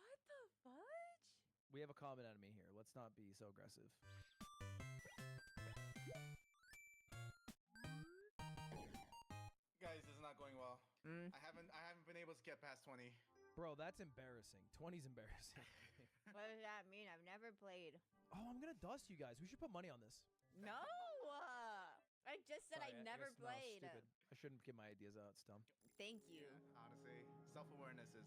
What the fudge? We have a common enemy here. Let's not be so aggressive. Guys, this is not going well. I haven't been able to get past 20. Bro, that's embarrassing. 20's embarrassing. What does that mean? I've never played. Oh, I'm gonna dust you guys. We should put money on this. No. I just said Sorry, I never guess- no, played. stupid. I shouldn't give my ideas out. It's dumb. Thank you. Honestly, self-awareness is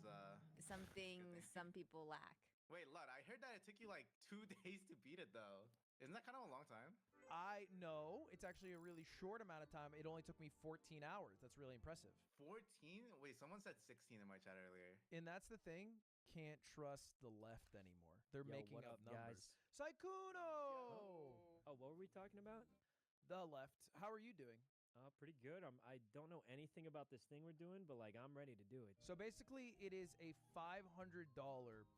Something some people lack. Wait, Lud, I heard that it took you like 2 days to beat it though. Isn't that kind of a long time? I know. It's actually a really short amount of time. It only took me 14 hours. That's really impressive. 14? Wait, someone said 16 in my chat earlier. And that's the thing. Can't trust the left anymore. They're Yo, making what up up, numbers. guys? Saikuno! Oh, what were we talking about? The left. How are you doing? Pretty good. I don't know anything about this thing we're doing, but like I'm ready to do it. So basically, it is a $500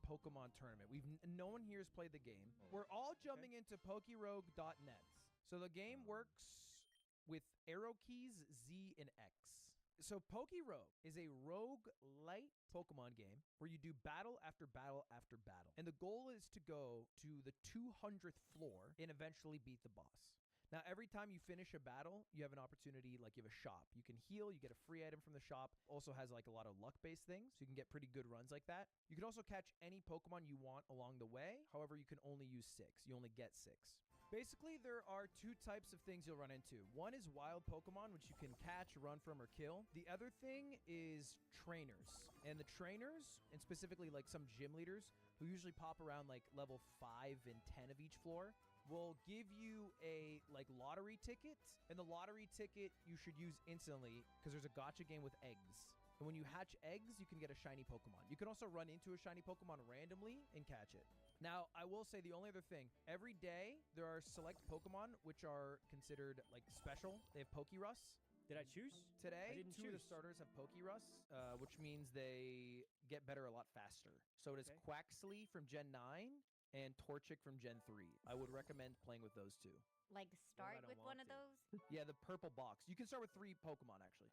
Pokemon tournament. No one here has played the game. We're all jumping into PokeRogue.net. So the game works with arrow keys Z and X. So PokeRogue is a rogue-lite Pokemon game where you do battle after battle after battle. And the goal is to go to the 200th floor and eventually beat the boss. Now, every time you finish a battle, you have an opportunity, like you have a shop. You can heal, you get a free item from the shop. Also has like a lot of luck-based things, so you can get pretty good runs like that. You can also catch any Pokemon you want along the way. However, you can only use 6. You only get 6. Basically, there are 2 types of things you'll run into. One is wild Pokemon, which you can catch, run from, or kill. The other thing is trainers. And the trainers, and specifically like some gym leaders, who usually pop around like level 5 and 10 of each floor, will give you a like lottery ticket, and the lottery ticket you should use instantly because there's a gacha game with eggs. And when you hatch eggs, you can get a shiny Pokemon. You can also run into a shiny Pokemon randomly and catch it. Now, I will say the only other thing, every day there are select Pokemon which are considered like special. They have Pokerus. Did I choose? Today, I didn't 2 of the choose. starters have Pokerus, which means they get better a lot faster. So it is Quaxley from Gen 9 and Torchic from Gen 3. I would recommend playing with those 2. Like start with one of those? Yeah, the purple box. You can start with 3 Pokemon, actually.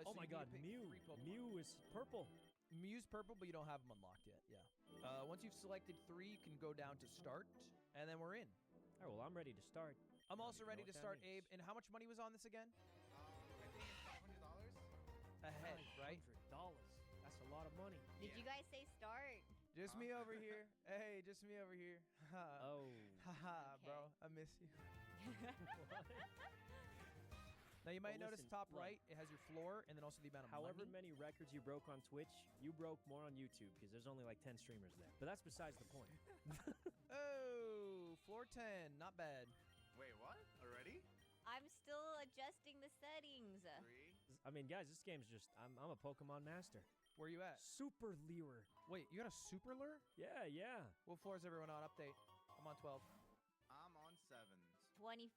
Oh my god, Mew. Mew is purple. Mew's purple, but you don't have them unlocked yet. Yeah. Once you've selected 3, you can go down to start, and then we're in. All right, well, I'm ready to start. I'm also ready to what that start, means. Abe. And how much money was on this again? I think it's $500. Ahead, right? $500. That's a lot of money. Did you guys say start? Just me over here. Hey, just me over here. Oh. Haha, bro. I miss you. Now, you might Well, notice listen, top look. right, it has your floor and then also the amount of However money. many records you broke on Twitch, you broke more on YouTube because there's only like 10 streamers there. But that's besides the point. Oh, floor 10. Not bad. Wait, what? Already? I'm still adjusting the settings. I mean, guys, this game's just, I'm a Pokemon master. Where you at? Super Lure. Wait, you got a super lure? Yeah. What floor is everyone on? Update. I'm on 12. I'm on 7. 25.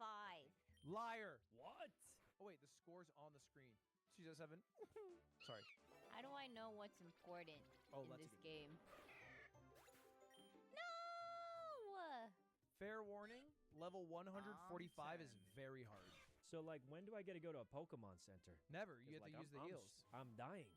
Liar. What? Oh, wait, the score's on the screen. She's at 7. Sorry. How do I know what's important Oh, in that's this a good- game? No! Fair warning, level 145 is 10. very hard. So, like, when do I get to go to a Pokemon Center? Never. 'Cause, You have like, to use the I'm heals. I'm dying.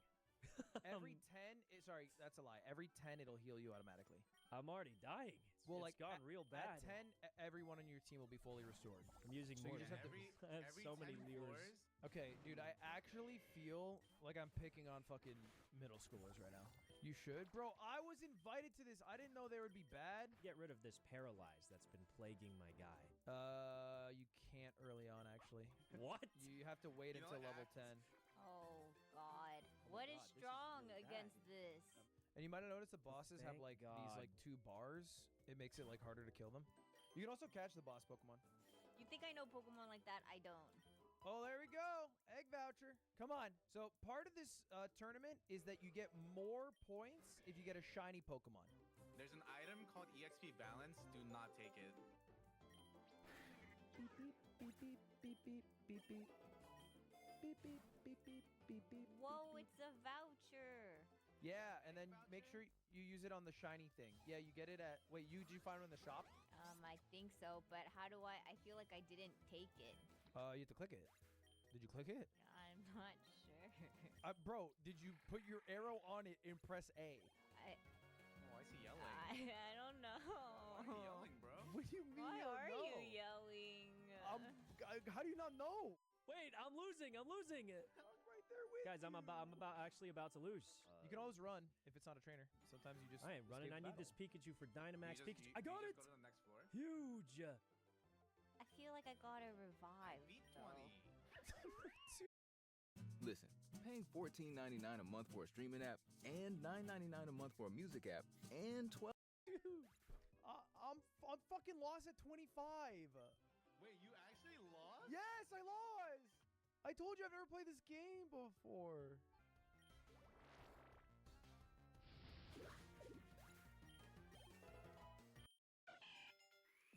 Every 10, sorry, that's a lie. Every 10, it'll heal you automatically. I'm already dying. It's gone real bad. At 10, everyone on your team will be fully restored. I'm using So you more. just have to- I have every so many 10 lures. floors? Okay, dude, I actually feel like I'm picking on fucking middle schoolers right now. You should. Bro, I was invited to this. I didn't know they would be bad. Get rid of this paralyze that's been plaguing my guy. You can't early on, actually. What? You have to wait You know until what, level 10. Oh, God. What is God, this is strong really bad. against this? And you might have noticed the bosses have Thank like these God. like 2 bars. It makes it like harder to kill them. You can also catch the boss Pokemon. You think I know Pokemon like that? I don't. Oh, there we go. Egg voucher. Come on. So part of this tournament is that you get more points if you get a shiny Pokemon. There's an item called EXP Balance. Do not take it. Beep beep beep beep beep beep beep beep. Beep beep beep beep beep beep. Whoa, it's a voucher. Yeah, and then make sure you use it on the shiny thing. Yeah, you get it at. Wait, did you find it in the shop? I think so, but how do I feel like I didn't take it. You have to click it. Did you click it? I'm not sure. Bro, did you put your arrow on it and press A? Oh, I see yelling. I don't know. Why are you yelling, bro? What do you mean? Why you don't are know? you yelling? How do you not know? Wait, I'm losing. I'm losing it. Right there with Guys, I'm actually about to lose. You can always run if it's not a trainer. Sometimes you just. I am running. escape I need battle. this Pikachu for Dynamax You just- Pikachu. you- I got you it. just go to the next floor. Huge. I feel like I got a revive. Beat though. 20. Listen, paying $14.99 a month for a streaming app and $9.99 a month for a music app and $12. Dude, I'm fucking lost at 25. Wait, you actually lost? Yes, I lost. I told you I've never played this game before.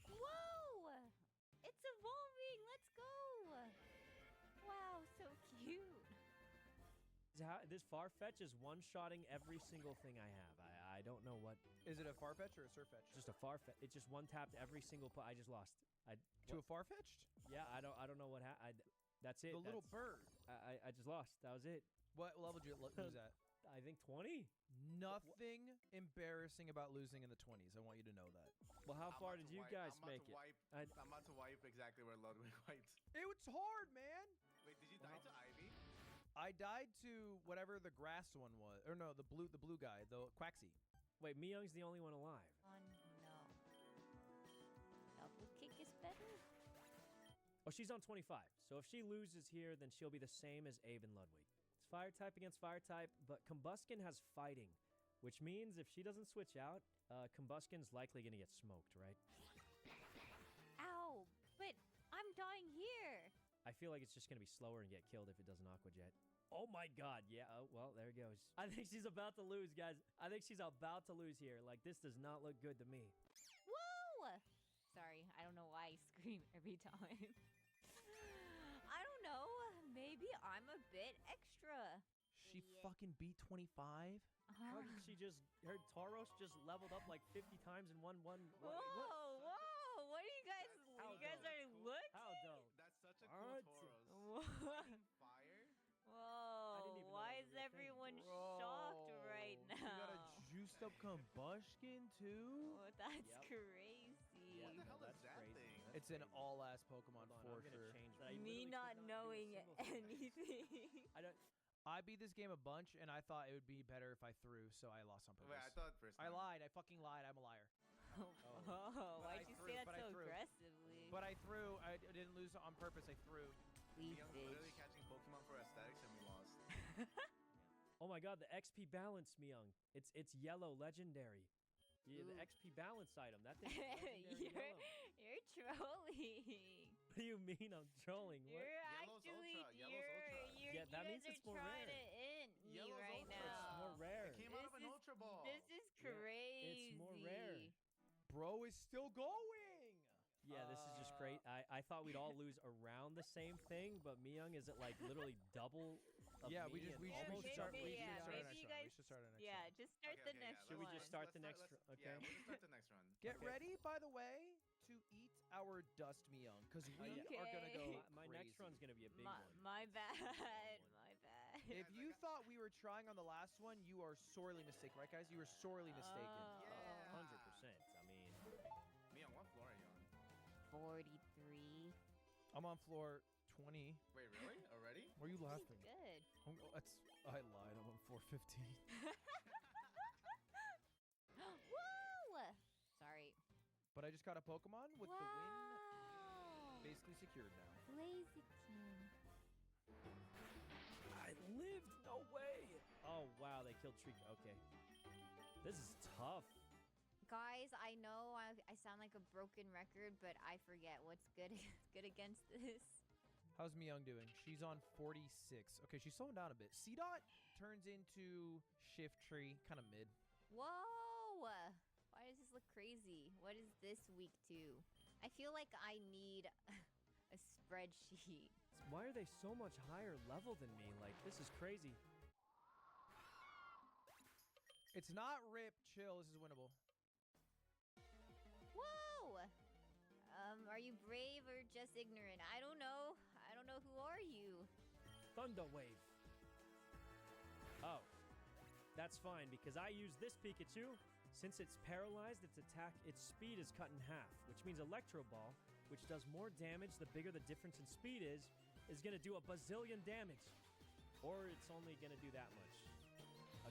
Whoa! It's evolving. Let's go. Wow, so cute. This Farfetch is one-shotting every single thing I have. I don't know what. Is it a Farfetch or a Surfetch? Just a Farfetch. It just one-tapped every single. I just lost. To a Farfetched? Yeah, I don't know what happened. That's it. The little bird. I just lost. That was it. What level did you lose at? I think 20. Nothing embarrassing about losing in the 20s. I want you to know that. Well, how far did you guys I'm make it? I'm about to wipe exactly where Ludwig wiped. It was hard, man. Wait, did you die to Ivy? I died to whatever the grass one was, or no, the blue guy, the Quaxly. Wait, Miyoung's the only one alive. No. Double kick is better. Oh, she's on 25. So if she loses here, then she'll be the same as Abe and Ludwig. It's fire type against fire type, but Combuskin has fighting, which means if she doesn't switch out, Combuskin's likely going to get smoked, right? Ow! But I'm dying here. I feel like it's just going to be slower and get killed if it doesn't Aqua Jet. Oh my god, yeah, oh, well, there it goes. I think she's about to lose, guys. I think she's about to lose here. Like, this does not look good to me. Whoa! Sorry, I don't know why I scream every time. I don't know. Maybe I'm a bit extra. She fucking beat 25? How did she just... Her Tauros just leveled up like 50 times in one... Whoa, whoa! What are you guys... You guys are looking? How dope? That's such a cool Tauros. Fire? Whoa! Why is everyone shocked right now? You got a juiced up Combuskin too? Oh, that's crazy. What the hell is that thing? It's an all-ass Pokemon for I'm sure. gonna change that. Me not knowing anything. I beat this game a bunch, and I thought it would be better if I threw, so I lost on purpose. Wait, I thought first I time. lied. I fucking lied. I'm a liar. Oh, But why'd I you threw, say that but I so threw. aggressively? But I threw. I didn't lose on purpose. I threw. Young literally catching Pokemon for aesthetics and we lost. Oh my god, the XP balance, Miyoung. It's yellow, legendary. Yeah, the XP balance item. That thing is legendary yellow. You're trolling. What do you mean I'm trolling? What? You're Yellow's actually ultra, yellow's ultra. Yeah, that means it's more trying rare. to end me Yellow's right ultra. now. It's more rare. It came out of an Ultra Ball. This is crazy. It's more rare. Bro is still going. Yeah, this is just great. I thought we'd all lose around the same thing, but Miyoung is at like literally double. Of Yeah, me we should and almost start. We yeah, should start maybe next you round. guys- We should start our next Yeah, round. just start the next Should we one. just start the next? Okay. Yeah, we'll just start the next run. Get Okay. ready, by the way, to eat our dust Miyoung, because we are gonna go. My next run's gonna be a big My, one. my bad. My bad. If you thought we were trying on the last one, you are sorely mistaken, right, guys? You were sorely mistaken. 100%. I mean, Miyoung, what floor are you on? 43. I'm on floor 20. Wait, really? Already? Where are you laughing? Good. I lied. I'm on floor 15. Woo! Sorry. But I just got a Pokemon with the win Wow. basically secured now. Blaziken. I lived. No way. Oh wow, they killed Tree. Okay. This is tough. Guys, I know I sound like a broken record, but I forget what's good good against this. How's Miyoung doing? She's on 46. Okay, she's slowing down a bit. C-Dot turns into Shift Tree, kind of mid. Whoa! Why does this look crazy? What is this week 2? I feel like I need a spreadsheet. Why are they so much higher level than me? Like, this is crazy. It's not rip. Chill. This is winnable. Whoa! Are you brave or just ignorant? I don't know. I don't know. Who are you? Thunder Wave. Oh. That's fine, because I use this Pikachu. Since it's paralyzed, its speed is cut in half, which means Electro Ball, which does more damage the bigger the difference in speed is gonna do a bazillion damage. Or it's only gonna do that much.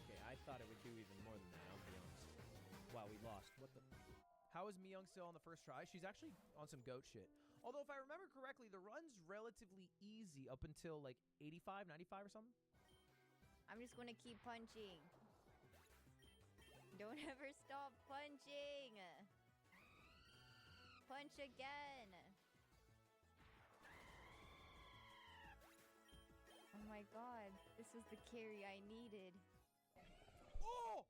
Okay, I thought it would do even more than that, I'll be honest. Wow, we lost. What the... How is Miyoung still on the first try? She's actually on some goat shit. Although, if I remember correctly, the run's relatively easy up until, like, 85, 95 or something. I'm just gonna keep punching. Don't ever stop punching. Punch again. Oh my god, this was the carry I needed. Oh!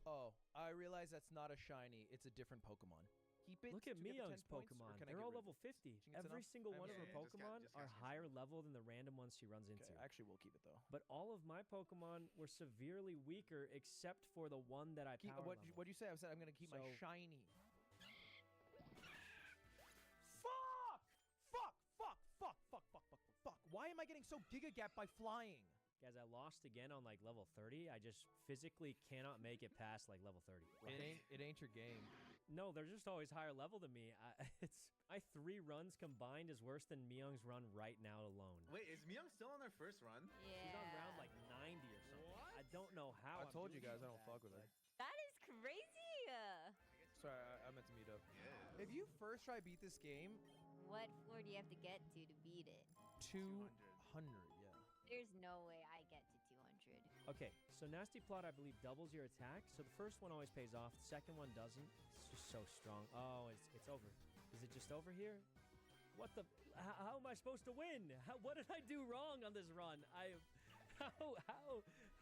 Oh, I realize that's not a shiny. It's a different Pokemon. Keep it. Look at to get the Miyoung's 10 points, or Pokemon. can I They're get all rid level of 50. Think it's Every enough? single one of her Yeah, Pokemon just are got higher level than the random ones she runs into. Okay, actually, we'll keep it, though. But all of my Pokemon were severely weaker except for the one that I power leveled. What'd you say? I said I'm going to keep my So- shiny. Fuck! Fuck! Fuck! Fuck! Fuck! Fuck! Fuck! Fuck! Why am I getting so Giga Gap by flying? Guys, I lost again on like level 30. I just physically cannot make it past like level 30. It ain't your game. No, they're just always higher level than me. My 3 runs combined is worse than Miyoung's run right now alone. Wait, is Miyoung still on their first run? Yeah. She's on round like 90 or something. What? I don't know how. I I'm told you doing guys I don't that, fuck with her. but- That is crazy. Sorry, I meant to mute up. Yeah. If you first try beat this game, What floor do you have to get to beat it? 200, yeah. There's no way I get to 200. Okay, so Nasty Plot, I believe, doubles your attack. So the first one always pays off. The second one doesn't. It's just so strong. Oh, it's over. Is it just over here? What the? How am I supposed to win? What did I do wrong on this run?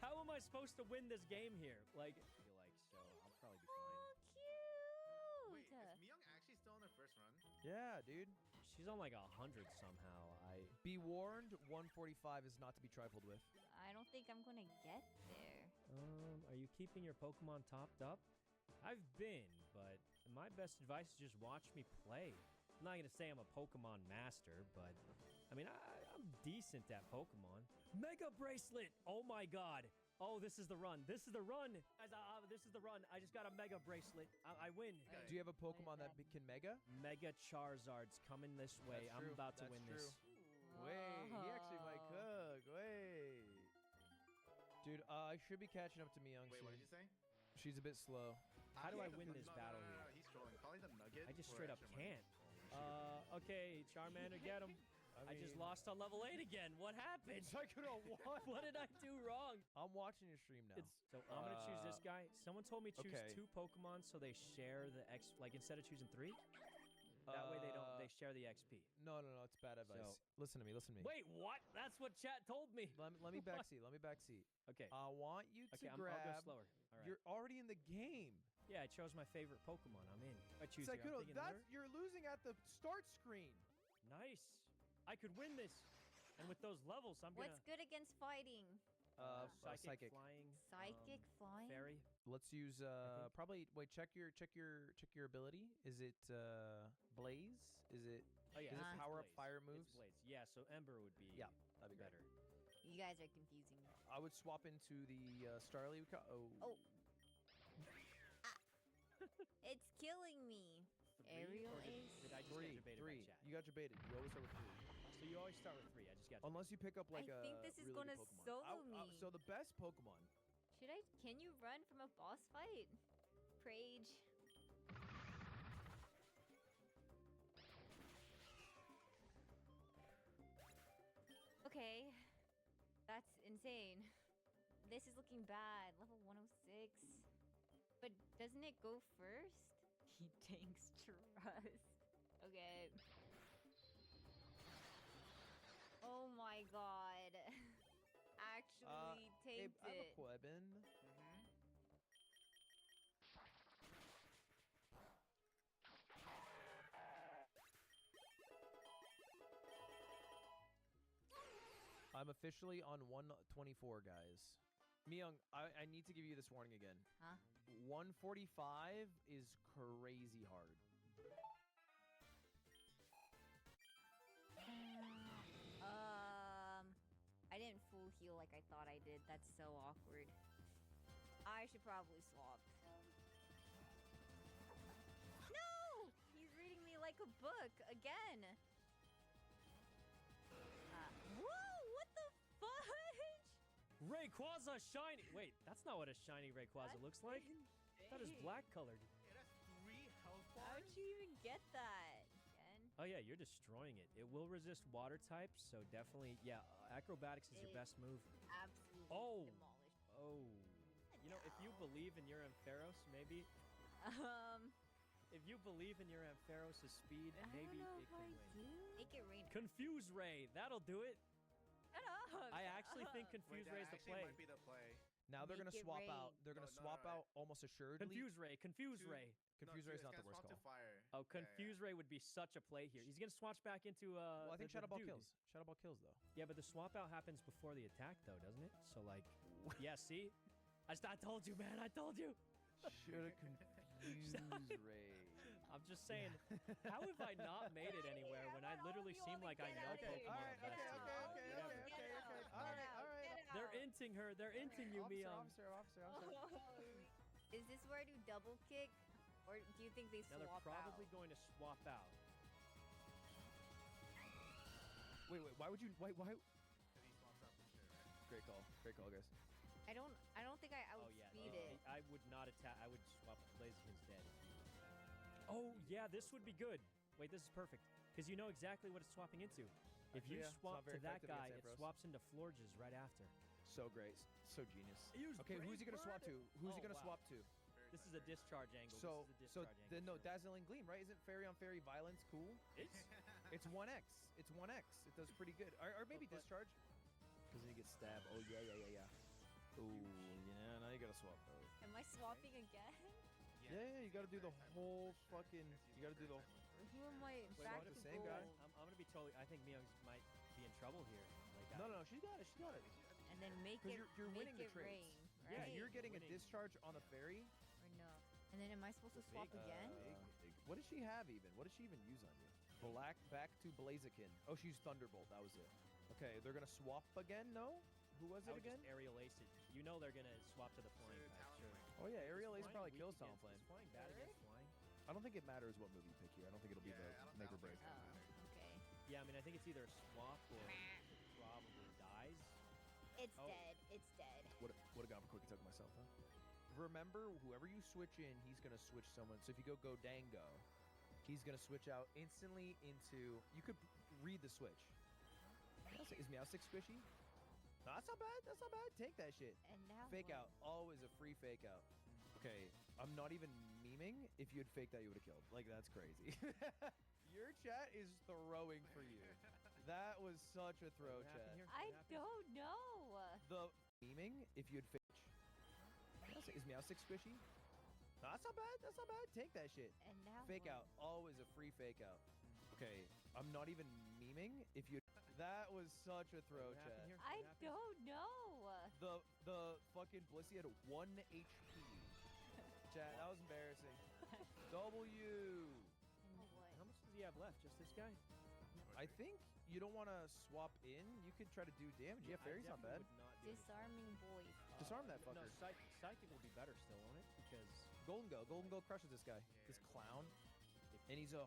How am I supposed to win this game here? Like, I feel like so. I'll probably be fine. Oh, cute. Wait, is Miyoung actually still on their first run? Yeah, dude. She's on like 100 somehow. Be warned, 145 is not to be trifled with. I don't think I'm gonna get there. Are you keeping your Pokemon topped up? I've been, but my best advice is just watch me play. I'm not gonna say I'm a Pokemon master, but I mean I'm decent at Pokemon. Mega Bracelet! Oh my god! Oh, this is the run. This is the run. Guys, this is the run. I just got a Mega Bracelet. I win. Do you have a Pokemon that can Mega? Mega Charizard's coming this way. That's I'm true. about to That's win true. this. Wait, he actually might cook. Wait. Dude, I should be catching up to Miyoung Wait, soon. what did you say? She's a bit slow. How do I Yeah, win no, this no, battle no, here? He's trolling. Probably the Nugget. I just for straight up extra money. can't. Okay, Charmander, get him. I just lost on level 8 again. What happened? Psycho, what? What did I do wrong? I'm watching your stream now. So I'm gonna choose this guy. Someone told me choose okay. 2 Pokemon so they share the X. Like instead of choosing 3, that way they don't. They share the XP. No, it's bad advice. Listen to me. Wait, what? That's what chat told me. Let me backseat. Let me backseat. Okay. I want you to Okay, grab. I'll go slower. All right. You're already in the game. Yeah, I chose my favorite Pokemon. I'm in. I choose here. I'm Psycho, thinking her. you're losing at the start screen. Nice. I could win this. And with those levels, I'm What's good against fighting? psychic, flying, Psychic flying? fairy. Let's use probably check your ability. Is it Blaze? Is it Oh yeah, is it it's power up Blaze. fire It's moves? Blaze. Yeah, so Ember would be that'd be better. You guys are confusing me. I would swap into the Starly. Oh. It's killing me. Aerial Ace. Did I just get debated by Three. chat? You got debated. You always start with 3. So you always start with 3. I just got. Unless you pick up like I think this is really gonna good Pokemon. solo me. So the best Pokemon. Can you run from a boss fight? Prage. Okay. That's insane. this is looking bad. Level 106. But doesn't it go first? He tanks trust. Okay. Oh my god. Actually takes I have a it. weapon. I'm officially on 124, guys. Myung, I need to give you this warning again. Huh? 145 is crazy hard. I didn't full heal like I thought I did. That's so awkward. I should probably swap. No! He's reading me like a book again. Whoa! What the fudge? Rayquaza shiny. Wait, that's not what a shiny Rayquaza looks like. That is black colored. It has 3 health How'd bars. you even get that? Again? Oh yeah, you're destroying it. It will resist water types, so definitely, yeah. Acrobatics is your best move. Absolutely demolished. Oh. You know, if you believe in your Ampharos, maybe. If you believe in your Ampharos' speed, maybe it can win. Make it rain. Confuse Ray, that'll do it. Shut up. I actually think Confuse Ray's the play. Might be the play. Now they're Make gonna it swap rain. out. They're gonna swap out almost assuredly. Confuse Ray, Confuse Ray. Confuse Ray's not the worst call. Oh, Confuse Ray would be such a play here. He's gonna swatch back into Well, I think Shadow Ball dude. kills. Shadow Ball kills though. Yeah, but the swap out happens before the attack though, doesn't it? So like, yeah, see? I told you, man. I told you. Should have confused Ray. I'm just saying, how have I not made it anywhere when I literally seem like I know Pokemon best? All right. They're inting her. They're inting you, Mion. Officer. Is this where I do double kick? Or do you think they Now swap they're probably out? going to swap out. Wait. Why would you? Why? Great call, guys. I don't think I Oh yeah, outspeed it. I would not attack. I would swap. Blaziken's dead. Oh yeah, this would be good. Wait, this is perfect because you know exactly what it's swapping into. If you Actually, yeah, it's swap not very to that effective guy, against it Ampharos. swaps into Florges right after. So great, so genius. Use Okay, who's he gonna Brave swap to? Bird. Who's he Oh, gonna wow. swap to? This is a discharge angle. So this is a discharge angle. then no, Dazzling Gleam, right? Isn't Fairy on Fairy Violence cool? It's 1x. It's 1x. It does pretty good. Or maybe Discharge. Because then you get stabbed. Oh yeah. Ooh, yeah. Now you gotta swap those. Am I swapping again? Yeah, you gotta do the whole fucking. You gotta do the. Who am I Wait, back what, to the same guy? gold? I'm gonna be totally. I think Miyoung might be in trouble here. Like, No, she got it. And then make 'Cause it you're make winning the it trades. rain, Yeah, right? you're getting a discharge on the fairy. Or no? And then am I supposed to swap again? What does she have even? What does she even use on you? Black back to Blaziken. Oh, she's Thunderbolt. That was it. Okay, they're gonna swap again. No, who was I it would again? just aerial ace it. You know they're gonna swap to the flying type, sure. Oh yeah, Aerial Ace Flying probably weak kills against- Talonflame. is flying bad against flying? I don't think it matters what move you pick here. I don't think it'll be the make or break. Okay. Yeah, I mean I think it's either a swap or it probably dies. It's Oh. dead. It's dead. Would have gone for quick attack myself, huh? Remember, whoever you switch in, he's gonna switch someone. So if you go Dango, he's gonna switch out instantly into. You could read the switch. Is Meowstic squishy? No, that's not bad. That's not bad. Take that shit. And now Fake what? out. Always a free fake out. Okay, I'm not even memeing. If you had faked that, you would have killed. Like, that's crazy. Your chat is throwing for you. That was such a throw, chat. I don't know. The memeing, if you had faked. Is Meowstic squishy? No, that's not bad. That's not bad. Take that shit. And now Fake what? out. Always a free fake out. Okay, I'm not even memeing. If you. That was such a throw, chat. I don't know. The fucking Blissey had 1 HP. Chat, that was embarrassing. W. How much does he have left? Just this guy? I think you don't want to swap in. You could try to do damage. Yeah, Fairy's not bad. Disarming voice. Disarm that No, fucker. Psychic will be better still, won't it? Because Golden Go crushes this guy. This clown. And he's 100%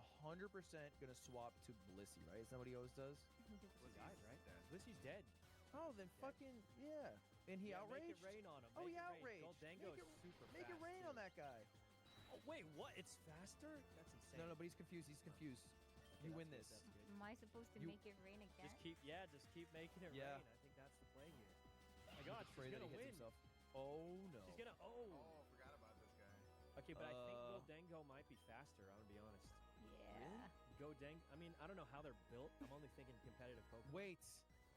gonna swap to Blissey, right? Isn't that what he always does? he died, right? Blissey's dead. Oh, then fucking yeah. And he Yeah, outraged. Make it rain on him. Oh, make he it rain. outraged. Goldango Make is it- super Make it fast, rain too. on that guy. Oh, wait, what? It's faster? That's insane. No, but he's confused. He's confused. You win this. That's good. Am I supposed to You- make it rain again? Just keep making it Yeah. rain. I think that's the play here. god, Afraid she's that gonna he hits win. himself. Oh no. She's gonna. Oh. Oh, I forgot about this guy. Okay, but I think Goldengo might be faster. I'm gonna be honest. Yeah. Goldengo. I mean, I don't know how they're built. I'm only thinking competitive Pokemon. Wait.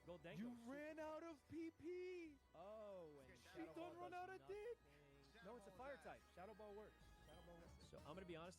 Goldengo. You ran out of PP. Oh, and You Shadow don't Ball run does out of nothing. dick. No, it's a fire type. Shadow Ball works. Shadow Ball works. So I'm gonna be honest.